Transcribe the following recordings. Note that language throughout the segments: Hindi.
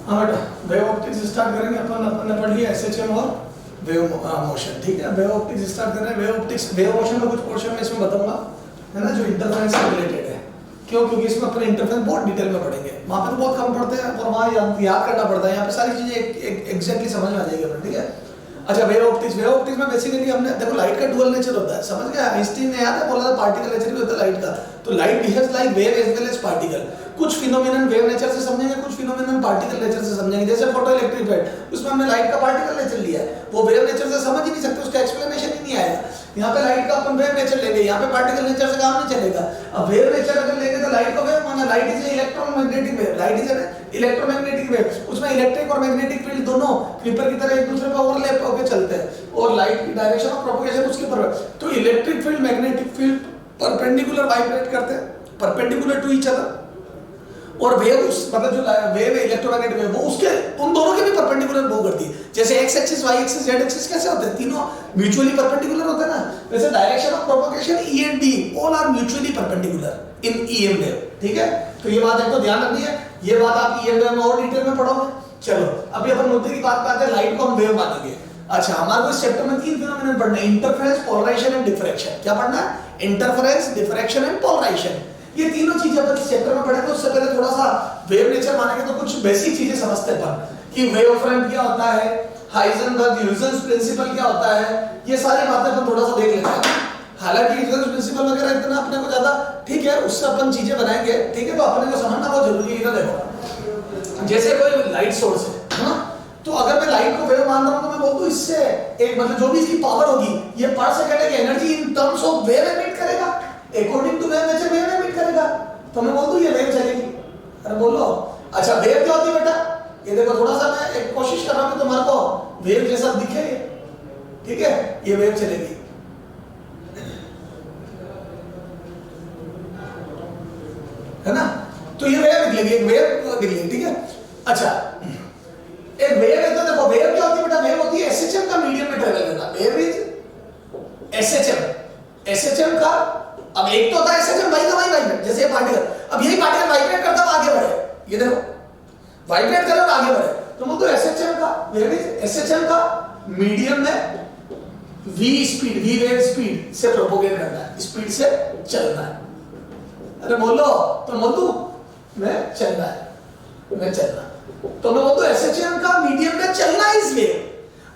हाँ बेटा, वेव ऑप्टिक्स स्टार्ट करेंगे अपन ने पढ़ लिया एसएचएम और वेव मोशन, ठीक है। वेव ऑप्टिक्स स्टार्ट कर रहे हैं। वेव मोशन में कुछ पोर्शन में इसमें बताऊंगा, है ना, जो इंटरफेरेंस से रिलेटेड है। क्यों? क्योंकि इसमें अपन इंटरफेरेंस बहुत डिटेल में पढ़ेंगे, वहाँ पे तो बहुत कम पढ़ते हैं और वहाँ याद करना पड़ता है। यहाँ पे सारी चीजें एग्जैक्टली समझ में आ जाएगी अपन, ठीक है। अच्छा, वेव ऑप्टिक्स में बेसिकली हमने देखो लाइट का डुअल नेचर होता है, समझ गया। आइंस्टीन ने याद है बोला था पार्टिकल नेचर भी होता है लाइट का, तो light behaves like wave as well as particle. कुछ फिनोमेनन वेव नेचर से समझेंगे, कुछ फिनोमेनन पार्टिकल नेचर से समझेंगे। जैसे फोटो इलेक्ट्रिक इफेक्ट, उसमें हमने लाइट का पार्टिकल नेचर लिया है, वो वेव नेचर से समझ ही नहीं सकते, उसका एक्सप्लेनेशन ही नहीं आएगा। यहाँ पे लाइट का अपन वेव नेचर लेंगे, यहाँ पे पार्टिकल नेचर से काम नहीं चलेगा। अब वेव नेचर अगर लेंगे तो लाइट को वेव माना, light is electromagnetic wave, light is electromagnetic wave. उसमें इलेक्ट्रिक और मैग्नेटिक फील्ड दोनों क्रीपर की तरह एक दूसरे पर ओवरलैप होकर चलते हैं और लाइट की डायरेक्शन ऑफ प्रोपगेशन उसके ऊपर। तो electric field magnetic field perpendicular vibrate करते हैं, परपेंडिकुलर टू ईच अदर। और वेव मतलब जो वेव है इलेक्ट्रोमैग्नेटिक वेव, वो उसके उन दोनों के भी परपेंडिकुलर मूव करती है। जैसे X axis, Y axis, Z axis कैसे होते हैं, तीनों म्यूचुअली परपेंडिकुलर होते हैं ना। वैसे direction of propagation E and D all are mutually perpendicular in EM wave, ठीक है। तो ये बात एक तो ध्यान रखनी है, ये बात आप ईएम वेव में और डिटेल में पढ़ोगे। चलो अभी अपन मुद्दे की बात करते हैं, लाइट को हम वेव मानेंगे। अच्छा, हमारे को इस चैप्टर में 3 फिनोमेनन पढ़ना है, इंटरफेरेंस, पोलराइजेशन एंड डिफ्रैक्शन। क्या पढ़ना है? Interference, diffraction and polarisation. ये तीनों चीजें अपन इस चैप्टर में पढ़ेंगे। उससे पहले थोड़ा सा वेव नेचर मानेंगे तो कुछ बेसिक चीजें समझते हैं कि वेव फ्रंट क्या होता है, हाइजेनबर्ग ह्यूजेंस प्रिंसिपल क्या होता है, ये सारी बातें अपन थोड़ा सा देख लेते हैं। हालांकि ह्यूजेंस प्रिंसिपल वगैरह इतना अपने को ज्यादा ठीक है, उससे अपन चीजें बनाएंगे, ठीक है। तो अपने को समझना बहुत जरूरी है। देखो जैसे कोई लाइट सोर्स है ना, तो अगर मैं लाइट को वेव मान रहा हूं तो मैं बोल दूं इससे एक मतलब जो भी इसकी पावर होगी, ये पर सेकंड की energy in terms of wave emit करेगा, according to wave nature wave emit करेगा। तो मैं बोल दूं ये वेव चलेगी। अरे बोलो, अच्छा वेव क्या होती है बेटा? ये देखो थोड़ा सा मैं एक कोशिश कर रहा हूं कि तुम्हारे को वेव जैसा दिखे, ठीक है। ये वेव चलेगी, है ना। तो ये वेव निकलेगी, एक वेव निकलेगी, ठीक है। अच्छा, एक वेव है तो देखो वेव क्या होती है बेटा? वेव होती है एसएचएम का मीडियम में ट्रेवल करना। वेव इज एसएचएम का। अब एक तो होता है एसएचएम वाई का वाई वाइब्रेट, जैसे ये पार्टिकल, अब यही पार्टिकल वाइब्रेट करता है आगे बढ़े, ये देखो वाइब्रेट कर रहा है आगे बढ़े, तो मतलब एसएचएम का वेव इज एसएचएम का मीडियम में V speed, V wave speed से प्रोपोगेट करना है, स्पीड से चलना है। अरे बोलो, तो बोलूं मैं चलना है, मैं चलना, तो मैं बोलूं एसएचएम का मीडियम में चलना है इस वेव।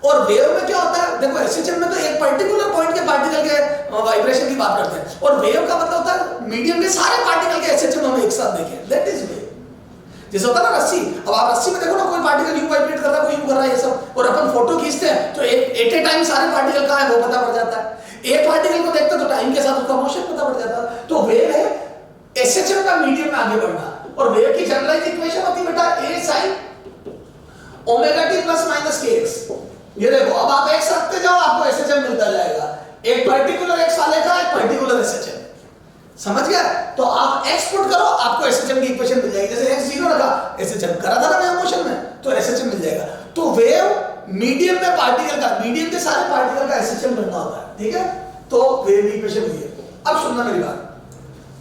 और वेव में क्या होता है? देखो एसएचएम में तो एक पर्टिकुलर पॉइंट के पार्टिकल के वाइब्रेशन की बात करते हैं, और वेव का मतलब होता है मीडियम के सारे पार्टिकल के एसएचएम हम एक साथ देखें, दैट इज वेव। जैसे होता है ना रस्सी, अब आप रस्सी में देखो ना कोई पार्टिकल यूं वाइब्रेट कर रहा है, कोई यूं कर रहा है, ये सब, और अपन फोटो खींचते हैं तो एट ए टाइम सारे पार्टिकल कहां है वो पता पड़ जाता है। एक पार्टिकल को देखते तो टाइम के साथ उसका मोशन पता पड़ जाता है। तो वेव है एसएचएम का मीडियम में आगे बढ़ना। और वेव की जनरलाइज्ड इक्वेशन होती है बेटा a sin omega t plus minus kx। ये देखो, अब आप x रखते जाओ आपको एसएचएम मिलता जाएगा, एक पर्टिकुलर x वाले का एक पर्टिकुलर एसएचएम, समझ गया? तो आप x पुट करो आपको एसएचएम की इक्वेशन मिल जाएगी। जैसे x 0 रखा, एसएचएम करा था ना वेव मोशन में, तो एसएचएम मिल जाएगा। तो वेव मीडियम में पार्टिकल का, मीडियम के सारे पार्टिकल का एसएचएम बनना होता है, ठीक है। तो वेव की इक्वेशन ये है। अब सुनना मेरी बात,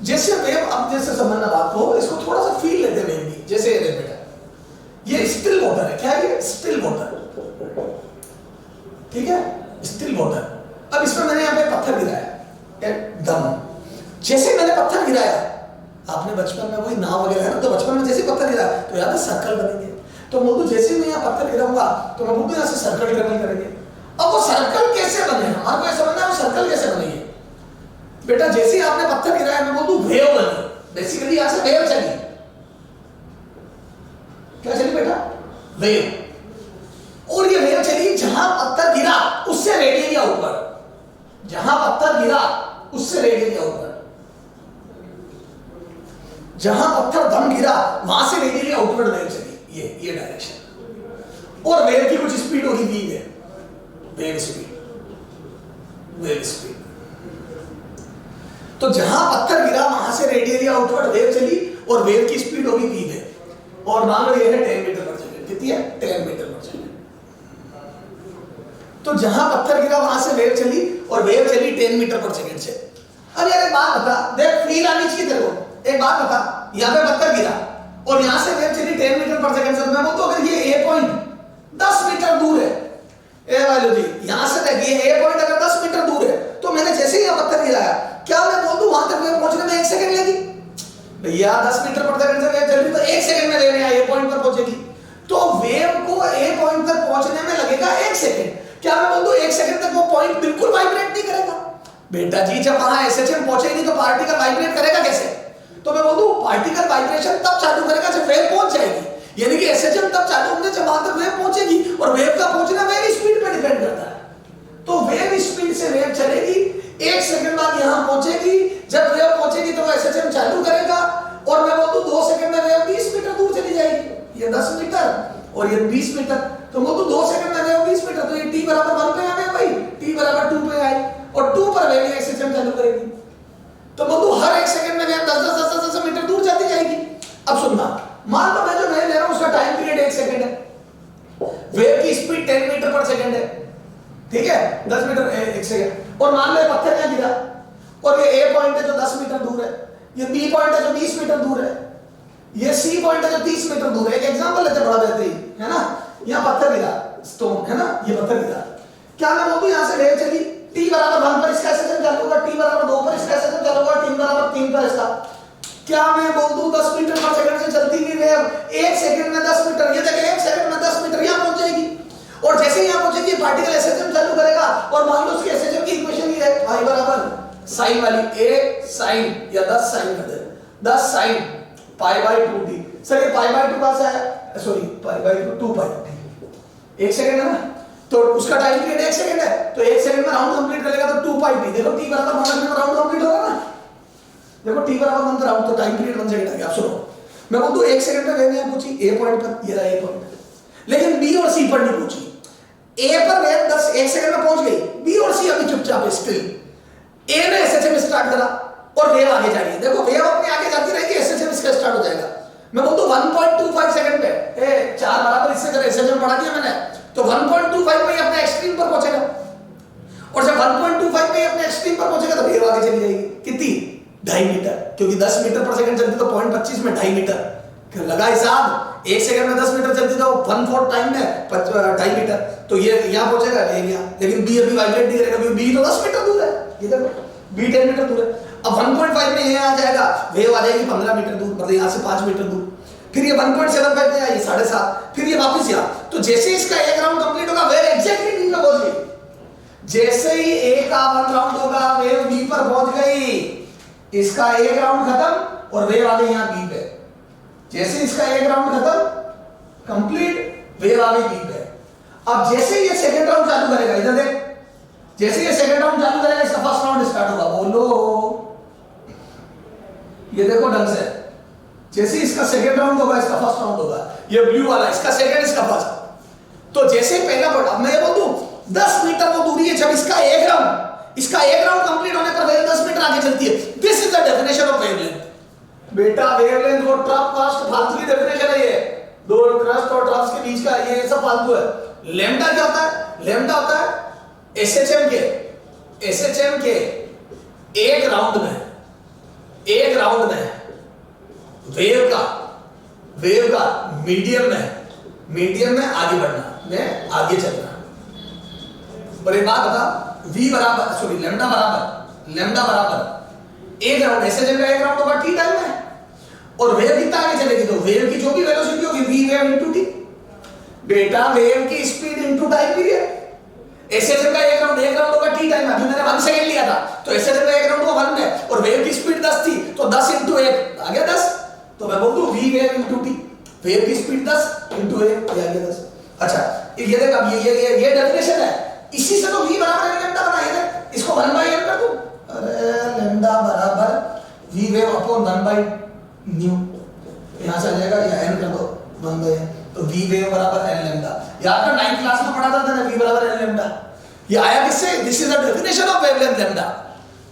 जैसे वेव, अब जैसे समझना बात को, इसको थोड़ा सा फील लेते हैं वेव की। जैसे ये बेटा, ये स्टिल वाटर है, क्या है ये? स्टिल वाटर, ठीक है, स्टिल वाटर। अब इसमें मैंने यहाँ पे पत्थर गिराया एकदम, जैसे मैंने पत्थर गिराया, आपने बचपन में वही नाव वगैरह है ना, तो बचपन में जैसे पत्थर गिराया तो याद है सर्कल बनेंगे। तो बोलूं जैसे मैं यहाँ पत्थर गिराऊंगा तो मैं बोलूं यहाँ से सर्कल ट्रेवल करेंगे। अब वो सर्कल कैसे बने, हमारे को समझना है वो सर्कल कैसे बनेगी। बेटा जैसे ही आपने पत्थर गिराया, मैं बोलूं वेव बनी, बेसिकली यहाँ से वेव चली। क्या चली बेटा? वेव। और ये वेव चली जहां पत्थर गिरा उससे रेडियली आउटवर्ड, जहां पत्थर गिरा उससे रेडियली आउटवर्ड, जहां पत्थर दम गिरा वहां से रेडियली आउटवर्ड वेव चली, ये डायरेक्शन। और वेव की कुछ स्पीड होगी वी है, वेव स्पीड, वेव स्पीड। तो जहां पत्थर गिरा वहां से रेडियली आउटवर्ड वेव चली और वेव की स्पीड होगी वी है। और मान लो ये है 10 मीटर पर सेकंड, कितनी है? 10 मीटर पर सेकंड। तो जहां पत्थर गिरा वहां से वेव चली और वेव चली 10 मीटर पर सेकंड से। अब यार एक बात बता, देख फील आनी चाहिए तेरे को। एक बात बता, यहाँ पे पत्थर गिरा और यहां से वेव चली 10 मीटर पर सेकंड से। मैं बोलता हूं अगर ये ए पॉइंट 10 मीटर दूर है, ए वाले जी यहां से देखिए ए पॉइंट अगर 10 मीटर दूर है, तो मैंने जैसे ही यहां पत्थर गिराया, क्या मैं बोल दूं वहां तक वेव पहुंचने में 1 सेकंड लगी? भैया 10 मीटर पर सेकंड से वेव चल रही तो 1 सेकंड में वेव यहां ए पॉइंट पर पहुंचेगी, तो वेव को ए पॉइंट तक पहुंचने में लगेगा 1 सेकंड। क्या मैं बोल दूं 1 सेकंड तक वो पॉइंट बिल्कुल वाइब्रेट नहीं करेगा? बेटा जी जब वहां एसएचएम पहुंचे नहीं तो पार्टिकल वाइब्रेट करेगा कैसे? तो मैं बोल दूं पार्टिकल वाइब्रेशन तब चालू करेगा जब वेव पहुंच जाएगी, यानी कि एसएचएम तब चालू होंगे जब वहां तक वेव पहुंचेगी, और वेव का पहुंचना वेव स्पीड पे डिपेंड करता है। तो वेव स्पीड से वेव चलेगी, 1 सेकंड बाद यहां पहुंचेगी, जब वेव पहुंचेगी तो एसएचएम चालू करेगा, और मैं बोल दूं 2 सेकंड में वेव 20 मीटर दूर चली जाएगी। ये 10 मीटर और ये 20 मीटर, तो मैं बोल दूं 2 सेकंड में वेव 20 मीटर, तो ये t बराबर 1 पे आ गया भाई, t बराबर 2 पे आई, और 2 पर वेव एसएचएम चालू करेगी। तो मैं बोल दूं हर 1 सेकंड में वेव 10 मीटर दूर जाती जाएगी। अब सुनना, मान लो मैं जो वेव ले रहा हूं उसका टाइम पीरियड 1 सेकंड है, वेव की स्पीड 10 मीटर पर सेकंड है, ठीक है 10 मीटर 1 सेकंड, और मान लो ये पत्थर यहां गिरा, और ये ए पॉइंट है जो 10 मीटर दूर है, ये बी पॉइंट है जो 20 मीटर दूर है, ये सी पॉइंट है जो 30 मीटर दूर है। एक एग्जांपल लेते हैं बड़ा बेहतरीन, है ना, यहां पत्थर गिरा, स्टोन है ना, ये पत्थर गिरा, क्या मैं बोलूं यहां से वेव चली, t बराबर 1 पर इसका एसएचएम चालू होगा, t बराबर 2 पर इसका एसएचएम चालू होगा, t बराबर 3 पर इसका। क्या मैं बोल दूं 10 मीटर पर सेकंड से चलती हुई वेव 1 सेकंड में 10 मीटर, ये देखिए 1 सेकंड में 10 मीटर यहां पहुंच जाएगी, और जैसे ही यहां पहुंचेगी पार्टिकल एसएचएम चालू करेगा, और मान लो उसकी एसएचएम की इक्वेशन ये है y बराबर साइन वाली a साइन या 10 साइन कर दे, 10 sine pi by 2t। Sir ये पाई बाय 2 कहां से आया? Sorry pi by 2 pi 1 second है ना, तो उसका टाइम पीरियड 1 सेकंड है, तो 1 सेकंड में राउंड कंप्लीट करेगा तो 2 पाई t। देखो t बराबर 1 सेकंड में राउंड कंप्लीट होगा ना, देखो t बराबर 1 राउंड, तो टाइम पीरियड 1 सेकंड आ गया। आप सुनो, मैं बोल दूं 1 सेकंड में वेव यहां पहुंची a पॉइंट पर, ये रहा a पॉइंट, लेकिन b और c पर नहीं पहुंची। a पर वेव 1 सेकंड में पहुंच गई, b और c अभी चुपचाप है स्टिल। a ने एसएचएम स्टार्ट करा और वेव आगे जा रही है, देखो वेव अपने आगे जाती रहेगी, एसएचएम इसका स्टार्ट हो जाएगा। मैं बोल दूं 1.25 सेकंड पे, 4 बराबर इससे जब एसएचएम बढ़ा दिया मैंने, तो 1.25 पे अपने एक्सट्रीम पर पहुंचेगा, और जब 1.25 पे अपने एक्सट्रीम पर पहुंचेगा तो वेव आगे चली जाएगी, कितनी 2.5 मीटर, क्योंकि 10 मीटर पर सेकंड चलती तो 0.25 में 2.5 मीटर लगा हिसाब, 1 सेकंड में 10 मीटर चलती तो 1/4 टाइम में 2.5 मीटर, तो ये यहां पहुंचेगा लेकिन बी अभी वाइब्रेट नहीं करेगा, क्योंकि बी तो 10 मीटर दूर है, ये देखो बी 10 मीटर दूर है। अब 1.5 में ये आ जाएगा, वेव आ जाएगी 15 मीटर दूर, मतलब यहां से 5 मीटर दूर, फिर ये 1.75 में आई 7.5, फिर ये वापस यहां, तो जैसे इसका एक राउंड कंप्लीट होगा वेव एग्जैक्टली बी पे पहुंच गई। जैसे ही ए का 1 राउंड होगा वेव बी पर पहुंच गई, इसका एक राउंड खत्म और वेव आ गई यहां बी पे। जैसे इसका एक राउंड खत्म कंप्लीट, वेव आ गई बी पे। अब जैसे ये सेकंड राउंड चालू करेगा, इधर देख, जैसे ये सेकंड राउंड चालू करेगा इसका फर्स्ट राउंड स्टार्ट होगा, बोलो ये देखो ढंग से, जैसे इसका सेकंड राउंड होगा इसका फर्स्ट राउंड होगा, ये ब्लू वाला इसका सेकंड इसका फर्स्ट। तो जैसे पहला बोल, अब मैं ये बोल दूं 10 मीटर वो दूरी है, जब इसका एक राउंड कंप्लीट होने पर वेव 10 मीटर आगे चलती है। This is the definition of wavelength. बेटा वेवलेंथ वो ट्रफ कास्ट फालतू की डेफिनेशन है, ये दो क्रस्ट और ट्रफ्स के बीच का ये सब फालतू है। लैम्डा क्या होता है? लैम्डा होता है एसएचएम के एक राउंड में वेव का मीडियम में आगे बढ़ना, में आगे चलना। और एक बात बता, v बराबर सॉरी लैम्डा बराबर एक राउंड, एसएचएम का एक राउंड होगा t टाइम में, और वेव कितना आगे चलेगी तो वेव की जो भी वेलोसिटी होगी v वेव इनटू t। बेटा वेव की speed into time period. SHM का एक राउंड होगा t टाइम में, अभी मैंने 1 सेकंड लिया था, तो एसएचएम का एक राउंड होगा 1 में, और वेव की स्पीड 10 थी, तो 10 इनटू 1 आ गया 10। तो मैं बोल दूं v wave into t, wave की स्पीड 10 इनटू 1 आ गया 10। अच्छा ये देख, अब ये डेफिनेशन है, इसी से तो v बराबर लैम्डा बना, ये देख इसको 1/n कर दूं, अरे लैम्डा बराबर v वेव अपॉन 1/ν, यहां से आ जाएगा, या n कर दो 1/n, तो v वेव बराबर n लैम्डा। याद कर 9th क्लास में पढ़ा था ना v बराबर n लैम्डा, ये आया किससे? This is the definition of wavelength lambda.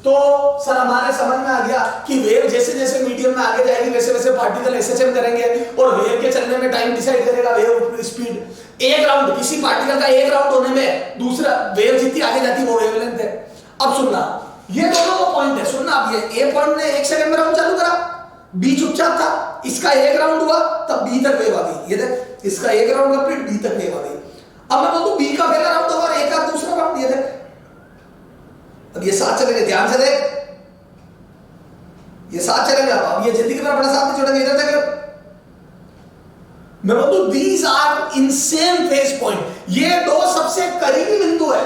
तो सर हमारे समझ में आ गया कि वेव जैसे जैसे मीडियम में आगे जाएगी वैसे वैसे पार्टिकल एसएचएम करेंगे, और वेव के चलने में टाइम डिसाइड करेगा वेव स्पीड। एक राउंड, किसी पार्टिकल का एक राउंड होने में दूसरा वेव जितनी आगे जाती है वो वेवलेंथ है। अब सुनना, ये दोनों वो पॉइंट है, सुनना अब, ये ए पॉइंट ने 1 सेकंड में राउंड चालू करा, बी चुपचाप था, इसका एक राउंड हुआ तब बी तक वेव आ गई, ये देख इसका एक राउंड कंप्लीट, बी तक वेव आ गई। अब मैं बोल दूं बी का पहला राउंड होगा और ए का दूसरा राउंड, ये देख अब ये साथ चलेंगे, ध्यान से देख ये साथ चलेंगे। अब ये जिंदगी में अपने साथ में जुड़ेंगे, इधर देख मैं बोल दूं these are in same phase point, ये दो सबसे करीबी बिंदु है,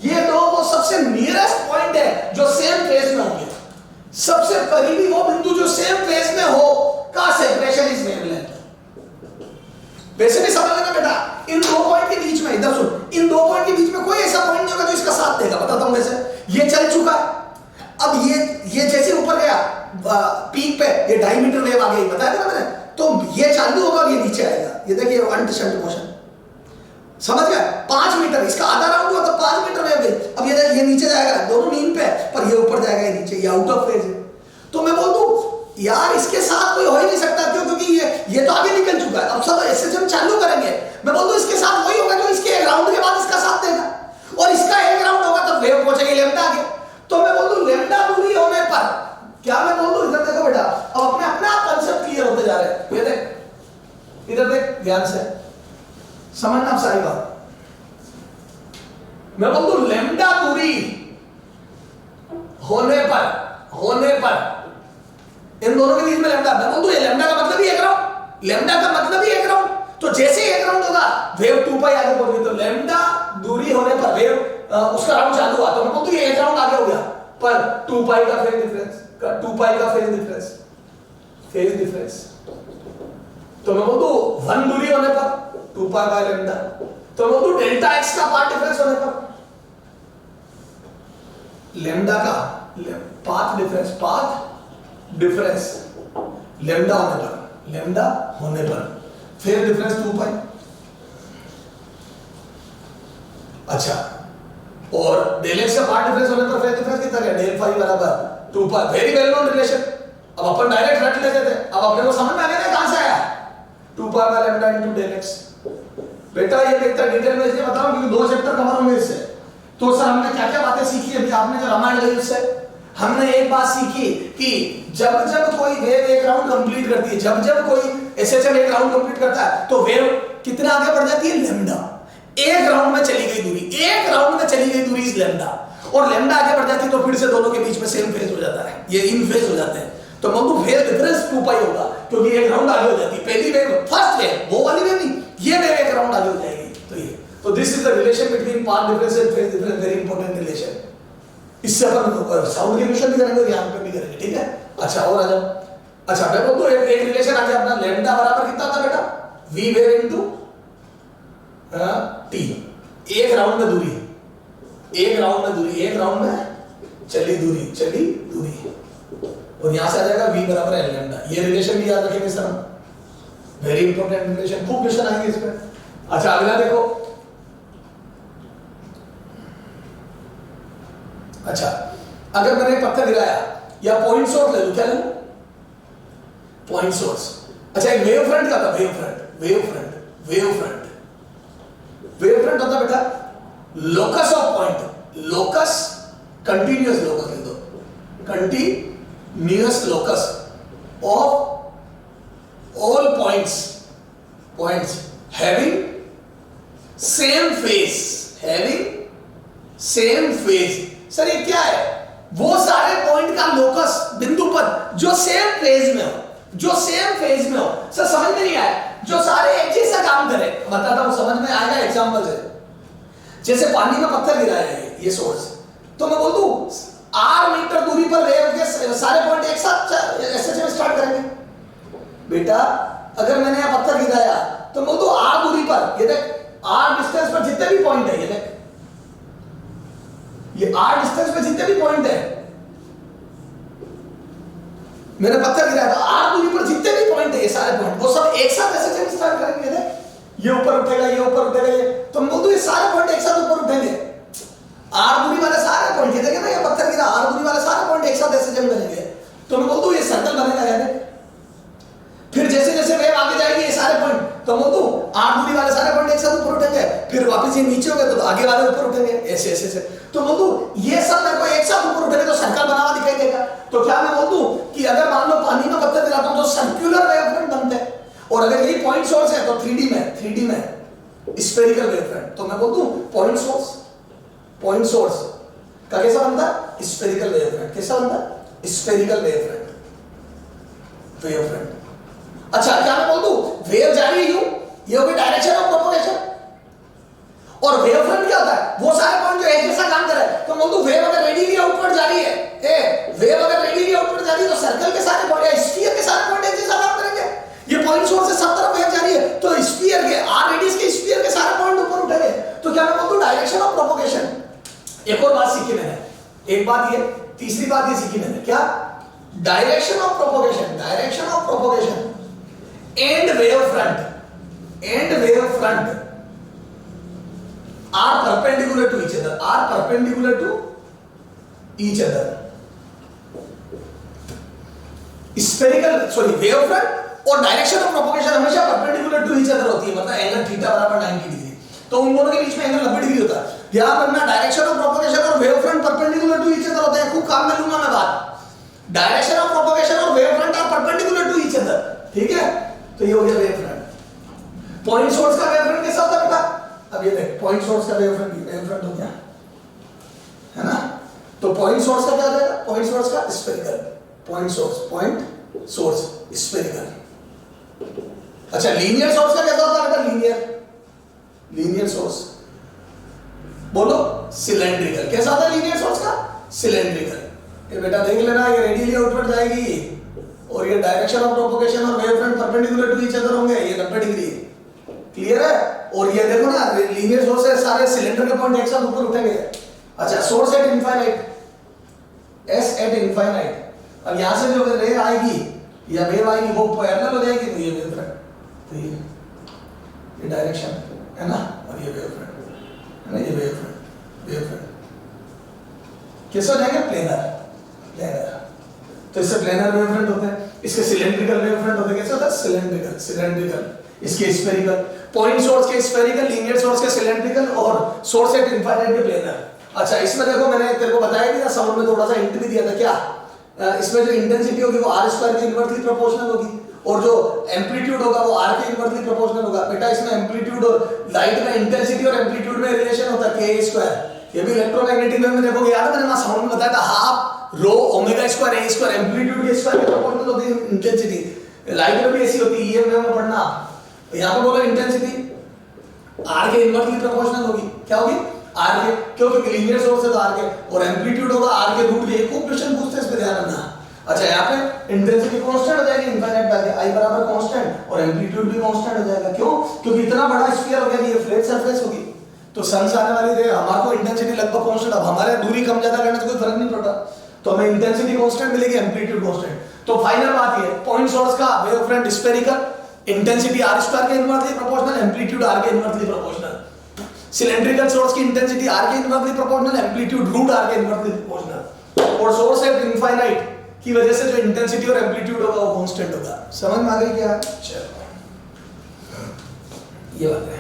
ये दो वो सबसे नियरेस्ट पॉइंट है जो सेम फेज में होंगे। सबसे करीबी वो बिंदु जो सेम फेज में हो का सेपरेशन इज वेवलेंथ। वैसे भी समझ लेना बेटा, इन दो पॉइंट के बीच में, इधर सुन, इन दो पॉइंट के बीच में कोई ऐसा पॉइंट नहीं होगा जो इसका साथ देगा। बताता हूं वैसे ये चल चुका है, अब ये जैसे ऊपर गया पीक पे, ये 2.5 मीटर वेव आ गई, बताया था मैंने, तो ये चालू होगा और ये नीचे आएगा, ये देखिए अनडिस्टेंट मोशन, समझ गया। 5 मीटर इसका आधा राउंड हुआ तो 5 मीटर वेव गई। अब ये नीचे जाएगा, दोनों मीन पे, पर ये ऊपर जाएगा, ये नीचे, ये आउट ऑफ फेज है। तो मैं बोल दूं यार इसके साथ कोई हो ही नहीं सकता, क्यों? क्योंकि ये तो आगे निकल चुका है। अब सब ऐसे जब चालू करेंगे, मैं बोल दूं इसके साथ वही होगा जो इसके एक राउंड के बाद इसका साथ देगा, और इसका एक राउंड होगा तो वेव पहुंचेगी लैम्डा आगे। तो मैं बोल दूं लैम्डा दूरी होने पर, क्या मैं बोल दूं, इधर देखो बेटा, अब अपने आप कांसेप्ट क्लियर होते जा रहे हैं। ये देख इधर देख ध्यान से समझना सारी बात। मैं बोल दूं लैम्डा दूरी होने पर इन दोनों के बीच में लैम्डा, मैं बोल दूं ये लैम्डा का मतलब ही एक राउंड, लैम्डा का मतलब ही एक राउंड। तो जैसे ही एक राउंड होगा वेव 2 पाई आगे पहुंच गई, तो लैम्डा दूरी होने पर वेव उसका राउंड चालू हुआ, तो मैं बोल दूं ये एक राउंड आगे हो गया, पर 2 पाई का फेज डिफरेंस, तो मैं बोल दूं 1 दूरी होने पर 2 पाई बाय लैम्डा, तो मैं बोल दूं डेल्टा एक्स का पाथ डिफरेंस होने पर लैम्डा का पाथ डिफरेंस लैम्डा होने पर फेज डिफरेंस 2 पाई। अच्छा, और डेल एक्स का पार्ट डिफरेंस होने पर फेज डिफरेंस कितना है? डेल फाई बराबर 2 pi. Very well known relation. अब अपन डायरेक्ट रट लेते थे, अब अपने को समझ में आ गया ना कहां से आया? 2 pi by lambda into del X. बेटा ये देखता डिटेल में इसलिए बताऊं क्योंकि 2 चैप्टर कवर होंगे इससे। तो सर हमने क्या क्या बातें सीखी अभी आपने जो रामायण गई उससे? हमने एक बात सीखी कि जब कोई वेव एक राउंड कंप्लीट करती है, जब कोई एसएचएम एक राउंड कंप्लीट करता है, तो वेव कितना आगे बढ़ जाती है? लैम्डा। एक राउंड में चली गई दूरी इज लैम्डा, और लैम्डा आगे बढ़ जाती है तो फिर से दोनों के बीच में सेम फेज हो जाता है, ये इन फेज हो जाते हैं। तो मतलब फेज डिफरेंस 2 पाई होगा क्योंकि एक राउंड आगे हो जाती है। पहली वेव, फर्स्ट वेव, वो वाली वेव नहीं, ये वेव एक राउंड आगे हो जाएगी। तो this is the relation between path difference and phase difference, very important relation. इससे अपन साउंड के क्वेश्चन भी करेंगे, यहां पे भी करेंगे, ठीक है। अच्छा और आ जाओ। अच्छा मैं बोल दूं एक रिलेशन आ गया अपना, लैम्डा बराबर कितना था बेटा? v wave into t। एक राउंड में दूरी, एक राउंड में चली दूरी, और यहां से आ जाएगा v बराबर l लैम्डा। ये रिलेशन भी याद रखेंगे सर, वेरी इंपॉर्टेंट रिलेशन, खूब क्वेश्चन आएंगे इस पे। अच्छा अगला देखो। अच्छा अगर मैंने पत्थर गिराया या पॉइंट सोर्स ले लूं, क्या ले लूं? Point source. अच्छा एक वेव फ्रंट का था, वेव फ्रंट होता बेटा locus of point, locus continuous locus ले दो, continuous locus of all points having same phase. Sir ये क्या है? वो सारे पॉइंट का लोकस, बिंदु पर जो सेम फेज में हो। सर समझ में नहीं आया? जो सारे एक जैसा काम करे, बताता हूं समझ में आएगा एग्जांपल से। जैसे पानी में पत्थर गिराया है ये सोर्स, तो मैं बोल दूं r मीटर दूरी पर वेव के सारे पॉइंट एक साथ एसएचएम स्टार्ट करेंगे। बेटा अगर मैंने यहां पत्थर गिराया तो बोल दूं r दूरी पर, ये देख r डिस्टेंस पर जितने भी पॉइंट है, ये देख ये r डिस्टेंस पे जितने भी पॉइंट है, मैंने पत्थर गिराया था, r दूरी पर जितने भी पॉइंट है, ये सारे पॉइंट वो सब एक साथ ऐसे स्टार्ट करेंगे। देख ये ऊपर उठेगा, ये तो मैं बोलूं ये सारे पॉइंट एक साथ ऊपर उठेंगे। r दूरी वाले सारे पॉइंट, ये देखें ना ये पत्थर गिरा, r दूरी वाले सारे पॉइंट एक साथ ऐसे जम करेंगे, तो मैं बोलूं ये सर्कल बनेगा। फिर जैसे जैसे वेव आगे जाएगी ये सारे पॉइंट, तो मैं बोलूं आर दूरी वाले सारे पॉइंट एक साथ ऊपर उठेंगे, फिर वापस ये नीचे हो गए तो आगे वाले ऊपर उठेंगे, ऐसे ऐसे ऐसे। तो मैं बोलूं ये सब मेरे को एक साथ ऊपर उठेंगे तो सर्कल बना हुआ दिखाई देगा। तो क्या मैं बोल दूं कि अगर मान लो पानी में पत्थर दिलाता हूं तो सर्कुलर वेवफ्रंट बनते हैं, और अगर यही पॉइंट सोर्स है तो 3D में स्फेरिकल वेवफ्रंट। तो मैं बोल दूं पॉइंट सोर्स का कैसा बनता है? Spherical wavefront. कैसा बनता है? Spherical wavefront. अच्छा क्या मैं बोल दूं वेव जा रही है यूं, ये हो गई डायरेक्शन ऑफ प्रोपगेशन। और वेवफ्रंट क्या होता है? वो सारे पॉइंट जो एक जैसा काम कर रहे हैं। तो बोल दूं वेव अगर रेडियली आउटवर्ड जा रही है, वेव अगर रेडियली आउटवर्ड जा रही है तो सर्कल के सारे पॉइंट या स्फीयर के सारे पॉइंट एक जैसा काम करेंगे। ये पॉइंट सोर्स से सब तरफ वेव जा रही है तो स्फीयर के आर रेडियस के स्फीयर के सारे पॉइंट ऊपर उठेंगे। तो क्या मैं बोल दूं डायरेक्शन ऑफ प्रोपगेशन। एक और बात सीखी मैंने, एक बात ये, तीसरी बात ये सीखी मैंने, क्या? Direction of propagation and wave front are perpendicular to each other, spherical wave front और डायरेक्शन ऑफ प्रोपगेशन हमेशा परपेंडिकुलर टू ईच अदर होती है, मतलब एंगल थीटा बराबर 90 डिग्री। तो उन दोनों के बीच में एंगल 90 डिग्री होता है। ध्यान रखना डायरेक्शन ऑफ प्रोपगेशन और wave front perpendicular to each other होते हैं। खूब काम में लूंगा मैं बात। डायरेक्शन ऑफ प्रोपगेशन और wave front are perpendicular to each other, ठीक है? तो ये हो गया वेव फ्रंट। पॉइंट सोर्स का वेव फ्रंट कैसा होता है बेटा? अब ये देख, पॉइंट सोर्स का वेव फ्रंट हो गया, है ना? तो पॉइंट सोर्स का क्या हो जाएगा? पॉइंट सोर्स का स्फेरिकल, पॉइंट सोर्स स्फेरिकल। अच्छा लीनियर सोर्स का कैसा होता है बेटा? लीनियर सोर्स बोलो सिलेंड्रिकल। कैसा होता है लीनियर सोर्स का? सिलेंड्रिकल। ये बेटा देख लेना, ये रेडियली आउटवर्ड जाएगी और ये डायरेक्शन ऑफ प्रोपगेशन और wave front perpendicular to each other होंगे, ये 90 डिग्री। क्लियर है? और ये देखो ना लीनियर सोर्स है, सारे सिलेंडर के पॉइंट एक साथ ऊपर उठेंगे। अच्छा source at infinite, S eight infinite. अब यहां से जो रे आएगी या वेव आएगी वो पैरेलल हो जाएगी, तो ये वेव फ्रंट, तो ये डायरेक्शन है ना, और ये वेव फ्रंट है ना, ये वेव फ्रंट कैसे हो जाएंगे? प्लेनर। तो इससे प्लेनर वेव फ्रंट होते हैं, इसके सिलेंड्रिकल वेव फ्रंट होते हैं। कैसे होता है? सिलेंड्रिकल। इसके स्फेरिकल, पॉइंट सोर्स के स्फेरिकल, लीनियर सोर्स के सिलेंड्रिकल और सोर्स एट इनफाइनाइट के प्लेनर। अच्छा इसमें देखो मैंने तेरे को बताया नहीं था, साउंड में थोड़ा सा हिंट भी दिया था। क्या इसमें जो इंटेंसिटी होगी वो आर स्क्वायर के इनवर्सली प्रोपोर्शनल होगी, और जो एम्पलीट्यूड होगा वो आर के इनवर्सली प्रोपोर्शनल होगा। बेटा इसमें एम्पलीट्यूड और लाइट में इंटेंसिटी और एम्पलीट्यूड में रिलेशन होता है के स्क्वायर। ये भी इलेक्ट्रोमैग्नेटिक वेव में देखोगे, याद है मैंने वहां साउंड में बताया था, हाफ रो ओमेगा स्क्वायर ए स्क्वायर, एम्पलीट्यूड के स्क्वायर के प्रोपोर्शनल होती है इंटेंसिटी। लाइट में भी ऐसी होती है, ईएम में पढ़ना। यहां पे बोला इंटेंसिटी आर के इनवर्सली प्रोपोर्शनल होगी। क्या होगी? आर के, क्योंकि लीनियर सोर्स है तो आर के, और एम्पलीट्यूड होगा आर के रूट के। एक क्वेश्चन पूछते हैं, इस पे ध्यान रखना। अच्छा यहाँ पे इंटेंसिटी कांस्टेंट हो जाएगी इनफाइनाइट वैल्यू, आई बराबर कांस्टेंट, और एम्पलीट्यूड भी कांस्टेंट हो जाएगा। क्यों? क्योंकि इतना बड़ा स्फीयर हो गया कि ये फ्लैट सरफेस होगी, तो सन से आने वाली रे हमारे को इंटेंसिटी लगभग कांस्टेंट। अब हमारे दूरी कम ज्यादा करने से कोई फर्क नहीं पड़ता, तो हमें इंटेंसिटी कांस्टेंट मिलेगी, एम्पलीट्यूड कांस्टेंट। तो फाइनल बात ये, पॉइंट सोर्स का wave front spherical, intensity R square के इनवर्सली प्रोपोर्शनल, एम्पलीट्यूड आर के इनवर्सली प्रोपोर्शनल। सिलेंड्रिकल सोर्स की इंटेंसिटी आर के inversely proportional, amplitude root R के इनवर्सली प्रोपोर्शनल। और सोर्स एट इनफाइनाइट की वजह से जो इंटेंसिटी और एम्पलीट्यूड होगा वो कांस्टेंट होगा। समझ में आ गई क्या? चलो ये बात है।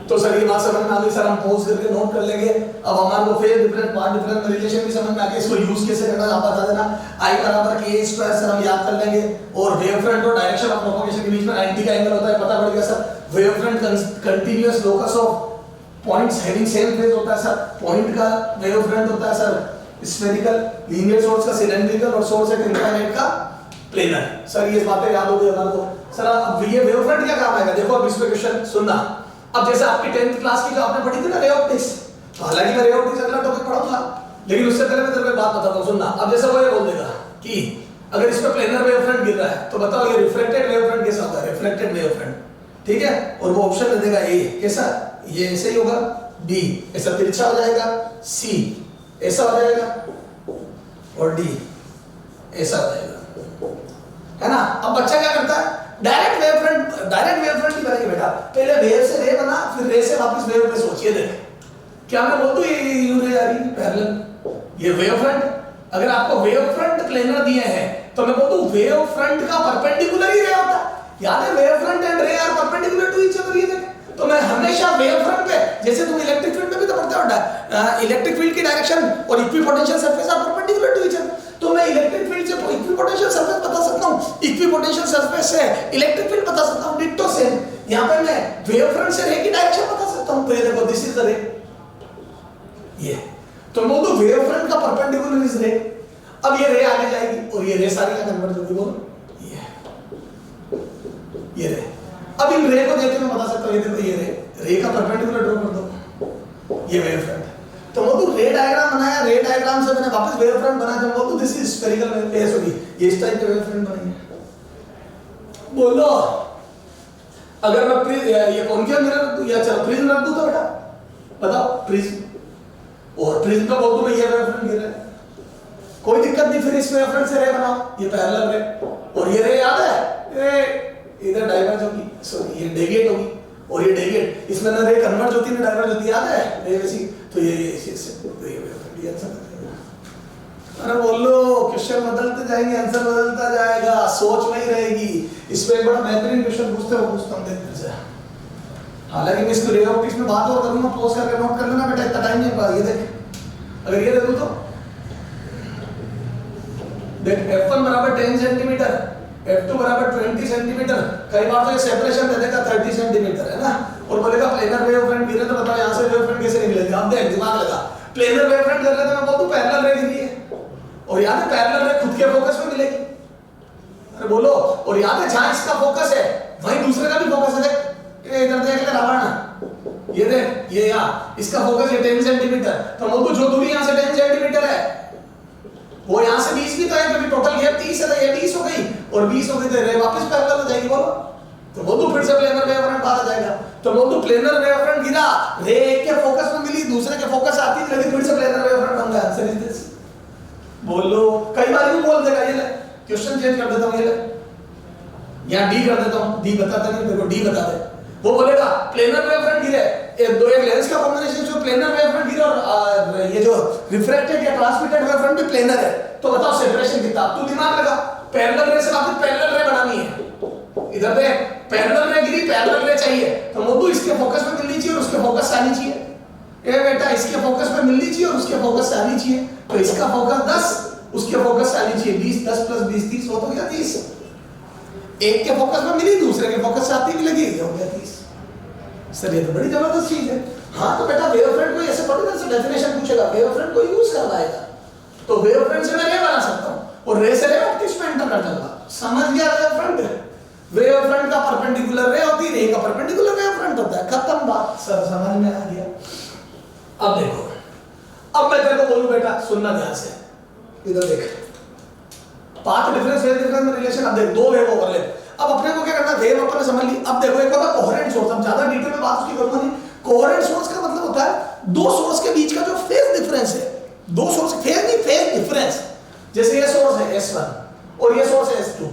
तो सर ये बात समझ में आ गई सर, हम पॉज करके नोट कर लेंगे। अब हमारे को फेज डिफरेंस पार्ट डिफरेंस में रिलेशन भी समझ में आ गया, इसको यूज कैसे करना आप बता देना। आई बराबर के स्क्वायर सर हम याद कर लेंगे, और वेव फ्रंट और डायरेक्शन ऑफ प्रोपगेशन के बीच में 90 का एंगल होता है, पता पड़ गया sir. Wave front continuous locus of points having same phase होता है सर। पॉइंट का वेव फ्रंट होता है सर स्फेरिकल, लीनियर सोर्स का सिलेंड्रिकल, और सोर्स एट इनफाइनाइट का प्लेनर। सर ये बातें याद हो गई हमारे को। सर अब ये वेव फ्रंट क्या काम आएगा, देखो अब इसमें क्वेश्चन सुनना। अब जैसे आपकी 10th क्लास की जो आपने पढ़ी थी ना रे ऑप्टिक्स, तो हालांकि मैं रे ऑप्टिक्स अगला टॉपिक पढ़ाऊंगा, लेकिन उससे पहले मैं तेरे को बात बताता हूं, सुनना। अब जैसे वो ये बोल देगा कि अगर इस पे प्लेनर वेव फ्रंट गिर रहा है तो बताओ ये रिफ्लेक्टेड वेव फ्रंट कैसा होता है? रिफ्लेक्टेड वेव फ्रंट, ठीक है। और वो ऑप्शन दे देगा ए, कैसा? ये ऐसे ही होगा, बी ऐसा तिरछा हो जाएगा, सी ऐसा हो जाएगा, और डी ऐसा हो जाएगा, है ना। अब बच्चा क्या करता है? डायरेक्ट वेव फ्रंट ही बनेगी बेटा। पहले वेव से रे बना, फिर रे से वापस वेव पे सोचिए। देख क्या मैं बोल दूं, ये यूं रे जा रही है पैरेलल, ये वेव फ्रंट, अगर आपको वेव फ्रंट प्लेनर दिए हैं तो मैं बोलूं वेव फ्रंट का परपेंडिकुलर ही रे होता है। याद है wave front and ray are perpendicular to each other, ये देख। तो मैं हमेशा वेव फ्रंट पे, जैसे तुम इलेक्ट्रिक फील्ड में भी तो पढ़ते हो, इलेक्ट्रिक फील्ड की डायरेक्शन और equipotential surface are perpendicular to each other. तो मैं इलेक्ट्रिक फील्ड से इक्विपोटेंशियल सरफेस बता सकता हूं, इक्विपोटेंशियल सरफेस से इलेक्ट्रिक फील्ड बता सकता हूं, डिट्टो सेम। यहां पे मैं वेव फ्रंट से रे की डायरेक्शन बता सकता हूं। तो ये देखो दिस इज द रे, ये तो बोल दो वेव फ्रंट का परपेंडिकुलर इज रे। अब ये रे आगे जाएगी और ये रे सारी का कन्वर्ट होगी, बोलो ये रे। अब इन रे को देख के मैं बता सकता हूं, ये देखो ये रे का परपेंडिकुलर ड्रॉ कर दो, ये वेव फ्रंट। तो वो तो रे डायग्राम बनाया, रे डायग्राम से मैंने वापस वेव फ्रंट बना दिया, वो तो this is spherical wave face होगी, ये इस टाइप के वेव फ्रंट बनेंगे। बोलो अगर मैं ये कॉन्केव मिरर रख दूं या चलो प्रिज्म रख दूं तो बेटा बताओ, प्रिज्म और प्रिज्म का बोल दूं मैं ये वेव फ्रंट गिर रहा है, कोई दिक्कत नहीं। फिर इस वेव फ्रंट से रे बनाओ, ये पैरेलल रे और ये रे याद है ये इधर डाइवर्ज होगी, सॉरी ये डेविएट होगी और ये डेविएट, इसमें ना रे कन्वर्ज होती है ना डाइवर्ज होती है, याद है रे वैसी। तो ये आंसर। अरे बोलो क्वेश्चन बदलते जाएंगे, आंसर बदलता जाएगा, सोच में ही रहेगी। इस पे एक बड़ा बेहतरीन क्वेश्चन पूछते हो, पूछता हूं देख से। हालांकि मैं इसको रे ऑप्टिक्स में बात और करूंगा, पॉज करके नोट कर लेना बेटा, इतना टाइम नहीं है। ये देख अगर ये दे दूं तो देख f1 बराबर 10 सेंटीमीटर, f2 बराबर 20 सेंटीमीटर, कई बार तो ये सेपरेशन दे देगा 30 सेंटीमीटर है ना, और बोलेगा प्लेनर वेव फ्रंट गिरे तो बताओ यहां से वेव फ्रंट कैसे निकलेगी। अब देख दिमाग लगा, प्लेनर वेव फ्रंट कर लेते मैं बोलूं पैरेलल रे गिरी है और याद है पैरेलल रे खुद के फोकस में मिलेगी। अरे बोलो और याद है जहां इसका फोकस है वहीं दूसरे का भी फोकस है। देख इधर देख ले रावण, ये देख ये यहां इसका फोकस है 10 सेंटीमीटर, तो बोलूं जो दूरी यहां से 10 सेंटीमीटर है वो यहां से 20 भी तो है, क्योंकि टोटल गैप 30 है, तो ये 20 हो गई और 20 हो गई तो रे वापस पैरेलल हो जाएगी। बोलो तो वो तो फिर से प्लेनर वेव फ्रंट बाहर आ जाएगा। तो वो तो प्लेनर वेव फ्रंट गिरा, रे एक के फोकस में मिली, दूसरे के फोकस आती लगी, फिर से प्लेनर वेव फ्रंट बन गया। Answer is this. बोलो कई बार यूं बोल देगा, ये ले क्वेश्चन चेंज कर देता हूं, ये ले यहां डी कर देता हूं, डी बताता नहीं मेरे को, डी बता दे। वो बोलेगा प्लेनर वेव फ्रंट गिरे, दो एक लेंस का कॉम्बिनेशन जो प्लेनर वेव फ्रंट गिरे और ये जो रिफ्रैक्टेड या ट्रांसमिटेड वेव फ्रंट भी प्लेनर है, तो बताओ सेपरेशन कितना। तू दिमाग लगा, पैरेलल रे से वापस पैरेलल रे बनानी है। इधर देख पैरेलल रे गिरी, पैरेलल रे चाहिए तो मोदू इसके फोकस में मिलनी चाहिए और उसके फोकस से आनी चाहिए। ए बेटा इसके फोकस में मिलनी चाहिए और उसके फोकस से आनी चाहिए, तो इसका फोकस 10 उसके फोकस से आनी चाहिए 20, 10 + 20 30 हो तो गया 30। एक के फोकस में मिली, दूसरे के फोकस से आती भी लगी, हो गया 30। सर ये तो बड़ी जबरदस्त चीज है। हाँ तो बेटा वेव फ्रंट को ऐसे थोड़ी ना से डेफिनेशन पूछेगा, वेव फ्रंट को यूज करवाएगा, तो वेव फ्रंट से मैं रे बना सकता हूं और रे से रे ऑप्टिक्स में एंटर कर जाऊंगा। समझ गया वेव फ्रंट? वेव फ्रंट का परपेंडिकुलर रे होती है, रे का परपेंडिकुलर वेव फ्रंट होता है, खत्म बात। सर समझ में आ गया? अब देखो, अब मैं तेरे को बोलूं बेटा सुनना ध्यान से, इधर देख पाथ डिफरेंस वेव डिफरेंस में रिलेशन। अब देख दो वेव ओवरलैप, अब अपने को क्या करना, वेव अपन ने समझ ली। अब देखो एक होता कोहेरेंट सोर्स, अब ज्यादा डिटेल में बात उसकी करूंगा नहीं। कोहेरेंट सोर्स का मतलब होता है दो सोर्स के बीच का जो फेज डिफरेंस है, दो सोर्स फेज नहीं फेज डिफरेंस। जैसे ये सोर्स है S1 और ये सोर्स है S2,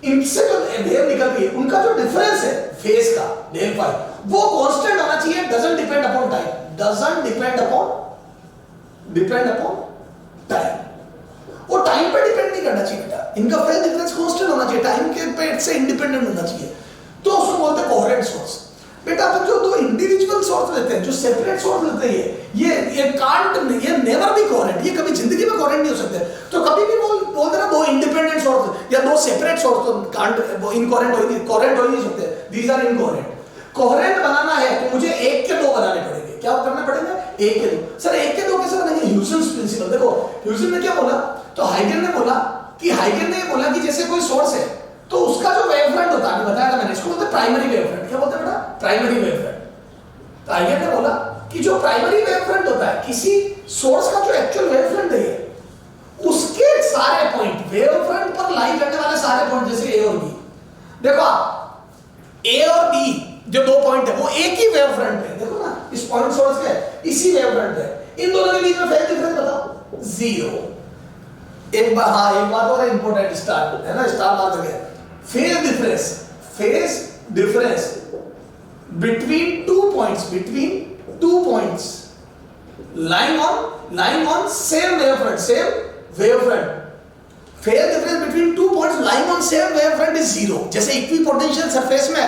इनसे जो वेव निकल रही है उनका जो डिफरेंस है फेज का डेल फाई, वो कांस्टेंट होना चाहिए, doesn't depend upon time, doesn't depend upon time. वो टाइम पे डिपेंड नहीं करना चाहिए बेटा, इनका फेज डिफरेंस कांस्टेंट होना चाहिए, टाइम के पे से इंडिपेंडेंट होना चाहिए, तो उसको बोलते हैं कोहेरेंट सोर्स। बेटा अपन जो दो इंडिविजुअल सोर्स लेते हैं, जो सेपरेट सोर्स लेते हैं, ये कांट, ये नेवर बी कोहेरेंट, ये कभी जिंदगी में कोहेरेंट नहीं हो सकते। तो कभी भी बोल देना दो इंडिपेंडेंट सोर्स या दो सेपरेट सोर्स, तो कांट वो इनकोहेरेंट हो नहीं सकते, दीज आर इनकोहेरेंट। कोहेरेंट बनाना है तो मुझे एक के दो बनाने पड़ेंगे। क्या करना पड़ेगा? एक के दो। सर एक के दो कैसे बनेंगे? Huygens principle. देखो ह्यूजेन ने क्या बोला, तो हाइगन ने बोला कि जैसे कोई सोर्स है तो उसका जो वेवफ्रंट होता है, बताया था मैंने, इसको बोलते हैं प्राइमरी वेवफ्रंट। क्या बोलते हैं बेटा? Primary wavefront. तो हाइगन ने बोला कि जो प्राइमरी वेवफ्रंट होता है, किसी सोर्स का जो एक्चुअल वेवफ्रंट है, उसके सारे पॉइंट, वेवफ्रंट पर लाई करने वाले सारे पॉइंट, जैसे ए और बी, देखो ए और बी जो दो पॉइंट है वो एक ही वेवफ्रंट है। देखो ना इस पॉइंट सोर्स के इसी वेवफ्रंट है, इन दोनों के बीच में फेज डिफरेंस बताओ, 0। एक बात और इंपॉर्टेंट, स्टार है ना, स्टार मार देंगे। Phase difference between two points lying on same wavefront, same wave front, phase difference between two points lying on same wave front is zero. जैसे इक्विपोटेंशियल सरफेस में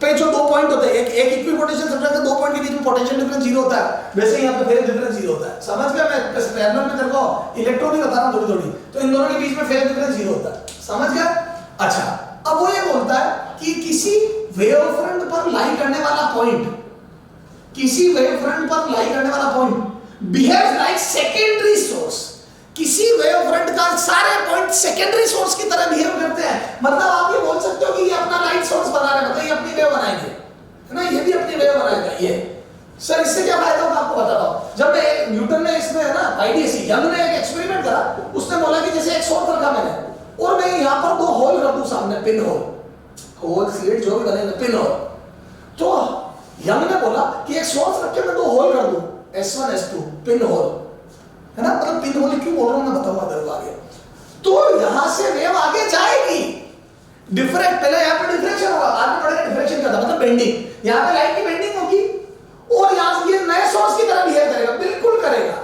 पे जो दो पॉइंट होते हैं, एक इक्विपोटेंशियल सरफेस में दो पॉइंट के बीच में पोटेंशियल डिफरेंस जीरो होता है, वैसे यहाँ पे फेज डिफरेंस जीरो होता है। समझ गया? मैं पैरेलल में तेरे को इलेक्ट्रॉन ही बता रहा हूँ थोड़ी थोड़ी, तो इन दोनों के बीच में फेज डिफरेंस जीरो होता है। समझ गया? अच्छा, अब वो ये बोलता है कि किसी वेव फ्रंट पर लाई करने वाला पॉइंट, किसी वेव फ्रंट पर लाई करने वाला point behaves like secondary source. किसी वेव फ्रंट का सारे पॉइंट सेकेंडरी सोर्स की तरह बिहेव करते हैं। मतलब आप ये बोल सकते हो कि ये अपना लाइट सोर्स बना रहे हैं, मतलब ये अपनी वेव बनाएंगे, है ना, ये भी अपनी वेव बनाएगा। ये सर इससे क्या फायदा होगा आपको बताता हूं। जब मैं न्यूटन ने इसमें है ना आईडीएसी यंग ने एक एक्सपेरिमेंट करा, उसने बोला कि जैसे एक सोर्स रखा मैंने और मैं यहां पर दो होल रख दूं सामने, पिन होल स्लिट जो भी बनेगा पिन होल, तो यंग ने बोला कि एक सोर्स रख के मैं दो होल कर दूं, S1 S2 पिन होल, है ना। मतलब पिन होल क्यों बोल रहा हूं मैं बताऊंगा तेरे को आगे। तो यहां से वेव आगे जाएगी, डिफरेंट, पहले यहां पे डिफरेंशियल होगा, बाद में पढ़ेंगे डिफरेंशियल करता मतलब बेंडिंग। यहां पे लाइट की बेंडिंग होगी और यहां से ये नए सोर्स की तरह बिहेव करेगा, बिल्कुल करेगा।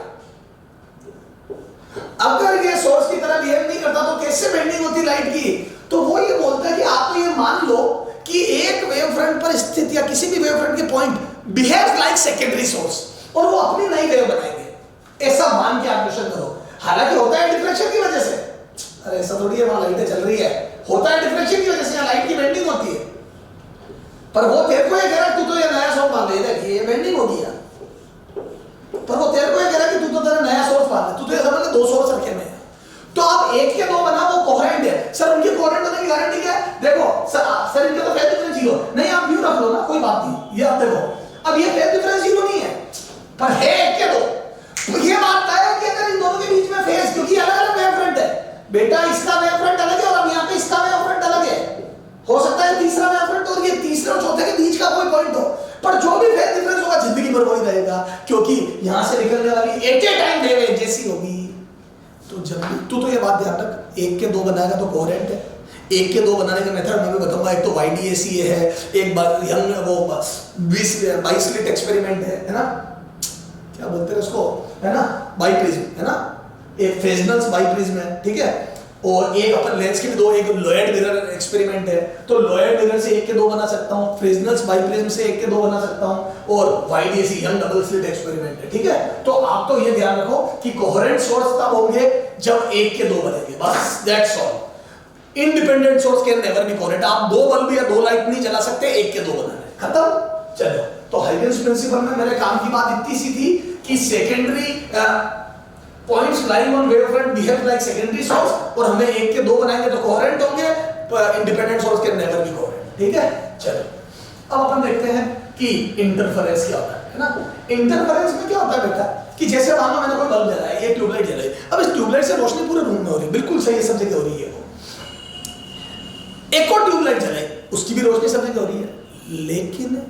अगर ये सोर्स की तरह बिहेव नहीं करता तो कैसे बेंडिंग होती लाइट की? तो वो ये बोलता है कि आप तो ये मान लो कि एक वेव फ्रंट पर स्थित या किसी भी वेव फ्रंट के point behave like secondary source और वो अपनी नई वेव बनाएंगे, ऐसा मान के आप क्वेश्चन करो। हालांकि होता है डिफ्रेक्शन की वजह से, अरे ऐसा थोड़ी है वहां लाइटें चल रही है, होता है डिफ्रेक्शन की वजह से, लाइट की बेंडिंग होती है। पर वो तेरे को ये कह रहा है तू तो ये नया सोर्स मान ले, देखिए ये बेंडिंग हो गया। पर वो तेरे को ये कह रहा है कि तू तो तेरा नया सोर्स मान ले, तू तो ये समझ ले दो सोर्स रखे हुए हैं, तो आप एक के दो बना, वो कोहेरेंट है। सर उनके कोहेरेंट होने की गारंटी क्या है? देखो सर इनके तो फेज डिफरेंस जीरो नहीं, आप व्यू रख लो ना, कोई बात नहीं। ये आप देखो, अब ये फेज डिफरेंस जीरो नहीं है, पर है एक के दो। तो ये बात है कि अगर इन दोनों के बीच में फेज, क्योंकि अलग-अलग वेव फ्रंट है बेटा, इसका वेव फ्रंट अलग है और अब यहाँ पे इसका वेव फ्रंट अलग है। हो सकता है तीसरा वेव फ्रंट और ये तीसरे और चौथे के बीच का कोई पॉइंट हो, पर जो भी फेज डिफरेंस होगा जिंदगी भर वही रहेगा, क्योंकि यहां से निकलने वाली एट ए टाइम वेव एक जैसी होगी। तो जब तू तो ये बात ध्यान रख, एक के दो बनाएगा तो कोहेरेंट है। एक के दो बनाने का मेथड मैं भी बताऊंगा, एक तो YDAC है, एक बार यंग वो 22 स्लिट एक्सपेरिमेंट है ना, क्या बोलते हैं उसको, है ना, बाइप्रिज्म, है ना, एक फ्रेजनल्स बाइप्रिज्म है, ठीक है, और एक अपन लेंस के भी दो, एक लॉयड मिरर एक्सपेरिमेंट है, तो लॉयड मिरर से एक के दो बना सकता हूं, फ्रेजनल्स बाइप्रिज्म से एक के दो बना सकता हूं, और YDAC young double slit experiment है, ठीक है। तो आप तो ये ध्यान रखो कि कोहेरेंट सोर्स तब होंगे जब एक के दो बनेंगे, बस that's all. Independent source can never be coherent. आप दो बल्ब या दो लाइट नहीं जला सकते, एक के दो बनाने, खत्म। चलो, तो हाइगन्स प्रिंसिपल में मेरे काम की बात इतनी सी थी कि secondary points lying on wave front behave like secondary source, और हमें एक के दो बनाएंगे तो कोहेरेंट होंगे, independent source can never be coherent, ठीक है। चलो, अब अपन देखते हैं कि इंटरफेरेंस क्या होता है ना। इंटरफेरेंस में क्या होता है बेटा कि जैसे मान लो मैंने कोई बल्ब जलाया है, ये ट्यूबलाइट जल रही है, अब इस ट्यूबलाइट से रोशनी पूरे रूम में हो रही है, बिल्कुल सही सब जगह हो रही है। वो एक और ट्यूबलाइट जलाई, उसकी भी रोशनी सब जगह हो रही है, लेकिन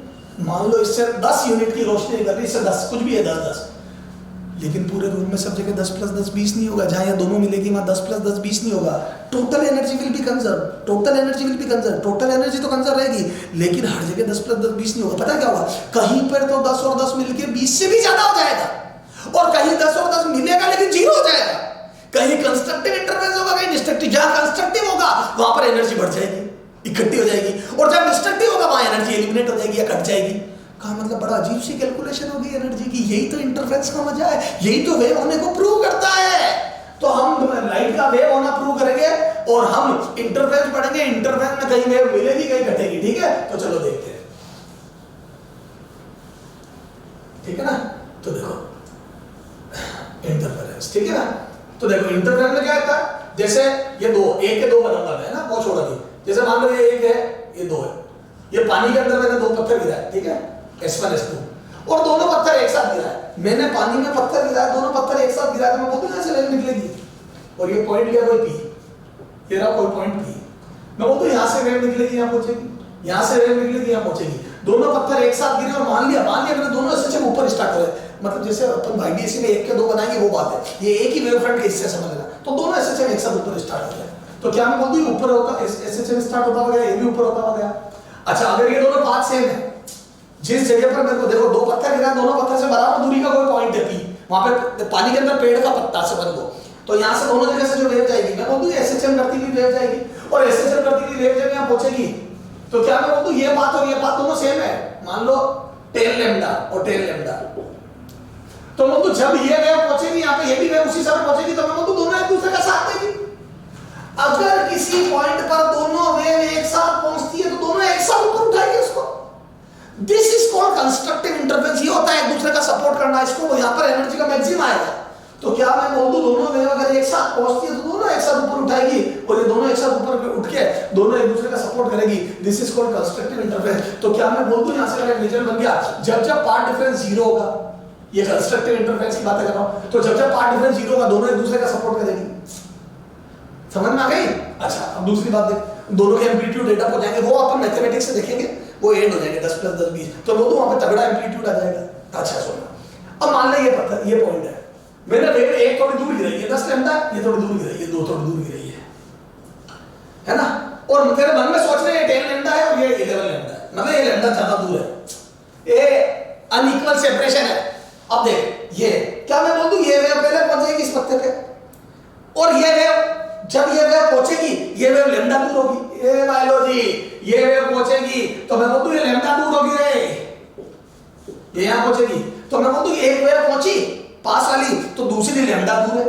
मान लो इससे 10 यूनिट की रोशनी निकल रही है, इससे 10 कुछ भी है 10, लेकिन पूरे रूम में सब जगह 10 + 10 20 नहीं होगा। जहां ये दोनों मिलेगी वहां 10 + 10 20 नहीं होगा। Total energy will be conserve, total energy will be conserve, total energy तो कंजर्व रहेगी, लेकिन हर जगह 10 + 10 20 नहीं होगा। पता क्या होगा, कहीं पर तो 10 और 10 मिलकर 20 से भी ज्यादा हो जाएगा, और कहीं 10 और 10 मिलेगा लेकिन 0 हो जाएगा। कहीं कंस्ट्रक्टिव इंटरफेरेंस होगा, कहीं डिस्ट्रक्टिव। जहां कंस्ट्रक्टिव होगा वहां पर एनर्जी बढ़ जाएगी, इकट्ठी हो जाएगी, और जब डिस्ट्रक्टिव होगा वहां एनर्जी एलिमिनेट हो जाएगी या कट जाएगी। का मतलब बड़ा अजीब सी कैलकुलेशन होगी एनर्जी की। यही तो इंटरफेरेंस का मजा है, यही तो वेव होने को प्रूव करता है। तो हम लाइट का वेव होना प्रूव करेंगे और हम इंटरफेरेंस पढ़ेंगे। इंटरफेरेंस में कहीं वेव मिलेगी कहीं घटेगी, ठीक है। तो चलो देखते हैं, ठीक है ना। तो देखो इंटरफेरेंस, ठीक है ना। तो देखो इंटरफेरेंस में क्या होता है, जैसे ये दो, एक के दो बनाऊंगा मैं ना, वो छोड़ दी। जैसे मान लो ये एक है, ये दो है, ये पानी के अंदर मैंने दो पत्थर गिराए, ठीक है, S1 S2, और दोनों पत्थर एक साथ गिराए। मैंने पानी में पत्थर गिराया, दोनों पत्थर एक साथ गिराए, तो मैं बोलूं यहां से वेव निकलेगी, और ये पॉइंट लिया कोई P, ये रहा कोई पॉइंट P, मैं बोलूं यहां से वेव निकलेगी यहां पहुंचेगी, यहां से वेव निकलेगी यहां पहुंचेगी। दोनों पत्थर एक साथ गिरे और मान लिया मैंने दोनों से ऊपर स्टार्ट हो रहे, मतलब जैसे अपन YDAC में एक के दो बनाएंगे वो बात है, ये एक ही वेव फ्रंट के हिस्से समझ लेना। तो दोनों SHM एक साथ ऊपर स्टार्ट हो गए, तो क्या मैं बोलती हूं ऊपर होता SHM स्टार्ट होता हो गया, ये भी ऊपर होता हो गया। अच्छा, अगर ये दोनों पाथ सेम है, जिस जगह पर मेरे को देखो दो पत्थर गिरा, दोनों पत्थर से बराबर दूरी का कोई पॉइंट है P, वहां पे पानी के अंदर पेड़ का पत्ता से बन दो, तो यहाँ से दोनों जगह से जो वेव जाएगी, मैं बोल दूं एसएचएम करती हुई वेव जाएगी, और एसएचएम करती हुई वेव जब यहाँ पहुंचेगी तो क्या मैं बोल दूं ये बात और ये बात दोनों सेम है, मान लो टेन लैम्डा और टेन लैम्डा, तो मैं बोल दूं जब ये वेव पहुंचेगी यहाँ पे ये भी वेव उसी समय पहुंचेगी, तो मैं बोल दूं दोनों एक दूसरे का साथ देगी। अगर किसी पॉइंट पर दोनों वेव एक साथ पहुंचती है तो दोनों एक साथ ऊपर उठाएंगे उसको। This is called constructive interference. ये होता है एक दूसरे का सपोर्ट करना, इसको यहाँ पर एनर्जी का मैक्सिमम आएगा। तो क्या मैं बोल दूं दोनों वेव अगर एक साथ पहुंचती है तो दोनों एक साथ ऊपर उठाएगी, और ये दोनों एक साथ ऊपर उठ के दोनों एक दूसरे का सपोर्ट करेगी। This is called constructive interference. तो क्या मैं बोल दूं यहां से मेरा रिजल्ट बन गया जब जब पार्ट डिफरेंस जीरो होगा, ये कंस्ट्रक्टिव इंटरफेरेंस की बात कर रहा हूं, तो जब जब पार्ट डिफरेंस जीरो होगा दोनों एक दूसरे का सपोर्ट करेगी। समझ में आ गई? अच्छा, अब दूसरी बात देख, दोनों के एम्पलीट्यूड डेटा को जाएंगे, वो अपन मैथमेटिक्स से देखेंगे, वो एंड हो जाएंगे 10 + 10 20, तो वो तो वहां पे तगड़ा एम्पलीट्यूड आ जाएगा। अच्छा सुनो, अब मान ले ये पता ये पॉइंट है, मेरा वेव एक थोड़ी दूर गिर रही है 10 लैम्डा, ये थोड़ी दूर गिर रही है, दो थोड़ी दूर गिर रही है ना, और तेरे मन में सोच रहे हैं 10 लैम्डा है और ये 11 लैम्डा है, मतलब ये लैम्डा ज्यादा दूर है, ये अनइक्वल सेपरेशन है। अब देख ये क्या मैं बोल दूं ये वेव पहले पहुंच जाएगी इस पत्ते पे, और ये वेव जब ये वेव पहुंचेगी ये वेव लैम्डा दूर होगी, ये बायोलॉजी ये वेव पहुंचेगी तो मैं बोल दूं ये लैम्डा दूर होगी रे, ये यहां पहुंचेगी तो मैं बोल दूं एक वेव पहुंची पास वाली तो दूसरी लैम्डा दूर है।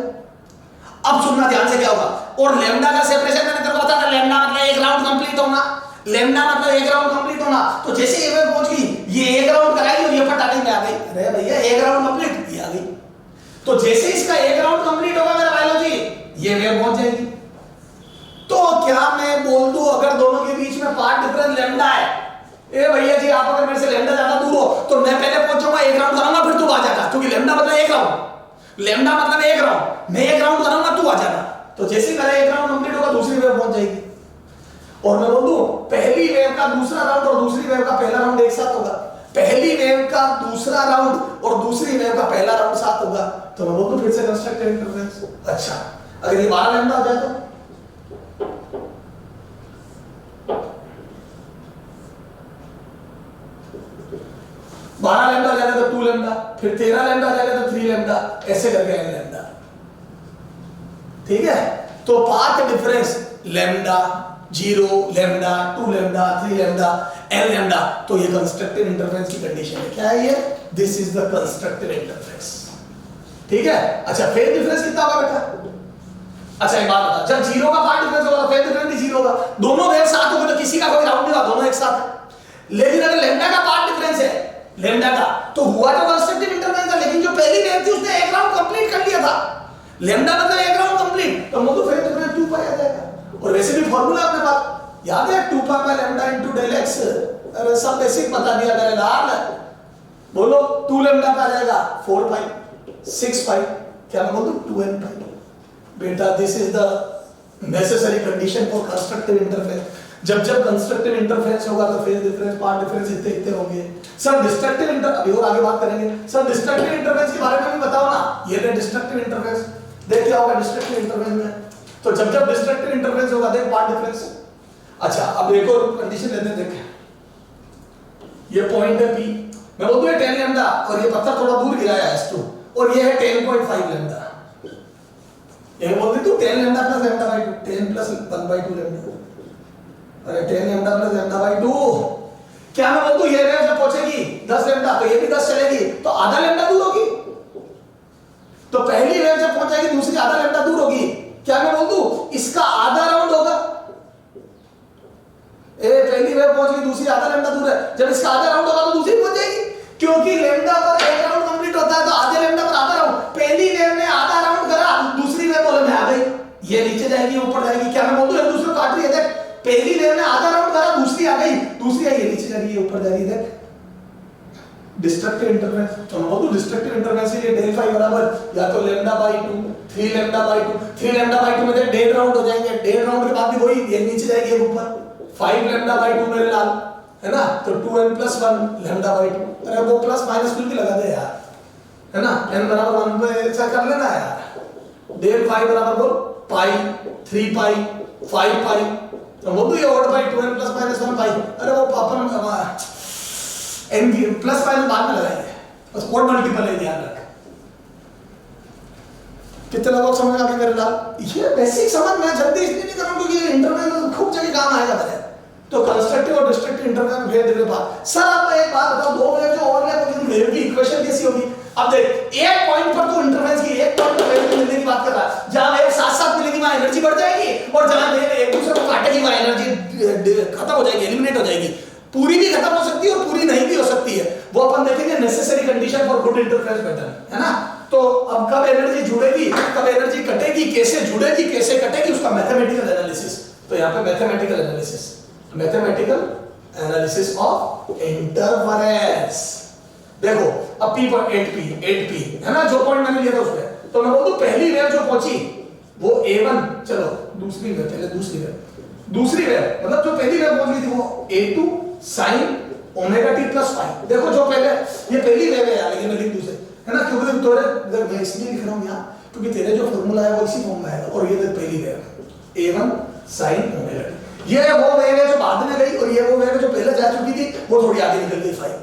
अब सुनना ध्यान से क्या होगा, और लैम्डा का सेपरेशन मैंने तेरे को बताया था, लैम्डा मतलब एक राउंड कंप्लीट होना, लैम्डा मतलब एक राउंड कंप्लीट होना, तो जैसे ये वेव पहुंच गई ये एक राउंड कराई और ये फटाके में आ गई, अरे भैया एक राउंड कंप्लीट ये आ गई, तो जैसे इसका एक राउंड कंप्लीट होगा मेरा बायोलॉजी ये वेव पहुंच जाएगी। तो क्या मैं बोल दूं अगर दोनों के बीच में पार्ट डिफरेंस लैम्डा है, ए भैया जी आप अगर मेरे से लैम्डा ज्यादा दूर हो तो मैं पहले पहुंचूंगा एक राउंड करूंगा फिर तू आ जाएगा, क्योंकि लैम्डा मतलब एक राउंड, लैम्डा मतलब एक राउंड, मैं एक राउंड करूंगा तू आ जाएगा, तो जैसे मेरा एक राउंड कंप्लीट होगा दूसरी वेव पहुंच जाएगी। और मैं बोल दूं पहली वेव का दूसरा राउंड और दूसरी वेव का पहला राउंड एक साथ होगा, पहली वेव का दूसरा राउंड और दूसरी वेव का पहला राउंड साथ होगा, तो मैं बोल दूं फिर से कंस्ट्रक्टिव इंटरफेरेंस। अच्छा अगर ये 12 लैम्डा हो जाए तो 12 लैम्डा हो जाएगा तो 2 लैम्डा, फिर 13 लैम्डा हो जाएगा तो 3 लैम्डा, ऐसे करके n लैम्डा। ठीक है, तो path difference lambda 0 lambda 2 lambda 3 lambda n lambda, तो ये कंस्ट्रक्टिव इंटरफेरेंस की कंडीशन है। क्या है ये? This is the constructive interference. ठीक है, अच्छा फेज डिफरेंस कितना होगा बेटा? अच्छा एक बात बता, जब 0 का पार्ट डिफरेंस होगा तो फेज डिफरेंस भी 0 होगा, दोनों वेव साथ होंगे तो किसी का कोई राउंड नहीं होगा, दोनों एक साथ है। लेकिन अगर लैम्डा का पार्ट डिफरेंस है लैम्डा का, तो हुआ तो कंस्ट्रक्टिव इंटरफेरेंस था, लेकिन जो पहली वेव थी उसने एक राउंड कंप्लीट कर लिया था, लैम्डा मतलब एक राउंड कंप्लीट, तो मुझे फेज डिफरेंस 2 पाई आ जाएगा। और वैसे भी फार्मूला अपने पास याद है 2 pi by lambda into del X, अरे सब बेसिक बता दिया मैंने लाल, बोलो 2 लैम्डा का आ जाएगा 4 पाई 6 पाई, क्या मैं बोलूं 2n पाई बेटा। This is the necessary condition for constructive interference. जब जब कंस्ट्रक्टिव इंटरफेरेंस होगा तो फेज डिफरेंस पार्ट डिफरेंस इतने इतने होंगे। सर डिस्ट्रक्टिव इंटर अभी और आगे बात करेंगे, सर डिस्ट्रक्टिव इंटरफेरेंस के बारे में भी बताओ ना। ये है डिस्ट्रक्टिव इंटरफेरेंस, देख क्या होगा डिस्ट्रक्टिव इंटरफेरेंस में, तो जब जब डिस्ट्रक्टिव इंटरफेरेंस होगा देख पार्ट डिफरेंस। अच्छा अब एक और कंडीशन लेते हैं, देख ये पॉइंट है P, मैं बोलूं ये 10 लैम्डा और ये पत्थर थोड़ा दूर गिराया है S2 और ये है 10.5 लैम्डा, ये बोलते तू 10 lambda plus lambda by 2, 10 plus 1/2 lambda, अरे 10 लैम्डा प्लस लैम्डा बाय 2, क्या मैं बोलूं ये वेव जब पहुंचेगी 10 लैम्डा तो ये भी 10 चलेगी तो आधा लैम्डा दूर होगी, तो पहली वेव जब पहुंच जाएगी दूसरी आधा लैम्डा दूर होगी, क्या मैं बोल दूं इसका आधा राउंड होगा, पहली वेव पहुंच गई दूसरी आधा लैम्डा दूर है, जब इसका आधा राउंड होगा तो दूसरी पहुंच जाएगी, क्योंकि लैम्डा पर एक राउंड कंप्लीट होता है तो आधे लैम्डा पर आधा राउंड, पहली वेव ने आधा राउंड करा दूसरी वेव बोले मैं आ गई, ये नीचे जाएगी ऊपर जाएगी, क्या मैं बोल दूं एक दूसरे काट रही है, देख पहली वेव ने आधा राउंड करा दूसरी आ गई, दूसरी आई ये नीचे जा रही है ऊपर जा रही है, देख डिस्ट्रक्टिव इंटरफेरेंस। तो मैं बोलूं डिस्ट्रक्टिव इंटरफेरेंस के लिए डेल फाई बराबर या तो lambda by 2 3 lambda by 2, 3 lambda by 2 में देख 1.5 राउंड हो जाएंगे, 1.5 राउंड के बाद भी वही ये नीचे जाएगी ऊपर, 5 लैम्डा बाय 2 मेरे लाल है ना, तो 2n + 1 लैम्डा बाय 2, अरे वो प्लस माइनस बिल्कुल लगा दे यार, है ना, n बराबर 1 पे ऐसा कर लेना यार, डेल फाई बराबर बोल पाई 3 पाई 5 पाई, तो वो भी ओड बाय 2n + -1 पाई, अरे वो अपन n प्लस माइनस बाद में लगाएंगे, बस ओड मल्टीपल है ध्यान रख। कितने लोग समझ आ गए मेरे लाल? ये बेसिक समझ मैं जल्दी इसलिए नहीं कर रहा हूं क्योंकि ये इंटरवल में खूब जगह काम आएगा मेरे। तो कंस्ट्रक्टिव और डिस्ट्रक्टिव इंटरवल में भेद देने बाद सर आप एक बात बताओ, दो वेव जो ओवरलैप होगी तो वेव की इक्वेशन कैसी होगी? अब देख एक पॉइंट पर तो इंटरफेरेंस की, एक पॉइंट पर वेव मिलने की बात कर रहा है, जहां वेव साथ साथ मिलेगी वहां एनर्जी बढ़ जाएगी, और जहां वेव एक दूसरे को काटेगी वहां एनर्जी खत्म हो जाएगी, एलिमिनेट हो जाएगी। पूरी भी खत्म हो सकती है और पूरी नहीं भी हो सकती है, वो अपन देखेंगे necessary condition for good interference pattern, है ना। तो अब कब एनर्जी जुड़ेगी, कब एनर्जी कटेगी, कैसे जुड़ेगी कैसे कटेगी, उसका मैथमेटिकल एनालिसिस। तो यहाँ पे मैथमेटिकल एनालिसिस ऑफ इंटरफेरेंस। देखो अब P पर 8P है ना, जो पॉइंट मैंने लिया था उसमें, तो मैं बोलूं पहली वेव जो पहुंची वो A1, चलो दूसरी वेव मतलब जो पहली वेव पहुंच गई थी वो A2 sin omega t plus five. देखो जो पहले ये पहली वेव है यार, लेकिन मैं लिख दूसरे है ना, क्योंकि तोरे मैं इसलिए लिख रहा हूं यहाँ क्योंकि तेरे जो फॉर्मूला है वो इसी फॉर्म में आएगा। और ये देख पहली wave A1 sin omega t, ये वो वेव है जो बाद में गई, और ये वो वेव जो पहले जा चुकी थी वो थोड़ी आगे निकल गई 5।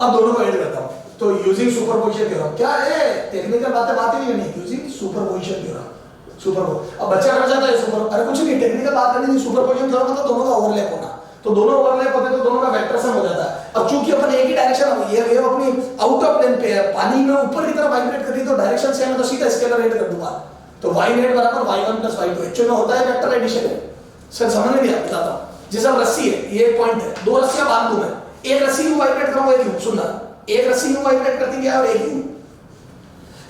अब दोनों को ऐड करता हूं, तो यूजिंग सुपरपोजिशन थ्योरम, क्या है टेक्निकल बातें नहीं करनी, यूजिंग सुपरपोजिशन थ्योरम। अब बच्चा कर जाता है सुपर, अरे कुछ नहीं टेक्निकल बात करनी नहीं, सुपरपोजिशन थ्योरम मतलब दोनों का ओवरलैप होना, तो दोनों ओवरलैप होते तो दोनों का वेक्टर सम हो जाता है। अब चूंकि अपन एक ही डायरेक्शन में, ये वेव अपनी आउट ऑफ प्लेन पे है, पानी में ऊपर की तरफ वाइब्रेट कर रही है, तो डायरेक्शन सेम है, तो सीधा स्केलर ऐड कर दूंगा, तो y नेट बराबर y1 + y2 एक्चुअली में होता है वेक्टर एडिशन है। सर समझ में नहीं आता, बताता हूं। जैसे रस्सी है, ये एक पॉइंट है, दो रस्सियां बांध दूं मैं, एक रस्सी यूं वाइब्रेट करूंगा, एक यूं, सुनना, एक रस्सी यूं वाइब्रेट करती है और एक यूं,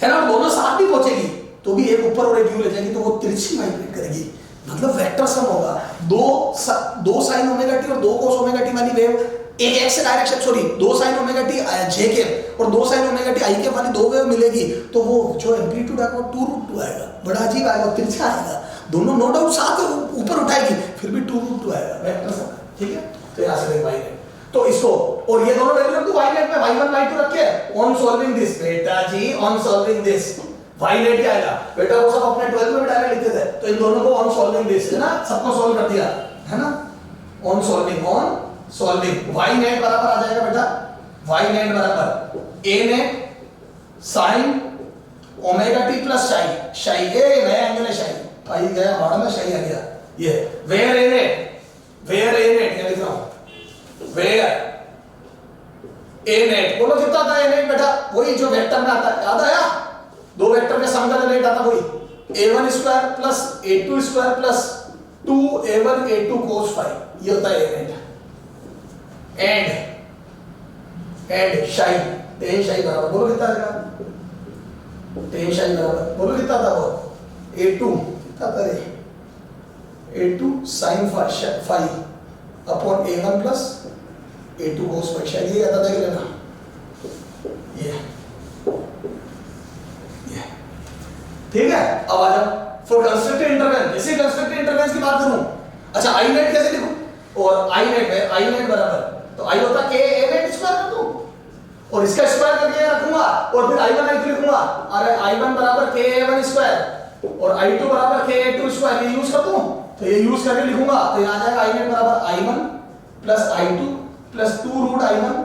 है ना, दोनों साथ भी पहुंचेगी तो भी एक ऊपर और एक यूं ले जाएगी, तो वो तिरछी वाइब्रेट करेगी, मतलब वेक्टर सम होगा। दो sin ओमेगा t और दो cos ओमेगा t वाली वेव एक x डायरेक्शन, सॉरी दो sin ओमेगा t j के और दो sin ओमेगा t i के वाली दो वेव मिलेगी, तो वो जो एम्पलीट्यूड आएगा वो 2√2 आएगा, बड़ा अजीब आएगा, तिरछा आएगा, दोनों नो डाउट साथ ऊपर उठाएगी, फिर भी 2√2 आएगा वेक्टर सम, ठीक है। तो यहां से देख y नेट, तो इसको और ये दोनों वैल्यू रख दो y नेट में, y1 y2 रख के ऑन सॉल्विंग दिस, बेटा जी on solving this y net क्या आएगा बेटा, वो सब अपने 12 में डायरेक्ट लिखते थे, तो इन दोनों को ऑन सॉल्विंग दिस है ना, सबको सॉल्व कर दिया है ना, ऑन सॉल्विंग y नेट बराबर आ जाएगा बेटा, y नेट बराबर a net sin omega t plus शाई ये नया एंगल है, शाई आई गया बाहर में, शाई आ गया, ये वेयर a नेट क्या लिख रहा हूं, वेयर a नेट, बोलो कितना आता है a नेट बेटा, वही जो वेक्टर में आता है, याद आया, दो वेक्टर के सम का रेट आता वही a1 square plus a2 square plus 2a1 a2 cos phi, ये होता है a net. And psi tan psi बराबर, बोलो कितना आएगा, टेन शाई बराबर, बोलो कितना था वो a2 क्या करे, a2 sin phi upon a1 plus a2 cos phi, शायद ये आता था कि लेना, ये ठीक है। अब आ जाओ फॉर कंस्ट्रक्टिव इंटरवल, जैसे कंस्ट्रक्टिव इंटरवल की बात करूं, अच्छा आई नेट कैसे लिखूं, और आई नेट है, आई नेट बराबर, तो आई होता k a नेट स्क्वायर कर दूं और इसका स्क्वायर करके रखूंगा, और फिर i1 i2 लिखूंगा, अरे i1 बराबर k a1 स्क्वायर और i2 बराबर k a2 स्क्वायर, ये यूज कर दूं, तो ये यूज करके लिखूंगा, तो ये आ जाएगा आई नेट बराबर i1 plus i2 plus 2√i1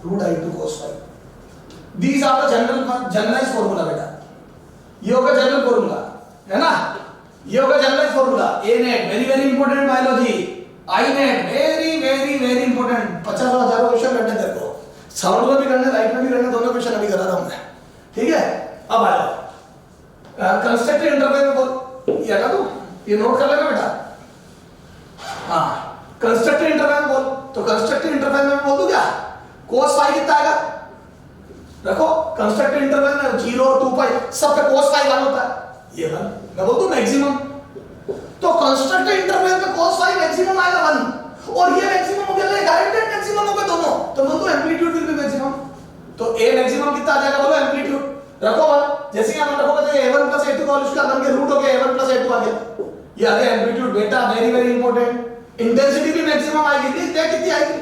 √i2 cos phi. These are the generalised formula बेटा, ये होगा जनरल फार्मूला, है ना, ये होगा general formula. A net very very important biology, I net very very very important, 50,000 question करने तेरे को, साउंड में भी करने, लाइट में भी करने, दोनों क्वेश्चन अभी करा रहा हूं मैं, ठीक है। अब आ जाओ कंस्ट्रक्टिव इंटरवल में बोल, ये लगा तू, ये नोट कर लेना बेटा, हाँ कंस्ट्रक्टिव इंटरवल बोल, तो कंस्ट्रक्टिव इंटरवल में बोल दूं क्या, cos फाई कितना आएगा, रखो कंस्ट्रक्टिव इंटरवल में 0 2 पाई सब पे cos फाई 1 होता है, ये 1 मैं बोलता हूं मैक्सिमम, तो कंस्ट्रक्टिव इंटरवल में cos फाई मैक्सिमम आएगा 1, और ये मैक्सिमम हो गया, गारंटेड मैक्सिमम होगा दोनों, तो बोलता हूं एम्पलीट्यूड विल बी मैक्सिमम, तो a मैक्सिमम कितना आ जाएगा, बोलो एम्पलीट्यूड रखो 1, जैसे ही हम रखोगे तो a1 + a2 का उसका बन के रूट हो गया, a1 + a2 आ गया, ये आ गया एम्पलीट्यूड बेटा, वेरी वेरी इंपॉर्टेंट। इंटेंसिटी भी मैक्सिमम आएगी, कितनी आएगी,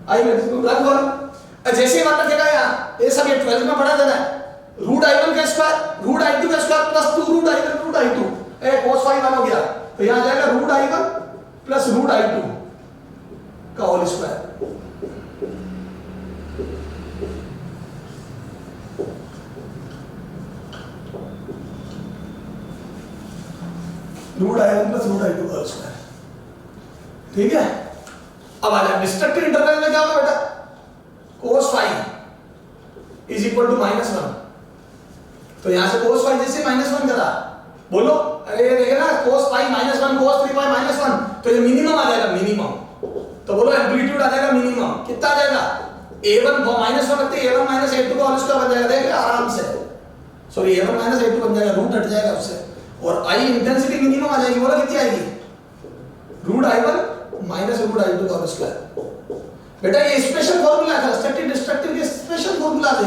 आई मैक्सिमम रख 1, जैसे ही मतलब देखा यहाँ ये सब ये 12 में पढ़ा देना है, √i1 का स्क्वायर √i2 का square plus 2√i1 √i2 cos phi 1 हो गया, तो यहाँ जाएगा √i1 प्लस √i2 का whole square, root i1 plus root i2 का स्क्वायर। ठीक है, अब आ जाए डिस्ट्रक्टिव इंटरवल में क्या होगा बेटा, cos phi is equal to -1। तो यहां से cos phi जैसे -1 करा, बोलो, अरे देखिए ना cos phi -1 cos 3 pi -1, तो ये मिनिमम आ जाएगा, मिनिमम। तो बोलो एम्पलीट्यूड आ जाएगा मिनिमम, कितना आ जाएगा, a1 -1 रखते a1 a2 का होल स्क्वायर बन जाएगा, देखिए आराम से, सॉरी a1 a2 बन जाएगा, रूट हट जाएगा उससे, और I इंटेंसिटी मिनिमम आ जाएगी, बोलो कितनी आएगी, रूट i1 रूट i2 का होल स्क्वायर। बेटा ये स्पेशल फार्मूला है, कंस्ट्रक्टिव डिस्ट्रक्टिव के स्पेशल फार्मूला है,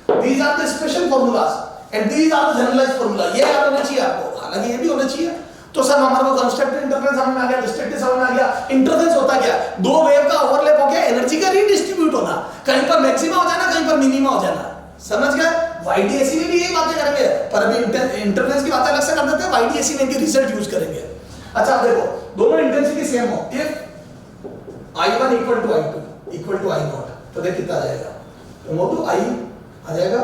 तो these are the special formulas and these are the generalised formula, ये याद होना चाहिए आपको, हालांकि ये भी होना चाहिए। तो सर हमारे को कंस्ट्रक्टिव इंटरफेरेंस समझ में आ गया, डिस्ट्रक्टिव समझ में आ गया। इंटरफेरेंस होता क्या, दो वेव का ओवरलैप हो गया, एनर्जी का रीडिस्ट्रीब्यूट होना, कहीं पर मैक्सिमा हो जाना, कहीं पर मिनिमा हो जाना, समझ गए। YDAC में भी यही बातें करेंगे, पर अभी इंटरफेरेंस की बातें अलग से कर देते हैं, YDAC में इनके रिजल्ट यूज करेंगे। अच्छा अब देखो, दोनों इंटेंसिटी सेम हो, if I1 equal to I2 equal to I0, तो देख कितना आ जाएगा, तो मोटू I आ जाएगा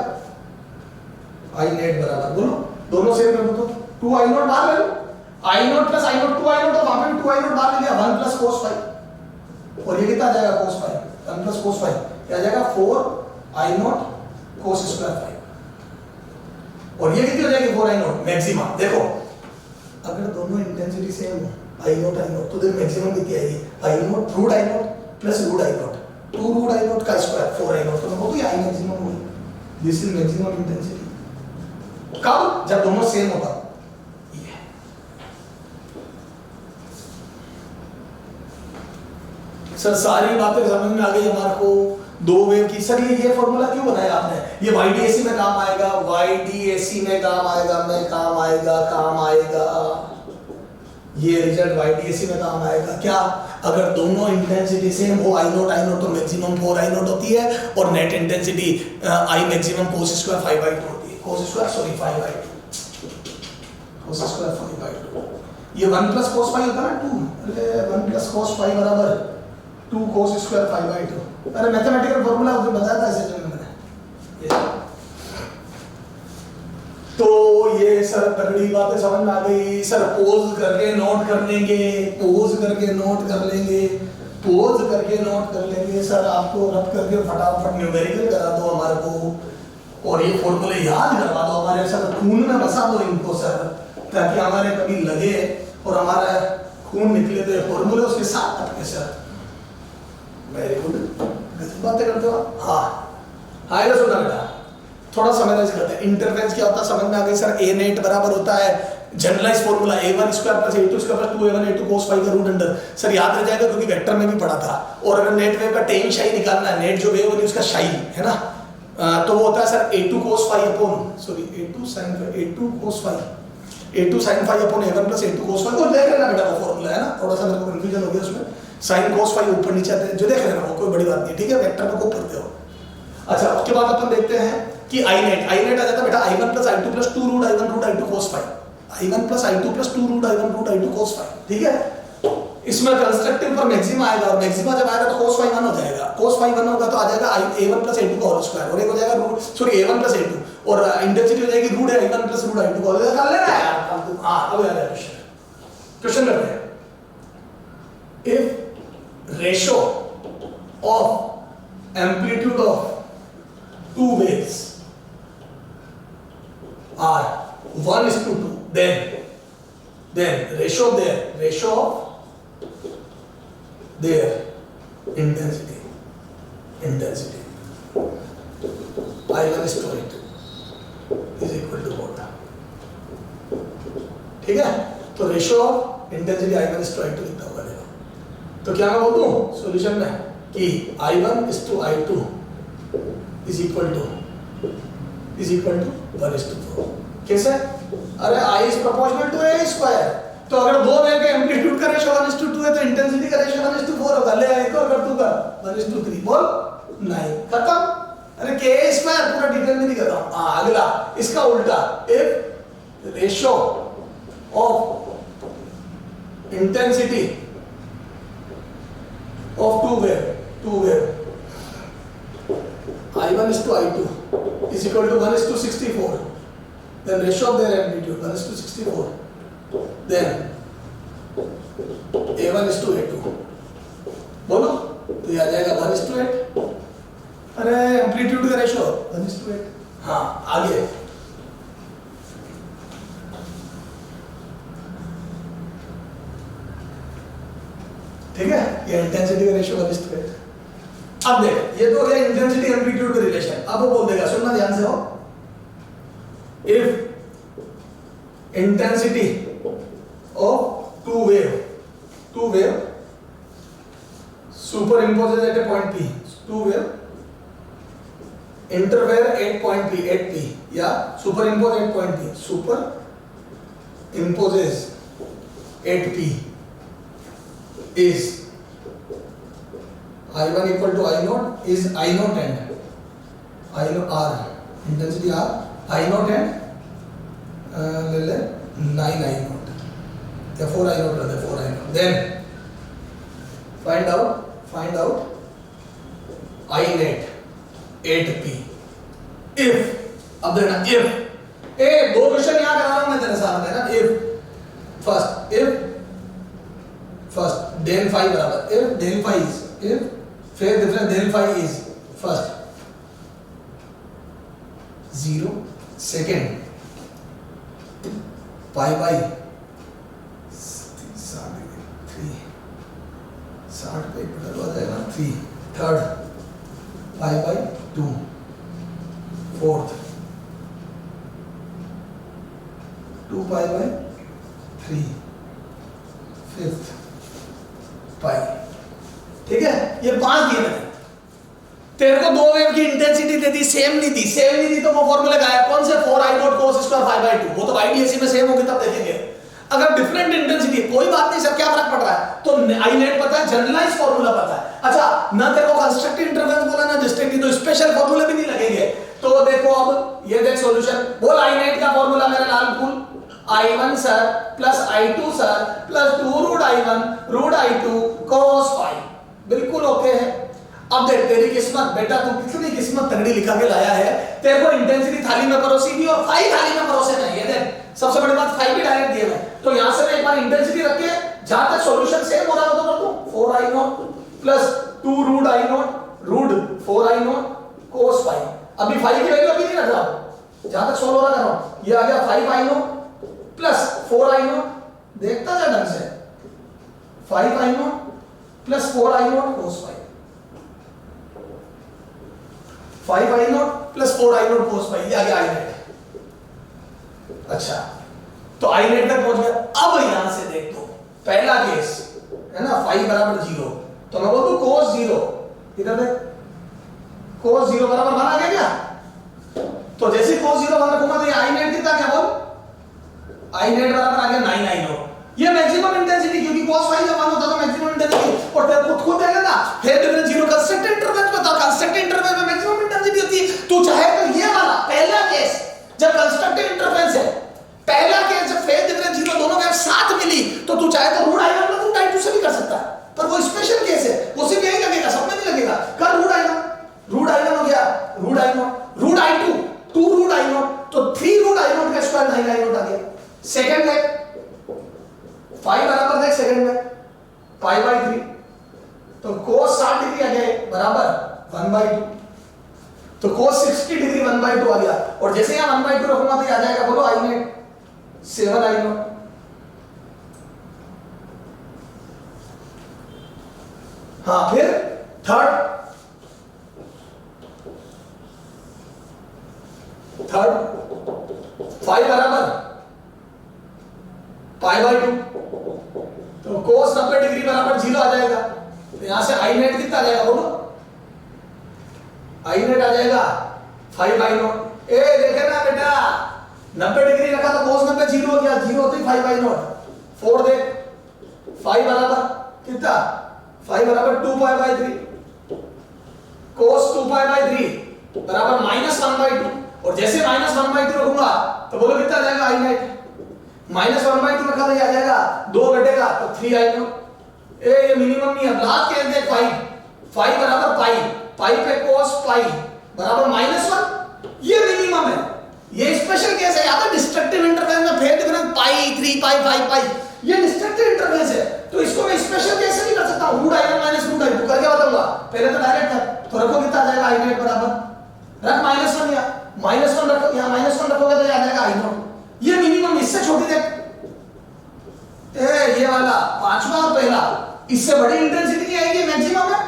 I नेट बराबर, बोलो दोनों सेम कर दो, 2 I0 बाहर ले लो, I0 प्लस I0 2 I0, तो वहां पे भी 2 I0 बाहर ले लिया, 1 प्लस cos phi, और ये कितना आ जाएगा cos phi, 1 plus cos phi क्या आ जाएगा 4 I0 cos स्क्वायर phi, और ये कितनी हो जाएगी 4 I0 मैक्सिमा। देखो अगर दोनों इंटेंसिटी सेम हो I0 तो देख मैक्सिमम कितनी आएगी, I0 root I0 plus root I0, 2 root I0 का स्क्वायर 4 I0, तो वो तो I मैक्सिमम होगी, दिस इज मैक्सिमम इंटेंसिटी। कब, जब दोनों सेम होगा। सर सारी बातें समझ में आ गई हमारे को, दो वेव की। सर ये फॉर्मूला क्यों बनाया आपने, ये YDAC में काम आएगा, YDAC में काम आएगा, काम आएगा, ये रिजल्ट YDAC में काम आएगा। क्या, अगर दोनों इंटेंसिटी सेम हो I0 तो मैक्सिमम 4 I0 होती है, और net intensity I maximum cos square 5/2 होती है, cos square sorry 5/2, cos square 5/2। ये 1 प्लस cos phi होता है ना 2, अरे 1 प्लस cos phi बराबर 2 cos स्क्वायर 5/2। अरे मैथमेटिकल फार्मूला आपको बताया था ऐसे जो मैंने। तो ये सर तगड़ी बातें समझ में आ गई। सर पोज करके नोट कर लेंगे, पोज करके नोट कर लेंगे, सर आपको रब करके फटाफट न्यूमेरिकल करा दो हमारे को, और ये फॉर्मूले याद करवा दो हमारे, सर खून में बसा दो इनको सर, ताकि हमारे कभी लगे और हमारा खून निकले तो ये फॉर्मूले उसके साथ रखें सर। वेरी गुड, बातें करते हो। हाँ ये सुना बेटा, थोड़ा समझ करते हैं। इंटरफेरेंस क्या होता है समझ में आ गई सर। A नेट बराबर होता है generalise formula A1 square plus A2 square plus 2A1 A2 cos phi का रूट अंडर। सर याद रह जाएगा क्योंकि वेक्टर में भी पढ़ा था। और अगर नेट वेव का टेन शाई निकालना है, नेट जो वेव होती है उसका शाई है ना, तो वो होता है sir A2 cos phi upon sorry A2 sin phi, A2 cos phi, A2 sin phi upon A1 plus A2 cos phi। तो देख लेना बेटा वो फॉर्मूला है ना, थोड़ा सा मेरे को कंफ्यूजन हो गया उसमें। sin cos phi ऊपर नीचे आते हैं जो देख लेना, वो कोई बड़ी बात नहीं, ठीक है, वेक्टर में को पढ़ते हो। अच्छा उसके बाद अपन देखते हैं कि I नेट आ जाता है बेटा I1 plus I2 plus 2 root I1 root I2 cos phi, I1 plus I2 plus 2 root I1 root I2 cos phi, ठीक है। इसमें कंस्ट्रक्टिव पर मैक्सिमा आएगा, और मैक्सिमा जब आएगा तो cos phi 1 हो जाएगा, cos phi 1 होगा तो आ जाएगा A1 प्लस A2 का होल स्क्वायर, और एक हो जाएगा root sorry A1 plus A2, और इंटेंसिटी हो जाएगी root I1 plus root I2 का होल स्क्वायर। कर लेना है यार, हां अब आ रहा है क्वेश्चन करते हैं। If ratio of amplitude of two waves are 1:2, then ratio of their intensity I1:8 is equal to what? ठीक है, तो रेशियो ऑफ इंटेंसिटी I1:8 लिखना होगा। देखो तो क्या मैं बोल दूं सॉल्यूशन में कि I1:I2 is equal to 1:4। कैसे? अरे I is proportional to A square, तो अगर दो वेव के एम्पलीट्यूड का रेशियो 1:2 है तो इंटेंसिटी का रेशियो 1:4 होगा। ले एक और कर दूंगा 1:3, बोल नहीं, खत्म। अरे K स्क्वायर पूरा डिटेल में नहीं कर रहा हूं। हाँ अगला इसका उल्टा, if ratio of intensity of two wave I1:I2 is equal to 1:64, then ratio of their amplitude 1:64 then A1:A2 बोलो तो ये आ जाएगा 1:8। अरे एम्पलीट्यूड का रेशियो 1:8। हाँ आगे ठीक है, ये इंटेंसिटी का रेशियो 1:8। अब देख ये तो हो गया इंटेंसिटी एम्पलीट्यूड का रिलेशन। अब वो बोल देगा, सुनना ध्यान से हो, if intensity of two wave superimposes at a point P, two wave interfere at point P, या superimpose at point P, superimposes at P is I1 equal to I0 is I0 and I0 R intensity R I0 and ले ले 9 I0 या 4 I0 रहता है 4 I0। then find out I net 8P if, अब देखना if दो क्वेश्चन यहाँ करा रहा हूँ मैं तेरे साथ है ना। if first del phi बराबर if del phi is if phase difference del phi is first 0 second pi by 60 पे बदलवा जाएगा 3 third pi by 2 fourth 2 pi by 3 fifth pi. ठीक है, ये 5 दिए मैंने तेरे को। 2 वेव की इंटेंसिटी दे दी, सेम नहीं दी तो वो फॉर्मूला का है कौन से 4I0 cos स्क्वायर 5/2। वो तो IDSC में सेम होगी तब देखेंगे। अगर डिफरेंट इंटेंसिटी कोई बात नहीं सर, क्या फर्क पड़ रहा है, तो I net पता है, जनरलाइज फॉर्मूला पता है। अच्छा ना तेरे को कंस्ट्रक्टिव इंटरफेरेंस बोला ना डिस्ट्रक्टिव, तो स्पेशल फॉर्मूले भी नहीं लगेंगे। तो देखो अब ये देख सॉल्यूशन बोल। I net का फॉर्मूला मेरा लाल फूल I1 सर प्लस I2 सर plus 2 root I1 root I2 cos phi, बिल्कुल ओके है। अब देख तेरी किस्मत बेटा, तू कितनी किस्मत तगड़ी लिखा के लाया है। तेरे को इंटेंसिटी थाली में परोसी थी और फाई थाली में परोसे नहीं। ये देख सबसे बड़ी बात, फाई भी डायरेक्ट दिए मैं, तो यहां से मैं एक बार इंटेंसिटी रख के जहां तक सॉल्यूशन सेम हो रहा है तो कर दूं 4I0 plus 2 root I0 root 4I0 cos phi। अभी फाई की वैल्यू अभी नहीं रख रहा हूं, जहां तक सोल्व हो रहा कर रहा हूं। ये आ गया 5I0 प्लस 4I0, देखता जा ढंग से 5I0 plus 4I0 cos phi, 5I0 plus 4I0 cos phi, ये आ गया I net। अच्छा तो I net तक पहुंच गया। अब यहां से देख दो पहला केस है ना, phi बराबर 0, तो मैं बोल दूं cos 0, इधर देख cos 0 बराबर 1 आ गया क्या। तो जैसे cos 0 1 रखूंगा तो ये I net कितना क्या बोल, I net बराबर आ गया 9I0। ये मैक्सिमम इंटेंसिटी, क्योंकि cos phi जब 1 होता है तो मैक्सिमम इंटेंसिटी। और तेरे खुद देगा ना फेज डिफरेंस 0 कंस्ट्रक्टिव इंटरवल में, तो कंस्ट्रक्टिव इंटरवल में मैक्सिमम इंटेंसिटी होती है। तू चाहे तो ये वाला पहला केस जब कंस्ट्रक्टिव इंटरफेरेंस है, पहला केस जब फेज डिफरेंस 0 दोनों वेव साथ मिली, तो तू चाहे तो रूट I1 में रूट I2 से भी कर सकता है, पर वो स्पेशल केस है, वो सिर्फ यही लगेगा, सब में नहीं लगेगा। कर रूट I1 हो गया root I0 root I2 2 root I0, तो 3 रूट I0 का स्क्वायर 9I0 आ गया। सेकंड है 5 बराबर देख सेकंड में पाई बाई 3, तो cos 60 डिग्री आ गया बराबर 1/2, तो cos 60 डिग्री 1/2 आ गया। और जैसे यहां 1/2 रखूंगा तो ये आ जाएगा बोलो I net 7I0। हाँ फिर थर्ड 5 बराबर π/2, तो cos 90 डिग्री बराबर 0 आ जाएगा। तो यहां से I net कितना आ जाएगा बोलो, I net आ जाएगा 5/0। ए देखे ना बेटा 90 डिग्री रखा तो cos 90 0 हो गया, 0 होती 5/0। 4 देख 5 बराबर कितना, 5 बराबर 2π/3, cos 2π/3 बराबर -1/2। और जैसे -1/2 रखूंगा तो बोलो कितना आ जाएगा I net, -1/2 रखा तो ये आ जाएगा 2 घटेगा तो 3I0। ये मिनिमम नहीं है, लास्ट केस देख 5 बराबर पाई पे cos पाई बराबर -1, ये मिनिमम है, ये स्पेशल केस है, या तो डिस्ट्रक्टिव इंटरफेरेंस में फेज डिफरेंस पाई 3 पाई 5 पाई, ये डिस्ट्रक्टिव इंटरफेरेंस है, तो इसको मैं स्पेशल केस नहीं कर सकता। Root I minus root I two करके बताऊंगा, पहले तो डायरेक्ट कर, तो रखो कितना आ जाएगा आई नॉट बराबर रख -1 या -1 रखो, या -1 रखोगे तो आ जाएगा आई नॉट। ये मिनिमम, इससे छोटी देख ये वाला पांचवा और पहला, इससे बड़ी इंटेंसिटी नहीं आएगी मैक्सिमम है,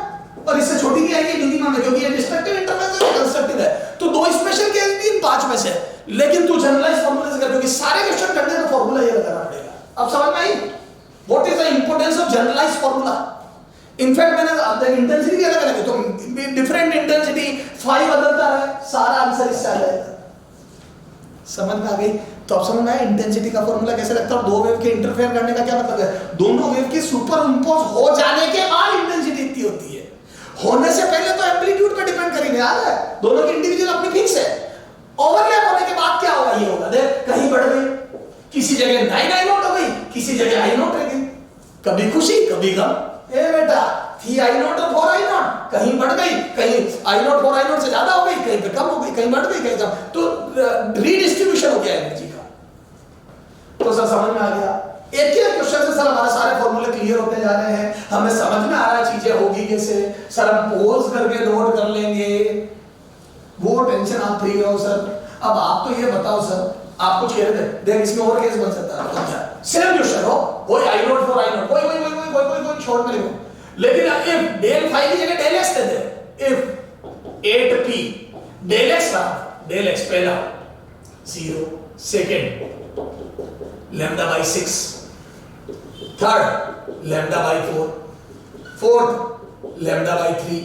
और इससे छोटी नहीं आएगी मिनिमम है, क्योंकि ये डिस्ट्रक्टिव इंटरफेरेंस है, कंस्ट्रक्टिव है। तो दो स्पेशल केस भी इन 5 में से, लेकिन तू जनरलाइज फार्मूला से कर, क्योंकि सारे क्वेश्चन करने का फार्मूला ये लगाना पड़ेगा। अब समझ में आई what is the importance of generalise formula. In fact मैंने अब तक इंटेंसिटी भी अलग अलग है, तो डिफरेंट इंटेंसिटी 5 बदलता है, सारा आंसर इससे आ जाएगा। समझ में आ गई? तो अब समझ में आया इंटेंसिटी का फॉर्मूला कैसे लगता है, और दो वेव के इंटरफेयर करने का क्या मतलब है। दोनों वेव के सुपर इंपोज हो जाने के बाद इंटेंसिटी इतनी होती है, होने से पहले तो एम्पलीट्यूड पे डिपेंड करेंगे, याद है दोनों की इंडिविजुअल अपनी फिक्स है। ओवरलैप होने के बाद क्या होगा, ये होगा देख कहीं बढ़ गई, किसी जगह 9 आई नोट हो गई, किसी जगह आई नोट रह गई, कभी खुशी कभी गम। ए बेटा थी आई नोट और 4 आई नोट, कहीं बढ़ गई, कहीं आई नोट 4 आई नोट से ज्यादा हो गई, कहीं पे कम हो गई, कहीं बढ़ गई कहीं कम, तो रीडिस्ट्रीब्यूशन हो गया एनर्जी का। तो सर समझ में आ गया, एक ही क्वेश्चन से सर हमारे सारे फॉर्मूले क्लियर होते जा रहे हैं, हमें समझ में आ रहा है चीजें होगी कैसे। सर हम पोज करके नोट कर लेंगे, वो टेंशन आप फ्री रहो सर। अब आप तो ये बताओ सर, आप कुछ कह रहे थे, देख इसमें और केस बन सकता है, सॉल्यूशन हो वही आई नोट 4 आई नोट, कोई छोड़ में लिखो, लेकिन इफ डेल फाई की जगह डेल एक्स दे दे, इफ 8p डेल एक्स रहा, डेल एक्स पहला 0, second lambda by 6, third lambda by 4, fourth lambda by 3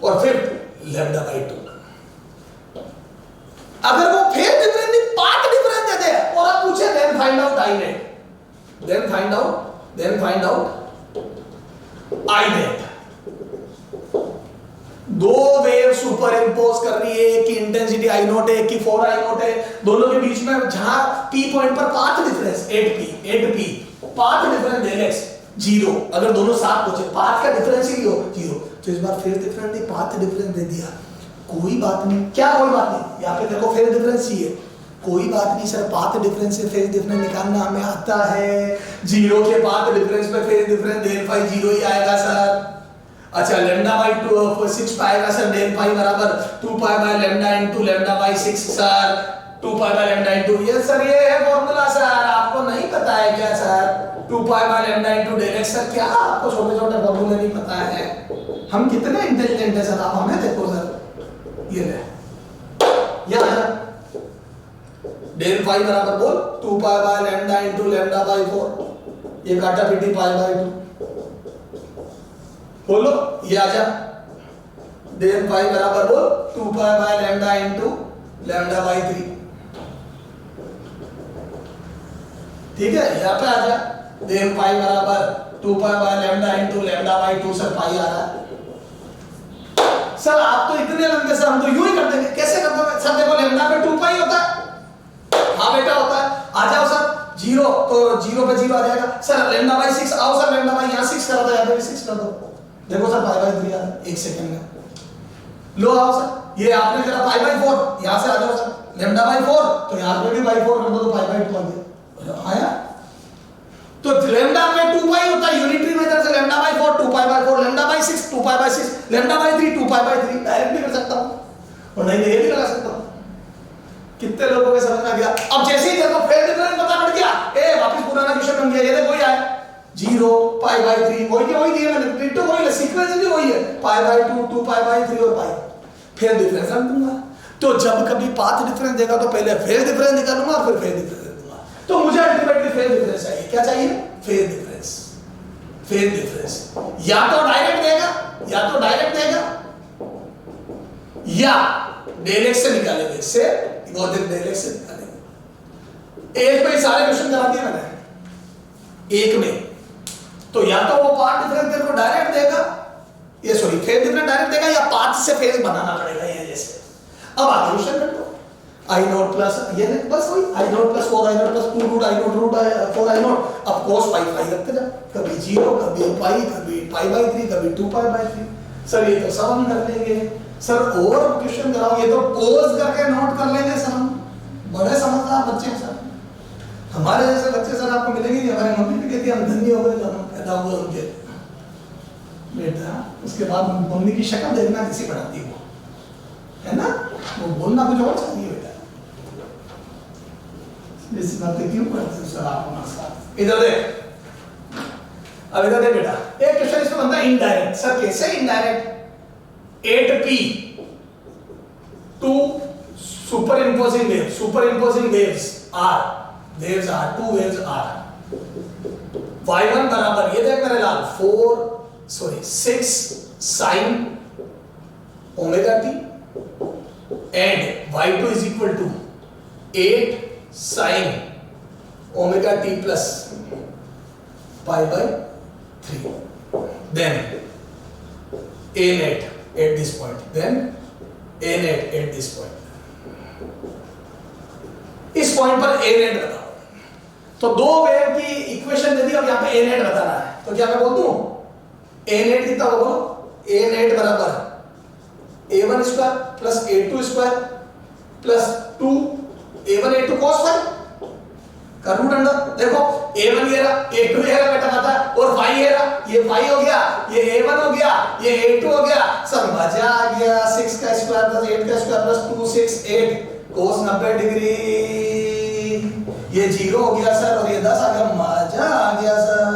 और फिफ्थ लैम्डा बाई 2। अगर वो फेज डिफरेंस नहीं पार्ट डिफरेंस दे दे और आप पूछे then find out I net, then find out I net. दो वेव सुपर इंपोज कर रही है, एक की इंटेंसिटी आई नोट है, एक की 4 आई नोट है, दोनों के बीच में जहां p पॉइंट पर path difference 8p path difference del x 0, अगर दोनों साथ पहुंचे पाथ का डिफरेंस ही हो 0, तो इस बार फेज डिफरेंस नहीं पाथ डिफरेंस दे दिया, कोई बात नहीं, क्या कोई बात नहीं, यहाँ पे देखो फेज डिफरेंस ही है, कोई बात नहीं सर, पाथ डिफरेंस से फेज डिफरेंस निकालना हमें आता है, 0 के पाथ डिफरेंस पे फेज डिफरेंस डेल फाई 0 ही आएगा सर। अच्छा लैम्डा बाई 2 6 पाएगा सर, डेल फाई बराबर 2 pi by lambda into lambda by 6 sir, 2 pi by lambda into, ये सर ये है फार्मूला सर, आपको नहीं पता है क्या sir, 2 pi by lambda into del X. Sir क्या आपको छोटे-छोटे फार्मूले नहीं पता है, हम कितने इंटेलिजेंट है सर, आप हमें देखो सर, ये ले ये आ डेल फाई बराबर बोल 2 pi by lambda into lambda by 4, ये काटा पीटी पाई बाय 2 बोलो, ये आ जा डेल फाई बराबर बोल 2 pi by lambda into lambda by 3, ठीक है। यहां पे आ जा डेल फाई बराबर 2 pi by lambda into lambda by 2, sir pi आ रहा है। सर आप तो इतने लंबे सर, हम तो यूं ही कर देंगे, कैसे कर दोगे सर, देखो लैम्डा पे 2 पाई होता है, हाँ बेटा होता है, आ जाओ सर 0, तो 0 पे 0 आ जाएगा सर, लैम्डा बाई 6 आओ सर, लैम्डा बाई यहां 6 करा था, यहां पे भी 6 कर दो, देखो सर पाई बाई 3 आ रहा है 1 सेकंड में, लो आओ सर, ये आपने करा पाई बाई 4, यहां से आ जाओ सर, लैम्डा बाई 4 तो यहां पे भी बाई 4 कर दो, तो पाई बाई 2 आ गया, आया। तो लैम्डा में 2 पाई होता है यूनिटरी मेथड से, lambda by 4 2 pi by 4, lambda by 6 2 pi by 6, lambda by 3 2 pi by 3, direct भी कर सकता हूं, और नहीं ये भी लगा सकता हूं। कितने लोगों के समझ में आ गया? अब जैसे ही देखो फेज डिफरेंस पता पड़ गया, ए वापस पुराना क्वेश्चन बन गया, ये देखो वही आया 0 पाई बाई 3, वही दिया मैंने, डिटो वही है, सीक्वेंस भी वही है, पाई बाई 2 2 पाई बाई 3 और पाई, फेज डिफरेंस रख दूंगा। तो जब कभी पाथ डिफरेंस देगा तो पहले फेज डिफरेंस निकालूंगा और फिर फेज डिफरेंस दूंगा, तो मुझे अल्टीमेटली फेज डिफरेंस चाहिए, क्या चाहिए? Phase difference. फेज डिफरेंस या तो डायरेक्ट देगा या डेल एक्स से निकालेंगे, इससे गॉसियन डेल एक्स से निकालेंगे। एक में सारे क्वेश्चन करा दिए मैंने, एक में तो या तो वो पाथ डिफरेंस तेरे को डायरेक्ट देगा, ये सॉरी फेज डिफरेंस डायरेक्ट देगा, या पाथ से फेज बनाना पड़ेगा, ये जैसे। अब आगे क्वेश्चन कर लो, आई नोट प्लस ये बस वही I naught plus 4 I naught plus 2 root I naught root 4 I naught, अब cos पाई पाई रखते जा, कभी 0 कभी पाई, कभी पाई बाई 3, कभी 2 पाई बाई 3। सर ये तो सब हम कर लेंगे सर, और क्वेश्चन कराओ, ये तो पोज करके नोट कर लेंगे सर हम, बड़े समझदार बच्चे हैं सर। हमारे जैसे बच्चे सर आपको मिलेंगे नहीं। हमारी मम्मी भी कहती है हम धन्य हो गए जब हम पैदा हुए उनके बेटा। उसके बाद मम्मी की शक्ल देखना किसी बनाती वो, है ना, वो बोलना कुछ और चाहिए बेटा। इस बातें क्यों करते सर आप हमारे साथ? इधर देख, अब इधर देख बेटा, एक क्वेश्चन इसमें बनता है इनडायरेक्ट। सर कैसे indirect? 8p 2 superimposing waves are, waves are, 2 waves are y1 बराबर, ये देख मेरे लाल, 6 sin omega t and y2 is equal to 8 sin omega t plus pi by 3. Then a net at this point, then a net at this point. इस पॉइंट पर a net बताओ। तो दो वेव की इक्वेशन दे दी, अब यहां पे a net बताना है। तो क्या मैं बोल दूं a net कितना होगा? a net बराबर a1 square plus a2 square plus 2 a1 a2 cos phi का रूट अंडर। देखो a1 ये रहा, a2 ये रहा बेटा पता है, और फाई ये रहा, ये फाई हो गया, ये a1 हो गया, ये a2 हो गया। सब मजा आ गया। 6 का स्क्वायर प्लस 8 का स्क्वायर प्लस 2 6 8 cos 90 डिग्री, ये 0 हो गया सर, और ये 10 आ गया। मजा आ गया सर।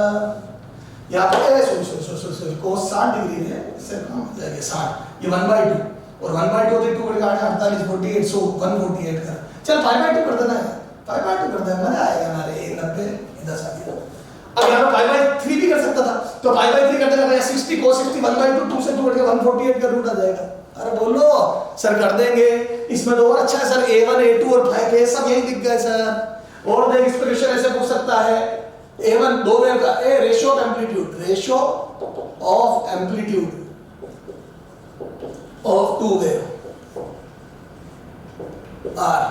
यहाँ पे सॉरी cos 60 डिग्री है, इससे कम हो जाएगा 60, ये 1/2 और 1/2 होते 2 का 48 48 सो 148 का। चल 5/2 कर देना है, 5/2 कर देना, मजा आएगा हमारे 90 10 आ गया। अब यहाँ पे 5/3 भी कर सकता था, तो 5/3 कर देना भैया 60 cos 60 1/2 2 से 2 कट के 148 का रूट आ जाएगा। अरे बोलो सर कर देंगे। इसमें तो और अच्छा है सर, a1 a2 और 5 सब यही दिख गए सर। और देख इस क्वेश्चन ऐसे पूछ सकता है, a1 दो वेव का ratio of amplitude of two wave are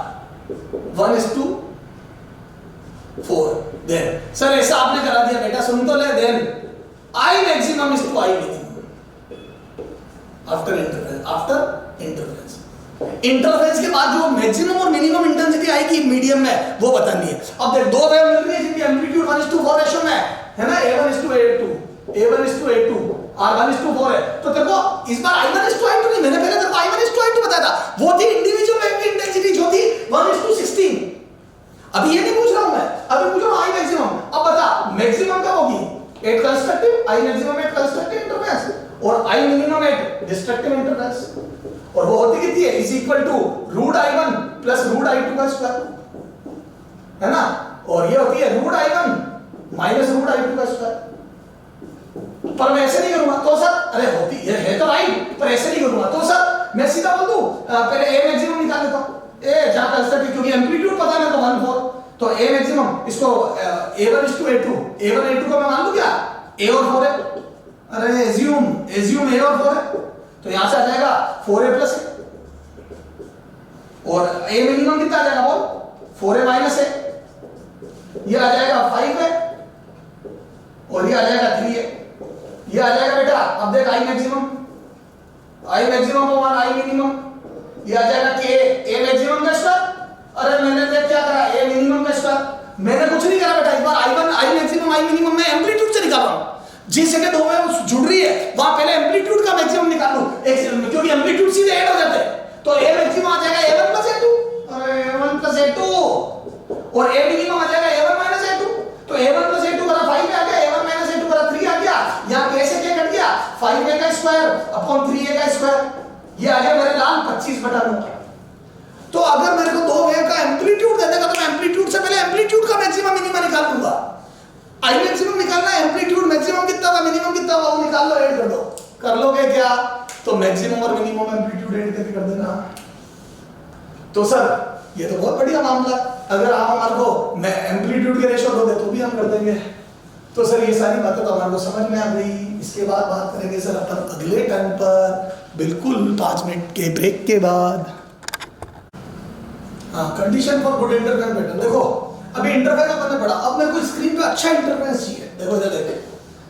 1:4। Then sir ऐसा आपने करा दिया बेटा, सुन तो ले। Then I maximum is to I minimum after interference। Interference के बाद जो मैक्सिमम और मिनिमम इंटेंसिटी आएगी मीडियम में, वो बतानी है। अब देख दो वेव मिल रही है जिनकी एम्पलीट्यूड 1:4 रेशियो में है ना, a1:a2 r 1:4 है। तो देखो इस बार I1:I2 नहीं, मैंने पहले देखो I1:I2 बताया था, वो थी इंडिविजुअल वेव की इंटेंसिटी जो थी 1:16। अभी ये नहीं पूछ रहा हूं मैं, अभी पूछ रहा हूं I मैक्सिमम। अब बता मैक्सिमम कब होगी? At constructive, I maximum at constructive interference और I minimum at destructive interference. और वो होती कितनी है? Is equal to √I1 plus √I2 का स्क्वायर, है ना। और ये होती है √I1 माइनस √I2 का स्क्वायर। पर मैं ऐसे नहीं करूंगा तो सर, अरे होती है तो राइट, पर ऐसे नहीं करूंगा तो सर मैं सीधा बोल दूं पहले a मैक्सिमम निकाल लेता हूं। ए जहां कंस्ट्रक्टिव, क्योंकि एम्पलीट्यूड पता है ना, तो 1/4 तो a मैक्सिमम इसको a1:a2 को मैं मान लूं क्या a और 4 है। अरे एज्यूम a और 4 है, तो यहां से आ जाएगा 4a प्लस a, और a मिनिमम कितना आ जाएगा बोल? 4a माइनस a, ये आ जाएगा 5a और ये आ जाएगा 3a, ये आ जाएगा बेटा। अब देख I मैक्सिमम और I मिनिमम, ये आ जाएगा k a मैक्सिमम का स्क्वायर। अरे मैंने देख क्या करा, a मिनिमम का स्क्वायर। मैंने कुछ नहीं करा बेटा, इस बार I मैक्सिमम I मिनिमम मैं एम्पलीट्यूड से निकाल रहा हूं। जिस जगह दो वेव जुड़ रही है वहां पहले एम्पलीट्यूड का मैक्सिमम निकाल लूं, क्योंकि एम्पलीट्यूड सीधे ऐड हो जाते हैं। तो a मैक्सिमम आ जाएगा a1 + a2, अरे a1 + a2, और a मिनिमम आ जाएगा a1 - a2। तो a1 + a2 बराबर 5 आ गया, a1 - a2 बराबर 3 आ गया। यहां k से k कट गया, 5a का स्क्वायर अपॉन 3a का स्क्वायर, ये आ गया मेरे लाल 25/9। तो अगर मेरे को दो वेव का एम्पलीट्यूड दे देगा तो मैं एम्पलीट्यूड से पहले एम्पलीट्यूड का मैक्सिमम मिनिमम निकाल लूंगा। I मैक्सिमम निकालना है, एम्पलीट्यूड मैक्सिमम कितना था मिनिमम कितना था वो निकाल लो, ऐड कर दो। कर लोगे क्या? तो मैक्सिमम और मिनिमम एम्पलीट्यूड ऐड करके कर देना। तो सर ये तो बहुत बढ़िया मामला। अगर आप हमारे को एम्पलीट्यूड के रेशियो दोगे तो भी हम कर देंगे। तो सर ये सारी बातें तो हमारे को समझ में आ गई। इसके बाद बात करेंगे सर अपन अगले टर्न पर, बिल्कुल 5 मिनट के ब्रेक के बाद। हाँ, condition for good interference pattern. देखो अभी इंटरफेरेंस अपन ने पढ़ा, अब मेरे को स्क्रीन पे अच्छा इंटरफेरेंस चाहिए। देखो इधर देखे,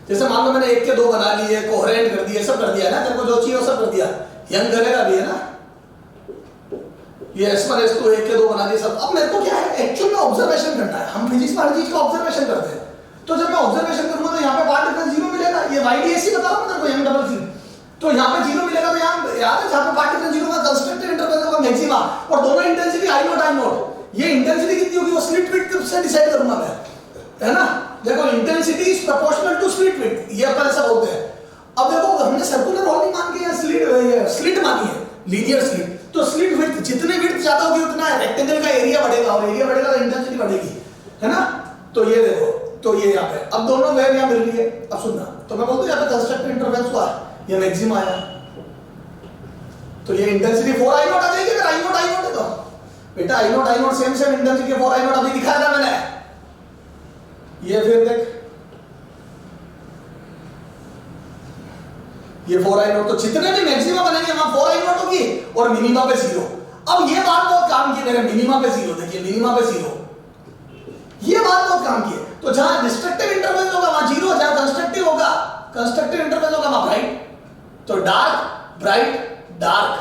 जैसे मान लो मैंने 1 के 2 बना लिए, कोहेरेंट कर दिए, सब कर दिया ना, तेरे को जो चाहिए वो सब कर दिया। यंग करेगा भी है ना, ये S1 S2 1 के 2 बना दिए सब। अब मेरे को क्या है एक्चुअल में ऑब्जर्वेशन करना है। हम फिजिक्स में हर चीज का ऑब्जर्वेशन करते हैं, तो जब मैं ऑब्जर्वेशन करूंगा तो यहाँ पे पार्ट डिफरेंस 0 मिलेगा। ये YDSC बताओ मेरे को, यंग डबल स्लिट, तो यहाँ पे 0 मिलेगा। तो यहाँ याद है जहाँ पे पार्ट डिफरेंस 0 का कंस्ट्रक्टेड इंटरवल होगा मैक्सिमा, और दोनों intensity I not I not. ये इंटेंसिटी कितनी होगी वो स्लिट विड्थ से डिसाइड करूंगा मैं, है ना। देखो intensity is proportional to slit width, ये अपन ऐसा बोलते हैं। अब देखो हमने सर्कुलर होल नहीं मान के यहाँ स्लिट मानी है, लीनियर स्लिट, तो स्लिट विड्थ जितने विड्थ ज्यादा होगी उतना रेक्टेंगल का एरिया बढ़ेगा, और एरिया बढ़ेगा तो इंटेंसिटी बढ़ेगी, है ना। तो ये देखो, तो ये यहाँ पे अब दोनों वेव यहाँ मिल रही है। अब सुनना, तो मैं बोलता हूँ यहाँ पे कंस्ट्रक्टिव इंटरफेरेंस हुआ, ये मैक्सिमा आया, तो ये इंटेंसिटी 4 I नॉट आ जाएगी। अगर I नॉट है तो बेटा I not same intensity 4 I not अभी दिखाया था मैंने। ये फिर देख, ये 4 I नॉट, तो जितने भी मैक्सिमा बनेंगे वहां 4 I नॉट होगी और मिनिमा पे 0। अब ये बात बहुत काम की मेरे, मिनिमा पे 0, देखिए मिनिमा पे 0, ये बात बहुत काम की है। तो जहां डिस्ट्रक्टिव इंटरवल होगा वहां 0, जहां कंस्ट्रक्टिव इंटरवल होगा वहां ब्राइट। तो डार्क ब्राइट डार्क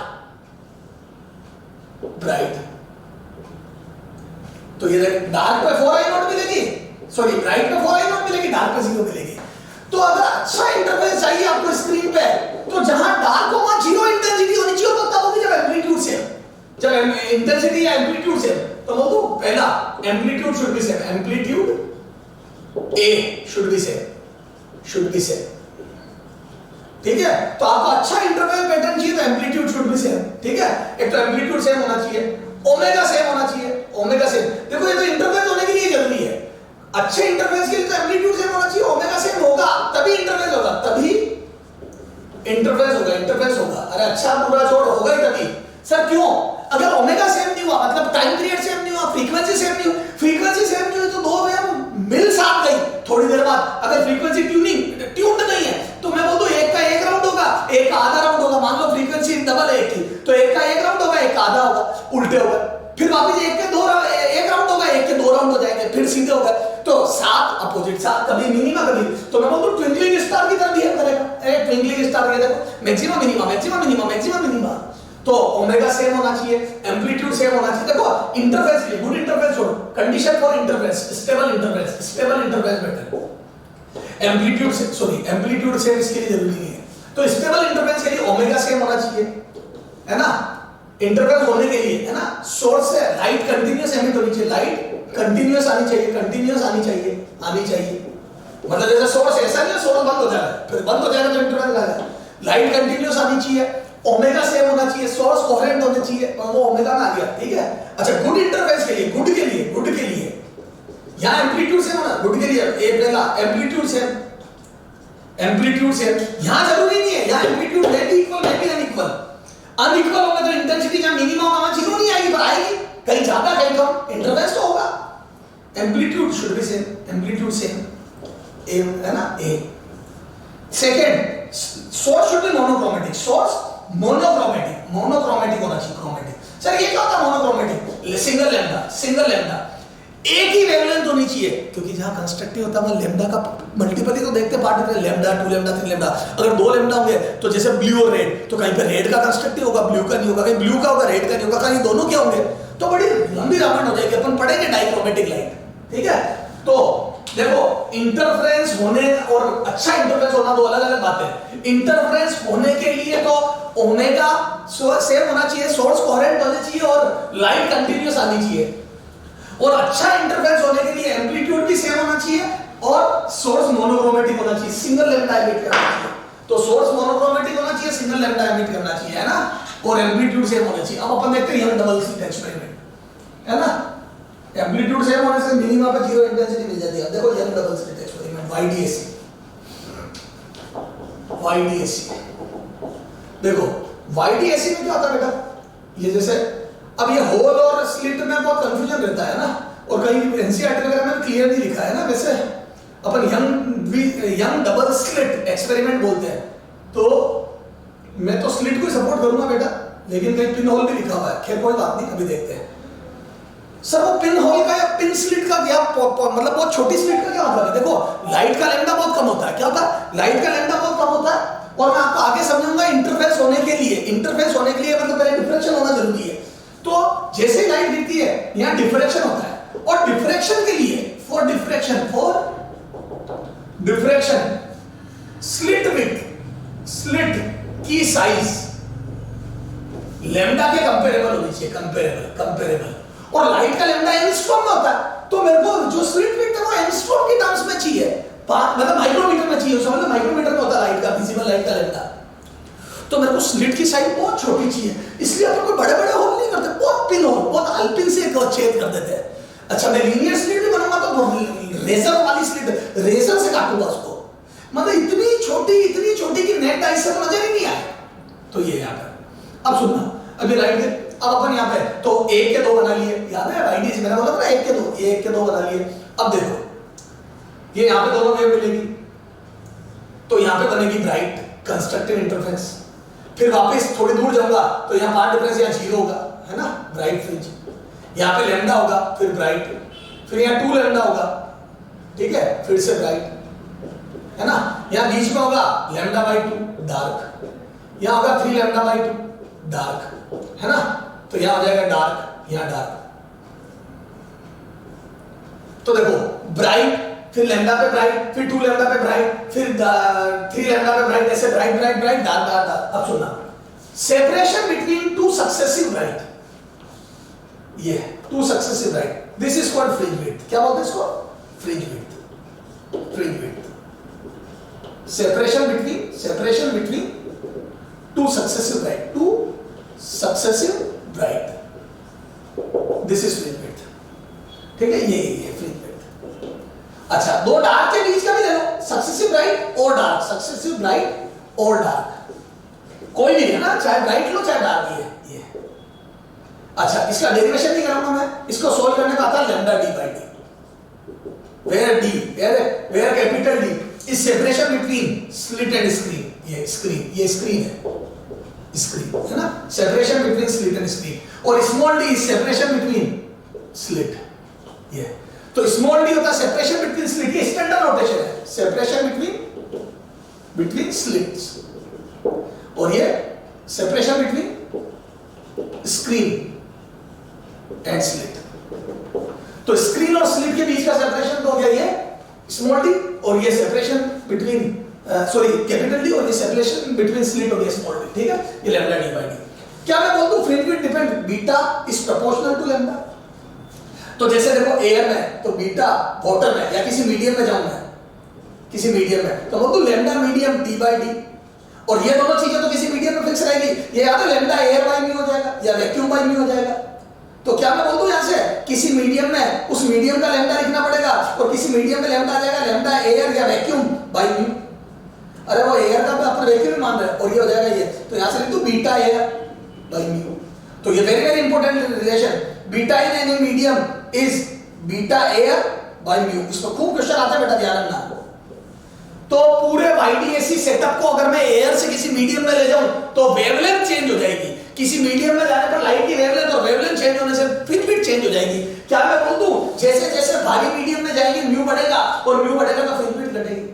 ब्राइट, तो ये डार्क पे 4 I नॉट मिलेगी, सॉरी ब्राइट पे 4 I नॉट मिलेगी, डार्क पे 0 मिलेगी। तो अगर अच्छा इंटरफेस चाहिए आपको स्क्रीन पे, तो जहां डार्क हो वहां 0 इंटेंसिटी होनी चाहिए, तो तब होगी जब एम्पलीट्यूड सेम, जब इंटेंसिटी या एम्पलीट्यूड सेम। तो बोल दो पहला amplitude should be same, amplitude A should be same, ठीक है। तो आपको अच्छा इंटरवल पैटर्न चाहिए तो एम्पलीट्यूड शुड बी सेम, ठीक है। एक तो एम्पलीट्यूड सेम होना चाहिए, ओमेगा सेम होना चाहिए, ओमेगा सेम। देखो ये तो इंटरवल होने के लिए जरूरी है, अच्छे इंटरफेस के लिए तो एम्पलीट्यूड सेम होना चाहिए, ओमेगा सेम होगा तभी इंटरफेस होगा, इंटरफेस होगा। अरे अच्छा पूरा छोड़, होगा ही तभी। सर क्यों? अगर ओमेगा सेम नहीं हुआ मतलब टाइम पीरियड सेम नहीं हुआ, फ्रीक्वेंसी सेम नहीं हुई, तो दो वेव मिल साथ गई थोड़ी देर बाद। अगर फ्रीक्वेंसी ट्यून्ड नहीं है तो मैं बोल दूं एक का एक राउंड होगा, एक का आधा राउंड होगा। मान लो फ्रीक्वेंसी डबल है एक की, तो एक का एक राउंड होगा, एक का आधा होगा, उल्टे होगा। फिर वापस एक राउंड होगा, एक के 2 राउंड हो जाएंगे, फिर सीधे होगा। तो साथ अपोजिट साथ, कभी मिनिमा कभी, तो मैं बोलूं ट्विंकलिंग स्टार की तरह बिहेव करेगा। ट्विंकलिंग स्टार, ये देखो मैक्सिमा मिनिमा, तो ओमेगा सेम होना चाहिए, एम्पलीट्यूड सेम होना चाहिए। देखो इंटरफेस के लिए गुड इंटरफेस छोड़ो, condition for interface stable interface better. Amplitude same इसके लिए जरूरी नहीं है। तो स्टेबल इंटरफेस के लिए ओमेगा सेम होना चाहिए, है ना। इंटरफेस होने के लिए, है ना, सोर्स से लाइट कंटीन्यूअस एमिट होनी चाहिए, लाइट कंटीन्यूअस आनी चाहिए। मतलब जैसे सोर्स ऐसा नहीं है सोर्स बंद हो जाएगा, फिर बंद हो जाएगा तो इंटरवल आएगा। लाइट कंटीन्यूअस आनी चाहिए, ओमेगा सेम होना चाहिए, सोर्स कोहेरेंट होने चाहिए, वो ओमेगा में आ गया, ठीक है। अच्छा गुड इंटरफेस के लिए, गुड के लिए यहां एम्पलीट्यूड सेम होना, गुड के लिए ए पहला एम्पलीट्यूड सेम। यहां जरूरी नहीं है, यहां एम्पलीट्यूड में भी इक्वल में भी अनइक्वल होगा तो इंटेंसिटी जहां मिनिमम वहां 0 नहीं आएगी, पर आएगी कहीं ज्यादा कहीं कम, इंटरफेस तो होगा। Amplitude should be same, amplitude same, ए है ना, ए। Second, source should be monochromatic, source monochromatic होना चाहिए, क्रोमेटिक। सर ये क्या होता है मोनोक्रोमेटिक? सिंगल लैम्डा, एक ही वेवलेंथ होनी चाहिए, क्योंकि जहां कंस्ट्रक्टिव होता है लैम्डा का मल्टीपल ही तो देखते हैं, पार्ट में लैम्डा 2 लैम्डा 3 लैम्डा। अगर 2 लैम्डा होंगे तो जैसे ब्लू और रेड, तो कहीं पे रेड का कंस्ट्रक्टिव होगा, ब्लू का नहीं होगा, कहीं ब्लू का होगा रेड का नहीं होगा, कहीं दोनों क्या होंगे, तो बड़ी लंबी रामायण हो जाएगी। अपन पढ़ेंगे डाइक्रोमेटिक लाइट, ठीक है। तो देखो इंटरफेरेंस होने और अच्छा इंटरफेरेंस होना दो अलग अलग बातें। इंटरफेरेंस होने के लिए तो ओमेगा सेम होना चाहिए, सोर्स कोहेरेंट होने चाहिए और लाइट कंटीन्यूअस आनी चाहिए। और अच्छा इंटरफेरेंस होने के लिए एम्पलीट्यूड भी सेम होना चाहिए और सोर्स मोनोक्रोमेटिक होना चाहिए, सिंगल लैम्डा एमिट करना चाहिए। तो सोर्स मोनोक्रोमेटिक होना चाहिए, सिंगल लैम्डा एमिट करना चाहिए, है ना, और एम्पलीट्यूड सेम होना चाहिए। अब अपन देखते हैं यंग डबल स्लिट एक्सपेरिमेंट, है ना। एम्पलीट्यूड सेम होने से मिनिमा पे 0 इंटेंसिटी मिल जाती है। देखो young double slit experiment, YDAC। देखो YDAC में क्या होता है बेटा, ये जैसे अब ये होल और स्लिट में बहुत कंफ्यूजन रहता है ना, और कहीं एनसीईआरटी वगैरह में क्लियर नहीं लिखा है ना। वैसे अपन यंग डबल स्लिट एक्सपेरिमेंट बोलते हैं, तो मैं तो स्लिट को सपोर्ट करूंगा बेटा, लेकिन कहीं पिन होल भी लिखा हुआ है, खैर कोई बात नहीं, अभी देखते हैं। सर वो पिन होल का या पिन स्लिट का क्या मतलब, बहुत छोटी स्लिट का क्या मतलब है? देखो लाइट का लैम्डा बहुत कम होता है, क्या होता है, लाइट का लैम्डा बहुत कम होता है। और मैं आपको आगे समझाऊंगा इंटरफेस होने के लिए मतलब पहले डिफरेंशियल होना जरूरी है। तो जैसे लाइट गिरती है यहां डिफ्रैक्शन होता है, और डिफ्रैक्शन के लिए for diffraction slit width, slit की साइज लैम्डा के कंपेरेबल होनी चाहिए, कंपेरेबल। और लाइट का लैम्डा एंगस्ट्रॉम में होता है, तो मेरे को जो स्लिट विड्थ है वो एंगस्ट्रॉम के टर्म्स में चाहिए, मतलब माइक्रोमीटर में चाहिए, समझ लो माइक्रोमीटर में होता है लाइट का, विजिबल लाइट का लैम्डा। तो मेरे को स्लिट की साइज बहुत छोटी चाहिए, इसलिए अपन कोई बड़े बड़े होल नहीं करते, बहुत पिन होल, बहुत अल्पिन से छेद कर देते हैं। अच्छा मैं लीनियर स्लिट भी बनाऊंगा तो रेजर वाली स्लिट, रेजर से काटूंगा उसको, मतलब इतनी छोटी कि नेट डाइस से तो नजर ही नहीं आए। तो ये यहाँ पे अब सुनना, अभी राइट, अब अपन यहाँ पे तो 1 के 2 बना लिए, याद है राइट, मैंने बोला था 1 के 2 बना लिए। अब देखो ये यहाँ पे दोनों वेव मिलेगी, तो यहाँ पे बनेगी ब्राइट कंस्ट्रक्टिव इंटरफेरेंस, फिर वापस थोड़ी दूर जाऊंगा तो यहाँ पार्ट डिफरेंस यहाँ 0 होगा, है ना, ब्राइट फ्रिंज, यहाँ पे लैम्डा होगा, फिर ब्राइट, फिर यहाँ 2 लैम्डा होगा, ठीक है, फिर से ब्राइट, है ना, यहाँ बीच में होगा λ/2 डार्क, यहाँ होगा 3 λ/2 डार्क, है ना, तो यहाँ हो जाएगा डार्क, यहाँ डार्क। तो देखो ब्राइट, फिर लैम्डा पे ब्राइट, फिर 2 लैम्डा पे ब्राइट, फिर 3 लैम्डा पे ब्राइट, ऐसे bright bright bright dark dark dark. अब सुनना, सेपरेशन बिटवीन 2 सक्सेसिव ब्राइट, ये 2 successive bright, this is called fringe width. क्या बोलते हैं इसको? Fringe width, fringe width. Separation between 2 successive bright, 2 successive bright, this is fringe width, ठीक है, ये फ्रिंज विड्थ। अच्छा 2 डार्क के बीच का भी ले लो, सक्सेसिव ब्राइट और डार्क, सक्सेसिव ब्राइट और डार्क, कोई भी है ना, चाहे ब्राइट लो चाहे डार्क, ये। अच्छा इसका डेरिवेशन नहीं करूंगा मैं, इसको सोल्व करने का आता है λ/d, where d, where capital D is separation between slit and screen, ये स्क्रीन है ना, separation between slit and screen, और small d is separation between slit, ये। तो स्मॉल डी होता है सेपरेशन बिटवीन स्लिट, ये स्टैंडर्ड नोटेशन है, सेपरेशन बिटवीन स्लिट्स, और ये separation between screen and slit. तो स्क्रीन और स्लिट के बीच का सेपरेशन तो हो गया ये स्मॉल डी, और ये सेपरेशन बिटवीन कैपिटल डी, और ये सेपरेशन बिटवीन स्लिट हो गया स्मॉल डी, ठीक है, ये λ/d। क्या मैं बोल दूं fringe width depend beta is proportional to lambda. तो जैसे देखो एयर में तो बीटा वाटर में या किसी मीडियम में जाऊंगा, किसी मीडियम में तो बोल दूं लैम्डा मीडियम d/d, और ये दोनों चीजें तो किसी मीडियम में फिक्स रहेगी, ये या तो लैम्डा एयर बाय म्यू हो जाएगा या वैक्यूम बाय म्यू हो जाएगा। तो क्या मैं बोल दूं यहां से किसी मीडियम में उस मीडियम का लैम्डा लिखना पड़ेगा, और किसी मीडियम में लैम्डा आ जाएगा लैम्डा एयर या वैक्यूम बाय म्यू। अरे वो एयर का अपना वैक्यूम मान रहा है, और ये हो जाएगा ये, तो यहां से लिख दूं बीटा एयर बाय म्यू। तो ये very important relation, beta in any medium is beta air by mu. इसमें खूब क्वेश्चन आते हैं बेटा, ध्यान रखना। तो पूरे YDAC सेटअप को अगर मैं एयर से किसी मीडियम में ले जाऊं तो वेवलेंथ चेंज हो जाएगी, किसी मीडियम में जाने पर लाइट की वेवलेंथ और वेवलेंथ चेंज होने से फ्रिंज विड्थ चेंज हो जाएगी। क्या मैं बोल दूं जैसे जैसे भारी मीडियम में जाएगी म्यू बढ़ेगा, और म्यू बढ़ेगा तो फ्रिंज विड्थ घटेगी।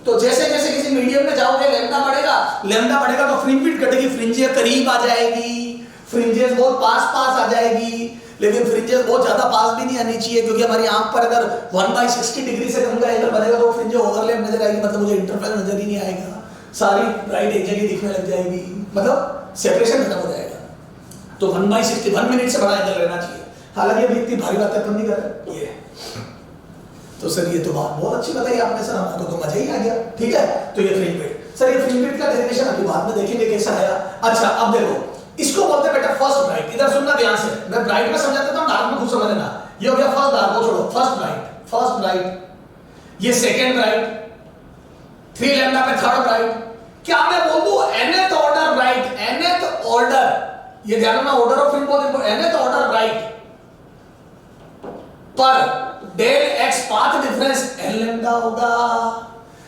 तो जैसे जैसे किसी मीडियम में जाओगे लैम्डा बढ़ेगा तो फ्रिंज विड्थ घटेगी, फ्रिंजेस करीब आ जाएगी, फ्रिंजेस बहुत पास आ जाएगी, लेकिन फ्रिंजेस बहुत ज्यादा पास भी नहीं आनी चाहिए, क्योंकि हमारी आंख पर अगर 1/60 डिग्री से कम का एंगल बनेगा तो फ्रिंज ओवरलैप नजर आएगी, मतलब मुझे इंटरफेरेंस नजर ही नहीं आएगा, सारी ब्राइट एक जगह दिखने लग जाएगी, मतलब सेपरेशन खत्म हो जाएगा। तो 1/60 1 मिनट से बड़ा एंगल रहना चाहिए। हालांकि अभी इतनी भारी बातें अपन नहीं कर रहे, ये तो सर ये तो बात बहुत अच्छी बताई आपने सर, हमको तो मजा ही आ गया, ठीक है। तो ये फ्रिंज विड्थ, सर ये फ्रिंज विड्थ का डेफिनेशन अभी बाद में देखेंगे कैसा आया। अच्छा अब देखो इसको बोलते हैं बेटा फर्स्ट ब्राइट। इधर सुनना ध्यान से, मैं ब्राइट में समझाता हूं, डार्क में खुद समझ लेना। ये हो गया फर्स्ट डार्क, वो छोड़ो, फर्स्ट ब्राइट, ये सेकंड ब्राइट, 3 लैम्डा पे थर्ड ब्राइट। क्या मैं बोल दूं nth order bright, nth order, ये ध्यान रखना ऑर्डर ऑफ फ्रिंज बहुत इंपॉर्टेंट, nth ऑर्डर ब्राइट पर del x path difference n lambda होगा।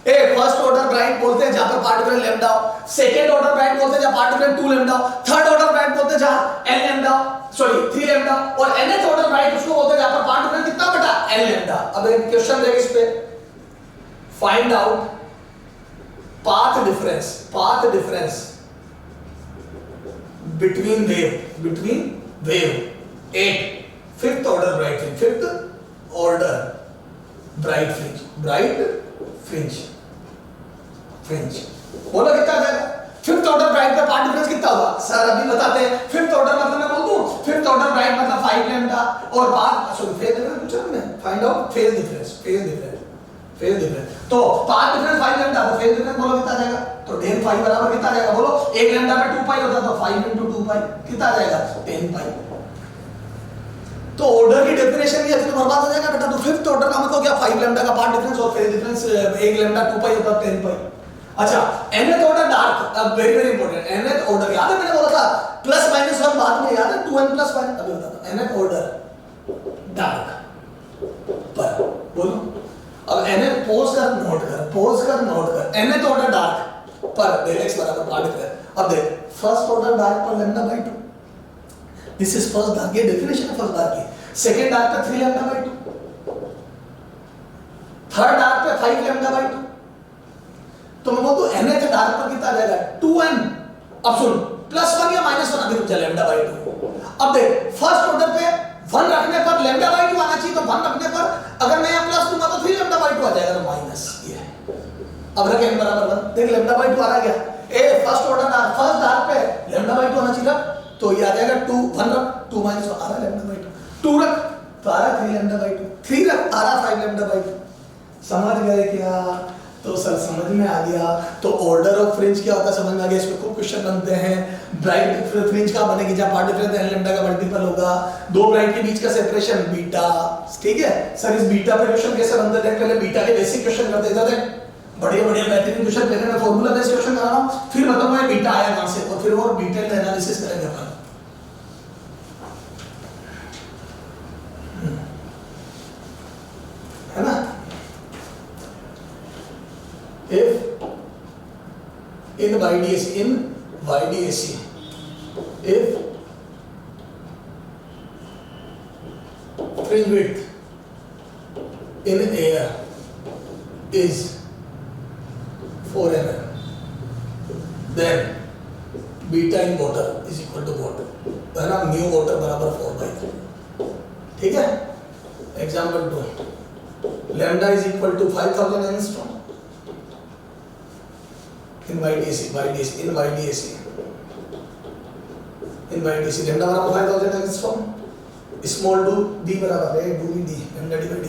फर्स्ट ऑर्डर ब्राइट बोलते हैं जहां पर पार्ट डिफरेंस लैम्डा हो, सेकंड ऑर्डर ब्राइट बोलते हैं जहां पार्ट डिफरेंस 2 लैम्डा हो, थर्ड ऑर्डर ब्राइट बोलते हैं जहां n लैम्डा, सॉरी 3 लैम्डा, और nth ऑर्डर ब्राइट उसको बोलते हैं जहां पर पार्ट डिफरेंस कितना बेटा n लैम्डा। अब एक क्वेश्चन देगा इस पे, find out path difference between wave 8 fifth order bright fringe, fifth order bright fringe, bright fringe, fringe बोलो कितना आ जाएगा? फिफ्थ ऑर्डर ब्राइट का पार्ट डिफरेंस कितना होगा सर? अभी बताते हैं। फिफ्थ ऑर्डर मतलब मैं बोल दूं, फिफ्थ ऑर्डर ब्राइट मतलब 5 लैम्डा और पार्ट सॉरी फेज डिफरेंस पूछा मैंने, find out phase difference, phase difference, phase difference. तो पार्ट डिफरेंस 5 लैम्डा, तो फेज डिफरेंस बोलो कितना आ जाएगा? तो 10 पाई बराबर कितना आ जाएगा? बोलो 1 लैम्डा में 2 पाई होता है, तो 5 into 2 पाई कितना आ जाएगा? 10 पाई। तो ऑर्डर की डेफिनेशन ये तो बर्बाद हो जाएगा बेटा। तो फिफ्थ ऑर्डर का मतलब क्या? 5 लैम्डा का पार्ट डिफरेंस और फेज डिफरेंस 1 लैम्डा 2 पाई होता है 10 पाई। अच्छा nth ऑर्डर डार्क, अब very very important, nth order याद है मैंने बोला था प्लस माइनस 1 बाद में याद है 2n + 1 अभी बताता हूं। nth ऑर्डर डार्क पर बोलो अब nth पोज कर नोट कर, पोज कर नोट कर, nth ऑर्डर डार्क पर del x बराबर पार्ट डिफरेंस। अब देख फर्स्ट ऑर्डर डार्क पर lambda by 2, this is first dark, ये डेफिनेशन है फर्स्ट डार्क की। सेकंड डार्क पे 3 लैम्डा बाय 2, थर्ड डार्क पे 5 लैम्डा बाय 2। तो मैं बोलता हूं nth डार्क पर कितना आ जाएगा? 2n। अब सुन +1 या -1 अभी रुक जा, लैम्डा बाय 2। अब देख फर्स्ट ऑर्डर पे 1 रखने पर लैम्डा बाय 2 आना चाहिए, तो 1 रखने पर अगर मैं यहां प्लस दूंगा तो 3 लैम्डा बाय 2 आ जाएगा, तो माइनस ये है। अब रख n बराबर 1, देख लैम्डा बाय 2 आ रहा क्या? A first order dark, first dark पे लैम्डा बाय 2 आना चाहिए, तो ये आ जाएगा 2 1 रख 2 - 1 आ रहा लैम्डा बाय 2, 2 रख तो आ रहा 3 लैम्डा बाय 2, 3 रख आ रहा 5 लैम्डा बाय 2। समझ गए क्या? तो सर समझ में आ गया। तो ऑर्डर ऑफ फ्रिंज क्या होता है समझ में आ गया। इसमें खूब क्वेश्चन बनते हैं। ब्राइट फ्रिंज का बनेगी जब पार्ट डिफरेंस n लैम्डा का मल्टीपल होगा, दो ब्राइट के बीच का सेपरेशन बीटा, ठीक है सर। इस बीटा पे क्वेश्चन कैसे बनते हैं? पहले बीटा के बेसिक क्वेश्चन करते हैं, इधर बढ़िया बढ़िया बेहतरीन क्वेश्चन पहले मैं फार्मूला बेस्ड क्वेश्चन करा रहा हूं, फिर बताऊंगा बीटा आया कहां से, और फिर और डिटेल एनालिसिस करेंगे अपन, है ना। If in YDAC, if fringe width in air is 4 mm, then beta in water is equal to what? है ना, mu water बराबर 4/3, ठीक है। Example 2, lambda is equal to 5000 angstrom in YDAC, lambda बराबर 5000 angstrom, स्मॉल d बराबर है 2d, lambda d।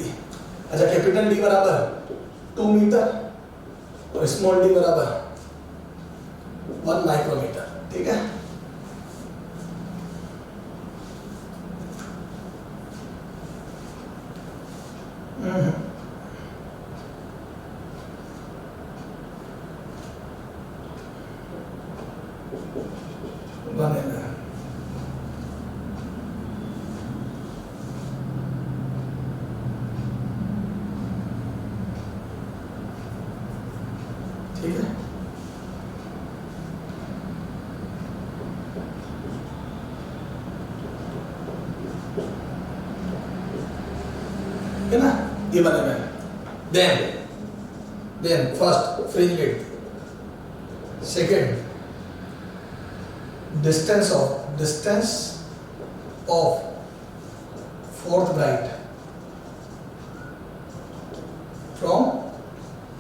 अच्छा कैपिटल D बराबर 2 मीटर और स्मॉल d बराबर 1 माइक्रोमीटर, ठीक है। बनेगा ठीक है। है ना, ये बनेगा। then first fringe width, second distance of fourth bright from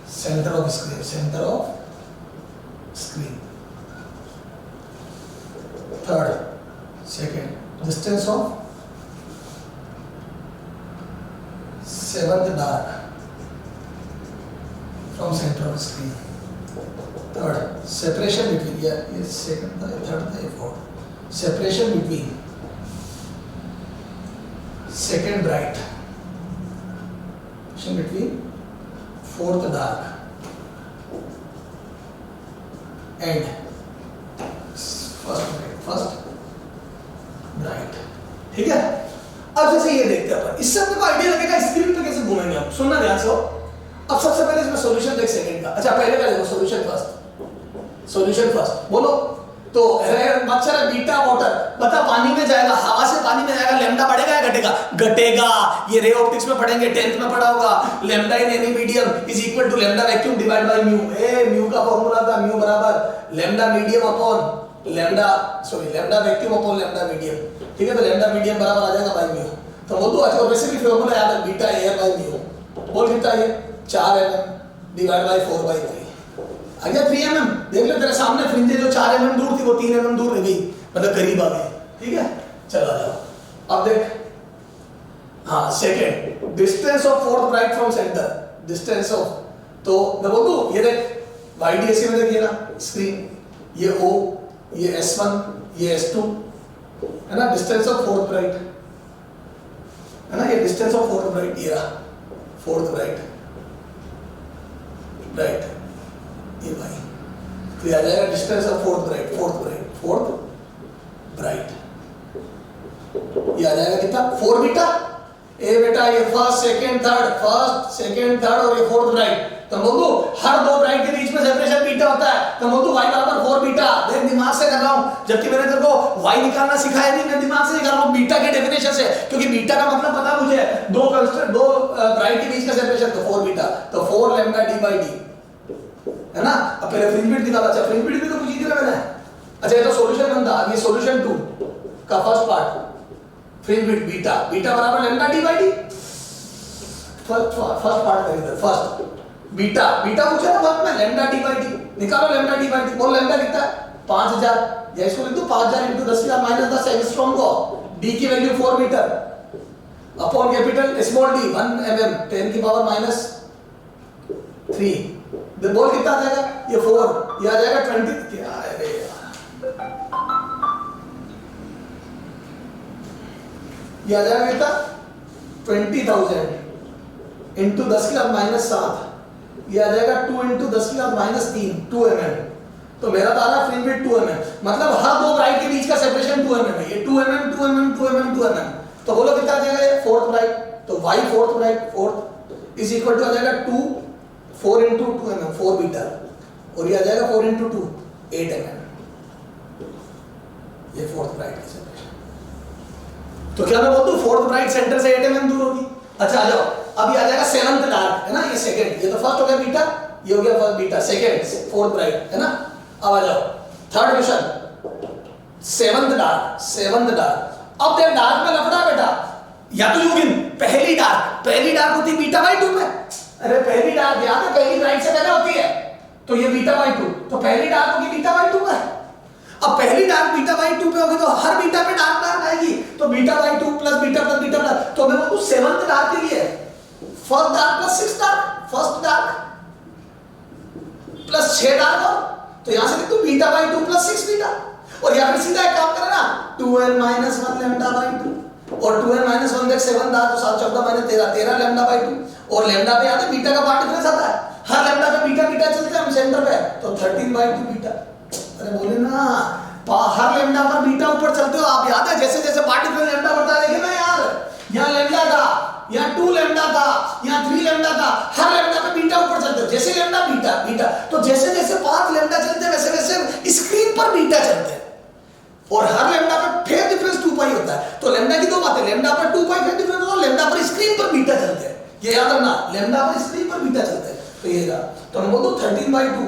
center of screen, third second distance of seventh dark from center of screen, third separation between second third fourth separation between second bright between fourth dark and first bright, ठीक है। अब जैसे ये देखते हैं अपन, इससे आपको आइडिया लगेगा स्क्रीन पे कैसे घूमेंगे हम, सुनना ध्यान से। अब सबसे पहले इसमें सॉल्यूशन देख सेकंड का। अच्छा पहले का देखो सॉल्यूशन फर्स्ट बोलो। तो मच्छर है बीटा वाटर, बता पानी में जाएगा, हवा से पानी में जाएगा, लैम्डा बढ़ेगा या घटेगा? ये रे ऑप्टिक्स में पढ़ेंगे, 10th में पढ़ा होगा। Lambda in any medium is equal to lambda vacuum divide by mu. Mu का फार्मूला था म्यू बराबर lambda medium upon lambda vacuum upon lambda medium. ठीक है, तो लैम्डा मीडियम बराबर आ जाएगा बाई म्यू। तो बोल दो अच्छा वैसे भी फॉर्मूला याद है, बीटा एयर बाई म्यू। बोल कितना है 4 mm डिवाइड बाई 4/3 आ गया 3 mm। देख ले तेरे सामने फ्रिंजें जो 4 mm दूर थी वो 3 mm दूर रह गई, मतलब करीब आ गई। ठीक है, चलो आ जाओ। अब देख, हाँ second, distance of fourth bright from centre, distance of, तो मैं बोल दूं ये देख YDAC में देखिए ना स्क्रीन, ये O, ये S1, ये S2 है ना, डिस्टेंस ऑफ फोर्थ ब्राइट है ना, ये डिस्टेंस ऑफ फोर्थ ब्राइट, ये रहा फोर्थ ब्राइट, राइट ये भाई, तो ये आ जाएगा distance of fourth bright, fourth bright ये आ जाएगा कितना 4 बीटा। ए बेटा ये फर्स्ट सेकंड थर्ड और ये फोर्थ ब्राइट, तो बोल दो हर दो ब्राइट के बीच में सेपरेशन बीटा होता है, तो बोल दो y बराबर 4 बीटा। देख दिमाग से कर रहा हूं, जबकि मैंने तेरे को y निकालना सिखाया नहीं, मैं दिमाग से निकाल रहा हूं बीटा के डेफिनेशन से, क्योंकि बीटा का मतलब पता मुझे, दो ब्राइट के बीच का सेपरेशन, तो 4 बीटा, तो 4 लैम्डा d/d है ना। अब पहले फ्रिंज बिट निकाला, अच्छा फ्रिंज बिट भी तो पूछ दिया मैंने। अच्छा ये तो सॉल्यूशन बनता, ये सॉल्यूशन 2 का first part, fringe bit beta बराबर लैम्डा d/d, फर्स्ट पार्ट करेंगे, फर्स्ट बीटा पूछा ना फर्स्ट में, लैम्डा d/d निकालो, लैम्डा d/d, बोल लैम्डा कितना है 5000, या इसको लिख दो 5000 × 10⁻⁻10 एंगस्ट्रॉम को, d की value 4 metre upon capital small d 1 mm 10⁻³ बोल कितना आ जाएगा, ये 4, ये आ जाएगा 20, क्या है रे ये आ जाएगा कितना 20,000 × 10⁻⁷, ये आ जाएगा 2 × 10⁻³ 2 mm। तो मेरा तो आ रहा फ्रिंज बिट 2 mm, मतलब हर दो ब्राइट के बीच का सेपरेशन 2 mm है, ये 2 mm। तो बोलो कितना आ जाएगा ये फोर्थ ब्राइट, तो y fourth bright fourth is equal to आ जाएगा 4 × 2 mm 4 बीटा, और ये आ जाएगा 4 × 2 8 mm, ये फोर्थ ब्राइट का सेपरेशन। तो क्या मैं बोल दूं फोर्थ ब्राइट सेंटर से 8 mm दूर होगी। अच्छा आ जाओ, अब ये आ जाएगा सेवंथ डार्क है ना, ये सेकंड, ये तो फर्स्ट हो गया बीटा, ये हो गया first beta, second fourth bright है ना। अब आ जाओ थर्ड क्वेश्चन, सेवंथ डार्क। अब देख डार्क में लफड़ा बेटा, या तो यूं गिन, पहली डार्क होती β/2 में, अरे पहली डार्क याद है, पहली ब्राइट से पहले होती है, तो ये β/2, तो पहली डार्क होगी β/2 में। अब पहली डार्क β/2 पे होगी तो हर बीटा पे डार्क आएगी, तो β/2 plus beta plus beta plus, तो मैं बोलूं सेवंथ डार्क के लिए first dark plus six dark, first dark plus 6 dark, और तो यहां से लिख दो β/2 प्लस 6 बीटा, और या फिर सीधा एक काम करना 2n - 1 λ/2, और 2n - 1 देख 7 डार्क, तो 7 14 13 λ/2, और लैम्डा पे आते बीटा का पार्ट डिफरेंस आता है, हर लैम्डा पे बीटा चलते हैं हम सेंटर पे, तो 13/2 बीटा। अरे बोले ना हर लैम्डा पर बीटा ऊपर चलते हो आप, याद है जैसे जैसे पार्ट डिफरेंस लैम्डा बढ़ता है, देखिए ना यार, यहाँ लैम्डा था, यहाँ 2 लैम्डा था, यहाँ 3 लैम्डा था, हर लैम्डा पे बीटा ऊपर चलते हो, जैसे लैम्डा बीटा, तो जैसे जैसे 5 लैम्डा चलते हैं वैसे वैसे स्क्रीन पर बीटा चलते हैं, और हर लैम्डा पर फेज डिफरेंस 2π होता है। तो लैम्डा की दो बातें, लैम्डा पर 2π फेज डिफरेंस होता है, लैम्डा पर स्क्रीन पर बीटा चलते हैं, ये याद रखना, लैम्डा पर स्क्रीन पर बीटा चलते हैं। तो ये रहा, तो मैं बोल दूं 13/2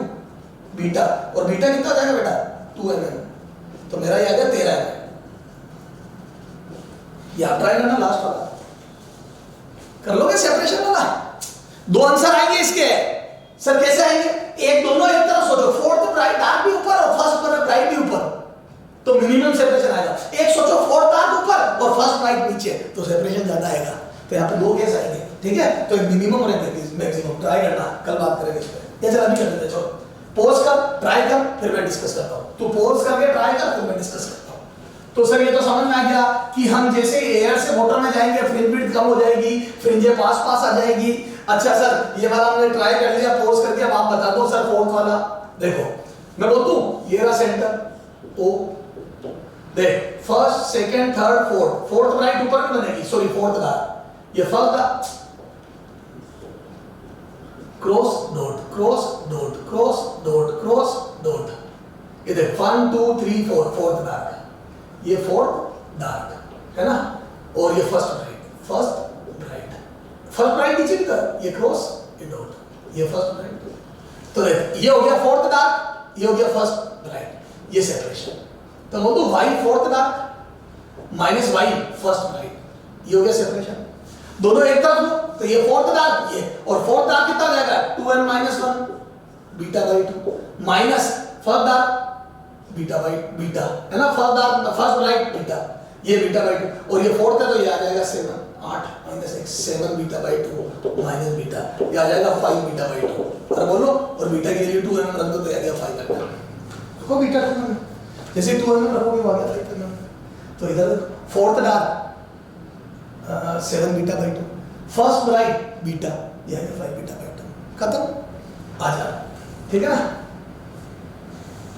बीटा, और बीटा कितना आ जाएगा बेटा 2 mm, तो मेरा ये आ गया 13 mm। याद ट्राई करना लास्ट वाला, कर लोगे सेपरेशन वाला, दो आंसर आएंगे इसके। सर कैसे आएंगे, एक दोनों एक तरफ सोचो, फोर्थ ब्राइट डार्क भी ऊपर और फर्स्ट ब्राइट भी ऊपर, तो मिनिमम सेपरेशन आएगा। एक सोचो फोर्थ डार्क ऊपर और फर्स्ट ब्राइट नीचे, तो सेपरेशन ज्यादा आएगा। तो यहाँ पे दो केस आएंगे, ठीक है, तो एक मिनिमम और एक मैक्सिमम, ट्राई करना, कल बात करेंगे इस पे, या चल अभी कर देते, चलो पॉज कर, ट्राई कर, फिर मैं डिस्कस करता हूँ, तू पॉज करके ट्राई कर, फिर मैं डिस्कस करता हूँ। तो सर ये तो समझ में आ गया कि हम जैसे एयर से मोटर में जाएंगे फ्रिंज विड्थ कम हो जाएगी, फ्रिंजें पास आ जाएगी। अच्छा सर ये वाला हमने ट्राई कर लिया, पॉज करके अब आप बता दो सर फोर्थ वाला। देखो मैं बोलता हूँ ये रहा सेंटर ओ, देख first second third fourth bright ऊपर में बनेगी, सॉरी फोर्थ डार्क, ये फर्स्ट डार्क क्रॉस डॉट, ये देख 1 2 3 4 फोर्थ डार्क, ये फोर्थ डार्क है ना, और ये फर्स्ट ब्राइट नीचे कर, ये क्रॉस ये डॉट, ये फर्स्ट ब्राइट, तो देख ये हो गया फोर्थ डार्क, ये हो गया फर्स्ट ब्राइट, ये सेपरेशन। तो वो तो y fourth dark minus Y first right, ये हो गया सेपरेशन। दोनों एक तरफ लो तो ये फोर्थ डार्क ये, और फोर्थ डार्क कितना हो जाएगा 2n minus 1 beta by 2 minus first dark beta by beta, है ना, फर्स्ट राइट बीटा, ये बीटा बाई 2, और ये फोर्थ है तो ये आ जाएगा 7 8 minus 1 7 beta by 2 minus beta, ये आ जाएगा 5 बीटा बाई 2। और बोलो, और बीटा के लिए 2n रख दो तो आ गया 5 बीटा, देखो बीटा रखना जैसे 2n रखोगे वो आ गया 5 बीटा। तो इधर fourth dark 7 beta by 2, first right beta, ये आ गया 5 बीटा बाई 2, खत्म। आ जा, ठीक है ना,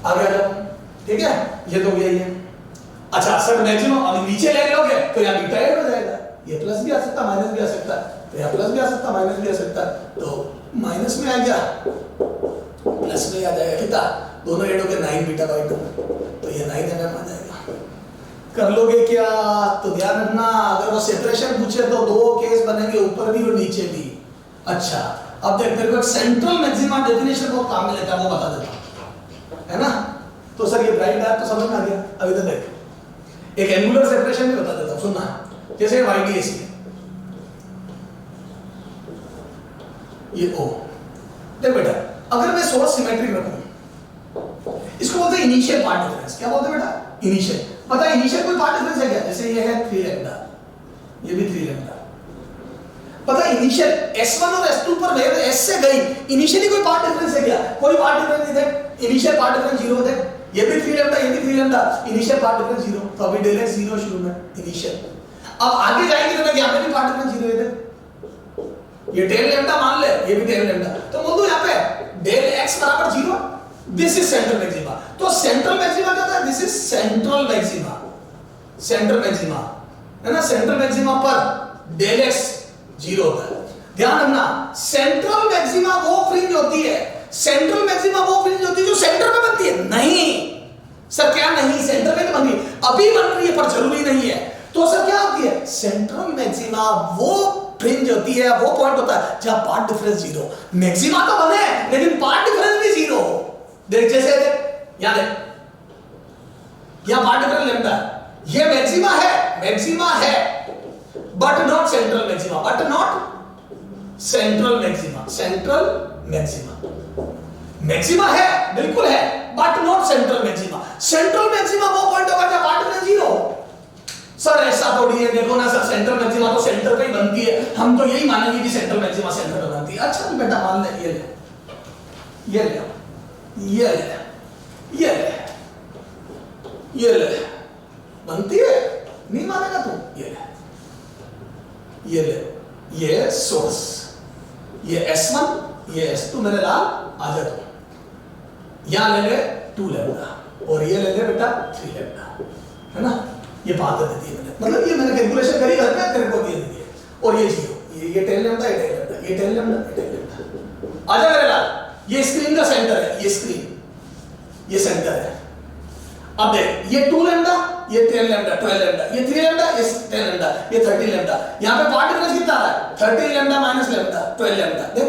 आगे आ जाओ, ठीक है, ये तो यही है। अच्छा सर मैक्सिमम अब नीचे ले लोगे तो यहाँ बीटा ऐड हो जाएगा, ये प्लस भी आ सकता माइनस भी आ सकता है, तो यहाँ प्लस भी आ सकता माइनस भी आ सकता है, तो माइनस में आ गया प्लस में आ जाएगा, कितना दोनों ऐड हो गए 9 बीटा बाई 2, तो ये 9 mm आ जाएगा। कर लोगे क्या? तो ध्यान रखना, अगर वो सेपरेशन पूछे तो दो केस बनेंगे, ऊपर भी और नीचे भी। अच्छा अब देख, मेरे को सेंट्रल मैक्सिमा डेफिनेशन बहुत काम में लेता है, वो बता देता हूं, है ना। तो सर ये ब्राइट डार्क तो समझ में आ गया। अभी तो देख एक एंगुलर सेपरेशन भी बता देता हूं, सुनना। जैसे YDAC ये O, देख बेटा, अगर मैं सोर्स सिमेट्रिक रखूं, इसको बोलते हैं इनिशियल पार्ट डिफरेंस। क्या बोलते हैं बेटा? इनिशियल। पता है इनिशियल कोई पार्ट डिफरेंस है क्या? जैसे ये है 3 लैम्डा, ये भी 3 लैम्डा। पता है इनिशियल S1 और S2 पर वेव S से गई, इनिशियली कोई पार्ट डिफरेंस है क्या? कोई पार्ट डिफरेंस नहीं। देख इनिशियल पार्ट डिफरेंस 0 देख, ये भी 3 लैम्डा, ये भी 3 लैम्डा, इनिशियल पार्ट डिफरेंस 0, तो अभी डेल x 0 शुरू में इनिशियल। अब आगे जाएंगे तो यहां पे भी पार्ट डिफरेंस 0 है, देख ये 10 लैम्डा मान ले, ये भी 10 लैम्डा, तो बोल दो यहां पे डेल x बराबर 0, दिस इज सेंट्रल मैक्सिमा। तो सेंट्रल मैक्सिमा क्या होता है? This is central maxima, central maxima, है ना। सेंट्रल मैक्सिमा पर डेल x 0 होता है। ध्यान रखना, सेंट्रल मैक्सिमा वो फ्रिंज होती है, सेंट्रल मैक्सिमा वो फ्रिंज होती है जो सेंटर में बनती है। नहीं सर, क्या नहीं? सेंटर में बन रही है, अभी बन रही है पर जरूरी नहीं है। तो सर क्या होती है? सेंट्रल मैक्सिमा वो फ्रिंज होती है, वो पॉइंट होता है जहां पार्ट डिफरेंस 0। मैक्सिमा तो बने लेकिन पार्ट डिफरेंस भी 0। देख जैसे देख यहां देख, यहां पार्ट डिफरेंस लैम्डा, ये मैक्सिमा है but not central maxima, but not central maxima. Central maxima maxima है, बिल्कुल है, but not central maxima. Central maxima वो पॉइंट होगा जहां पार्ट डिफरेंस 0। सर ऐसा थोड़ी है, देखो ना सर, सेंट्रल मैक्सिमा तो सेंटर पे ही बनती है, हम तो यही मानेंगे कि सेंट्रल मैक्सिमा सेंटर पे बनती है। अच्छा तो बेटा मान ले, ये ले, ये ले, ये ले, ये ले, ये ले, बनती है, नहीं मानेगा तू? ये ले, ये ले, ये सोर्स, ये S1, ये S2, मेरे लाल आ जा तू, यहां ले ले 2 लैम्डा और ये ले ले बेटा 3 लैम्डा, है ना। ये बात दे दी मैंने, मतलब ये मैंने कैलकुलेशन करी घर में, तेरे को दे दी है। और ये 0, ये 10 लैम्डा, ये 10 लैम्डा, ये 10 लैम्डा, ये 10 लैम्डा। आ जा मेरे लाल, ये स्क्रीन का सेंटर है, ये स्क्रीन, ये सेंटर है। अब देख ये 2 लैम्डा, ये 10 लैम्डा, 12 लैम्डा, ये 3 लैम्डा, ये 10 लैम्डा, ये 13 लैम्डा। यहां पे पार्ट डिफरेंस कितना आ रहा है? 13 लैम्डा माइनस लैम्डा 12 लैम्डा। देख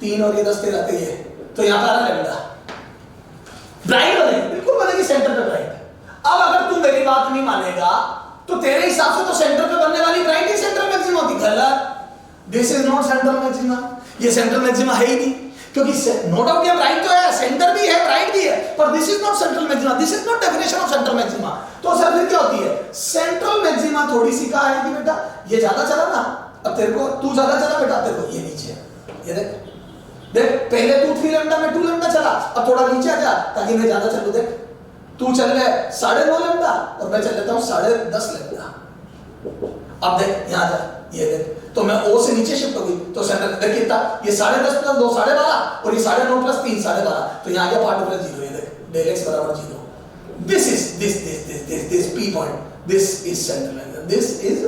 3 और ये 10 13 आते ये, तो यहां पे आ रहा लैम्डा। ब्राइट बनेगी, बिल्कुल बनेगी सेंटर पे ब्राइट। अब अगर तू मेरी बात नहीं मानेगा तो तेरे हिसाब से तो सेंटर पे बनने वाली ब्राइट ही सेंट्रल मैक्सिमा होती। गलत, this is not central maxima, ये सेंट्रल मैक्सिमा है ही नहीं, क्योंकि नो डाउट ये ब्राइट तो है, सेंटर भी है, ब्राइट भी है, पर this is not central maxima, this is not definition of central maxima. तो सर फिर क्या होती है? सेंट्रल मैक्सिमा थोड़ी सी कहां आएगी बेटा? ये ज्यादा चला ना, अब तेरे को तू ज्यादा चला बेटा, तेरे को ये नीचे, ये देख देख, पहले तू 3 लैम्डा में 2 लैम्डा चला, अब थोड़ा नीचे आ जा ताकि मैं ज्यादा चलूं। देख तू चल ले 9.5 लैम्डा और मैं चल लेता हूं 10.5 लैम्डा। अब देख यहां जा, ये देख, तो मैं O से नीचे शिफ्ट हो गई, तो सेंटर देख कितना, ये 10.5 प्लस 2 12.5 और ये 9.5 प्लस 3 12.5, तो यहां क्या पार्ट डिफरेंस 0 है। देख डेल x बराबर 0। This is this P point, this is central maxima, this is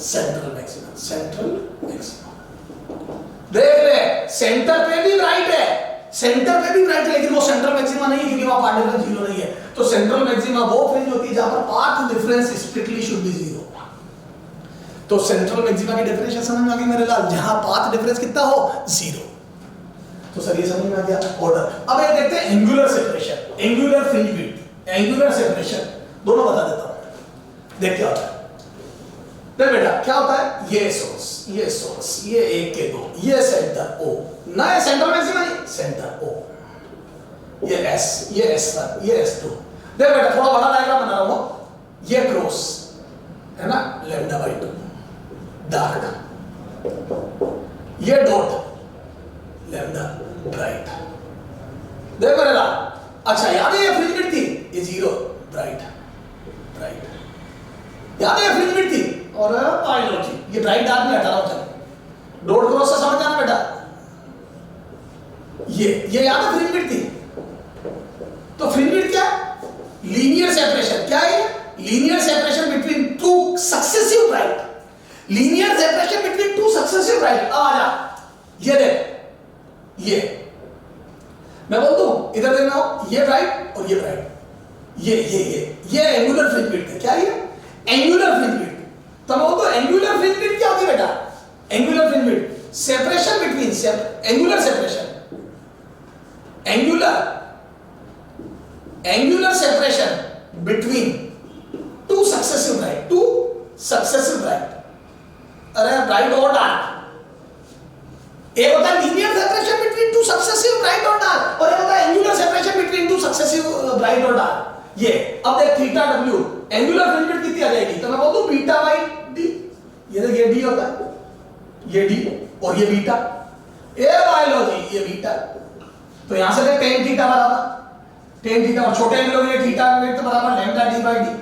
central maxima, central maxima. देख ले, सेंटर पे भी ब्राइट है, सेंटर पे भी ब्राइट है, लेकिन वो सेंट्रल मैक्सिमा नहीं है क्योंकि वहां पार्ट डिफरेंस 0 नहीं है। तो सेंट्रल मैक्सिमा वो फ्रिंज होती है जहां पर path difference strictly should be 0। तो सेंट्रल मैक्सिमा की डेफिनेशन समझ में आ गई मेरे लाल, जहां पाथ डिफरेंस कितना हो 0। तो सर ये समझ में आ गया ऑर्डर। अब ये देखते हैं angular separation, angular fringe width, angular separation, दोनों बता देता हूं। देख क्या होता है। देख बेटा क्या होता है, ये सोर्स, ये 1 के 2, ये सेंटर O, ना ये सेंटर मैक्सिमम है, सेंटर O, ये S, ये S1, ये S2। देख बेटा थोड़ा बड़ा डायग्राम बना रहा हूं, ये क्रॉस है ना λ/2 डार्क, ये डॉट लैम्डा ब्राइट। देख बेटा अच्छा याद है ये फ्रिंज विड्थ थी, ये 0 ब्राइट, याद है ये फ्रिंज विड्थ थी और बायोलॉजी, ये ब्राइट डार्क में हटा रहा हूं, डॉट क्रॉस से समझ जाना बेटा, ये याद है फ्रिंज विड्थ थी। तो फ्रिंज विड्थ क्या है, लीनियर सेपरेशन, क्या है, linear separation between two successive bright, linear separation between two successive bright. अब आ जा, ये देख, ये मैं बोल दूं इधर देखना हो, ये ब्राइट और ये ब्राइट, ये एंगुलर फ्रिंज विड्थ है, क्या ये एंगुलर फ्रिंज विड्थ। तो मैं बोलता हूं एंगुलर फ्रिंज विड्थ क्या होती है बेटा, angular fringe width separation between angular separation, angular separation between two successive bright, अरे ब्राइट और डार्क। एक होता है linear separation between two successive bright और डार्क, और एक होता है angular separation between two successive bright और डार्क। ये अब देख theta W angular fringe width कितनी आ जाएगी, तो मैं बोल दूं बीटा बाई डी, ये देख ये डी होता है, ये डी और ये बीटा, ये बायोलॉजी ये बीटा, तो यहां से देख tan थीटा बराबर tan थीटा, और छोटे एंगल के लिए थीटा तो बराबर lambda D by D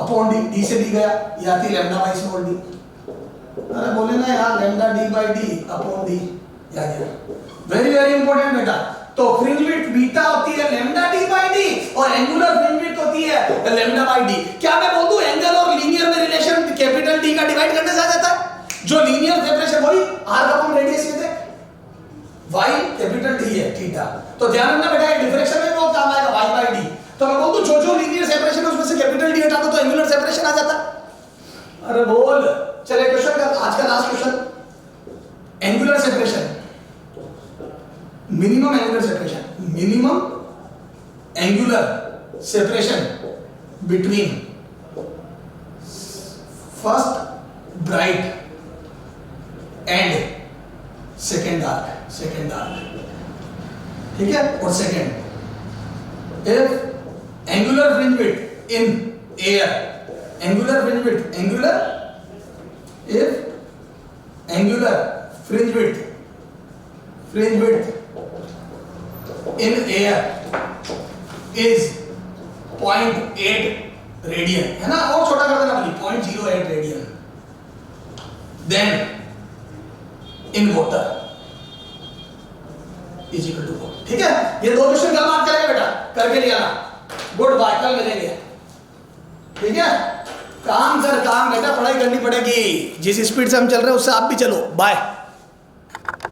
upon D, D से डी गया, ये आती लैम्डा बाई स्मॉल डी। अरे बोले ना यार lambda D by D upon D, याद है, वेरी इंपॉर्टेंट बेटा। तो फ्रिंज विड्थ बीटा होती है लैम्डा डी बाई डी और एंगुलर फ्रिंज विड्थ होती है लैम्डा बाई डी। क्या मैं बोल दूं एंगल और लीनियर में रिलेशन कैपिटल डी का डिवाइड करने से आ जाता है, जो लीनियर सेपरेशन वही r का अपॉन रेडियस ये देख, y कैपिटल डी है थीटा, तो ध्यान रखना बेटा डिफरेंशियल में वो काम आएगा y बाई डी। तो मैं बोल दूं जो लीनियर सेपरेशन है उसमें से कैपिटल डी हटा दो तो एंगुलर सेपरेशन आ जाता है। अरे बोल, चलिए क्वेश्चन का आज का last question, angular separation, minimum angular separation between first bright and second dark, ठीक है, और second if angular fringe width in air, angular fringe width, if angular fringe width in air is 0.8 radian, है ना, और छोटा कर देना please, 0.08 radian, then in water is equal to 4। ठीक है, ये दो क्वेश्चन कल बात करेंगे बेटा, करके लिया ना, गुड बाय, कल मिलेंगे, ठीक है। काम बेटा, पढ़ाई करनी पड़ेगी, जिस स्पीड से हम चल रहे हैं उससे आप भी चलो, बाय।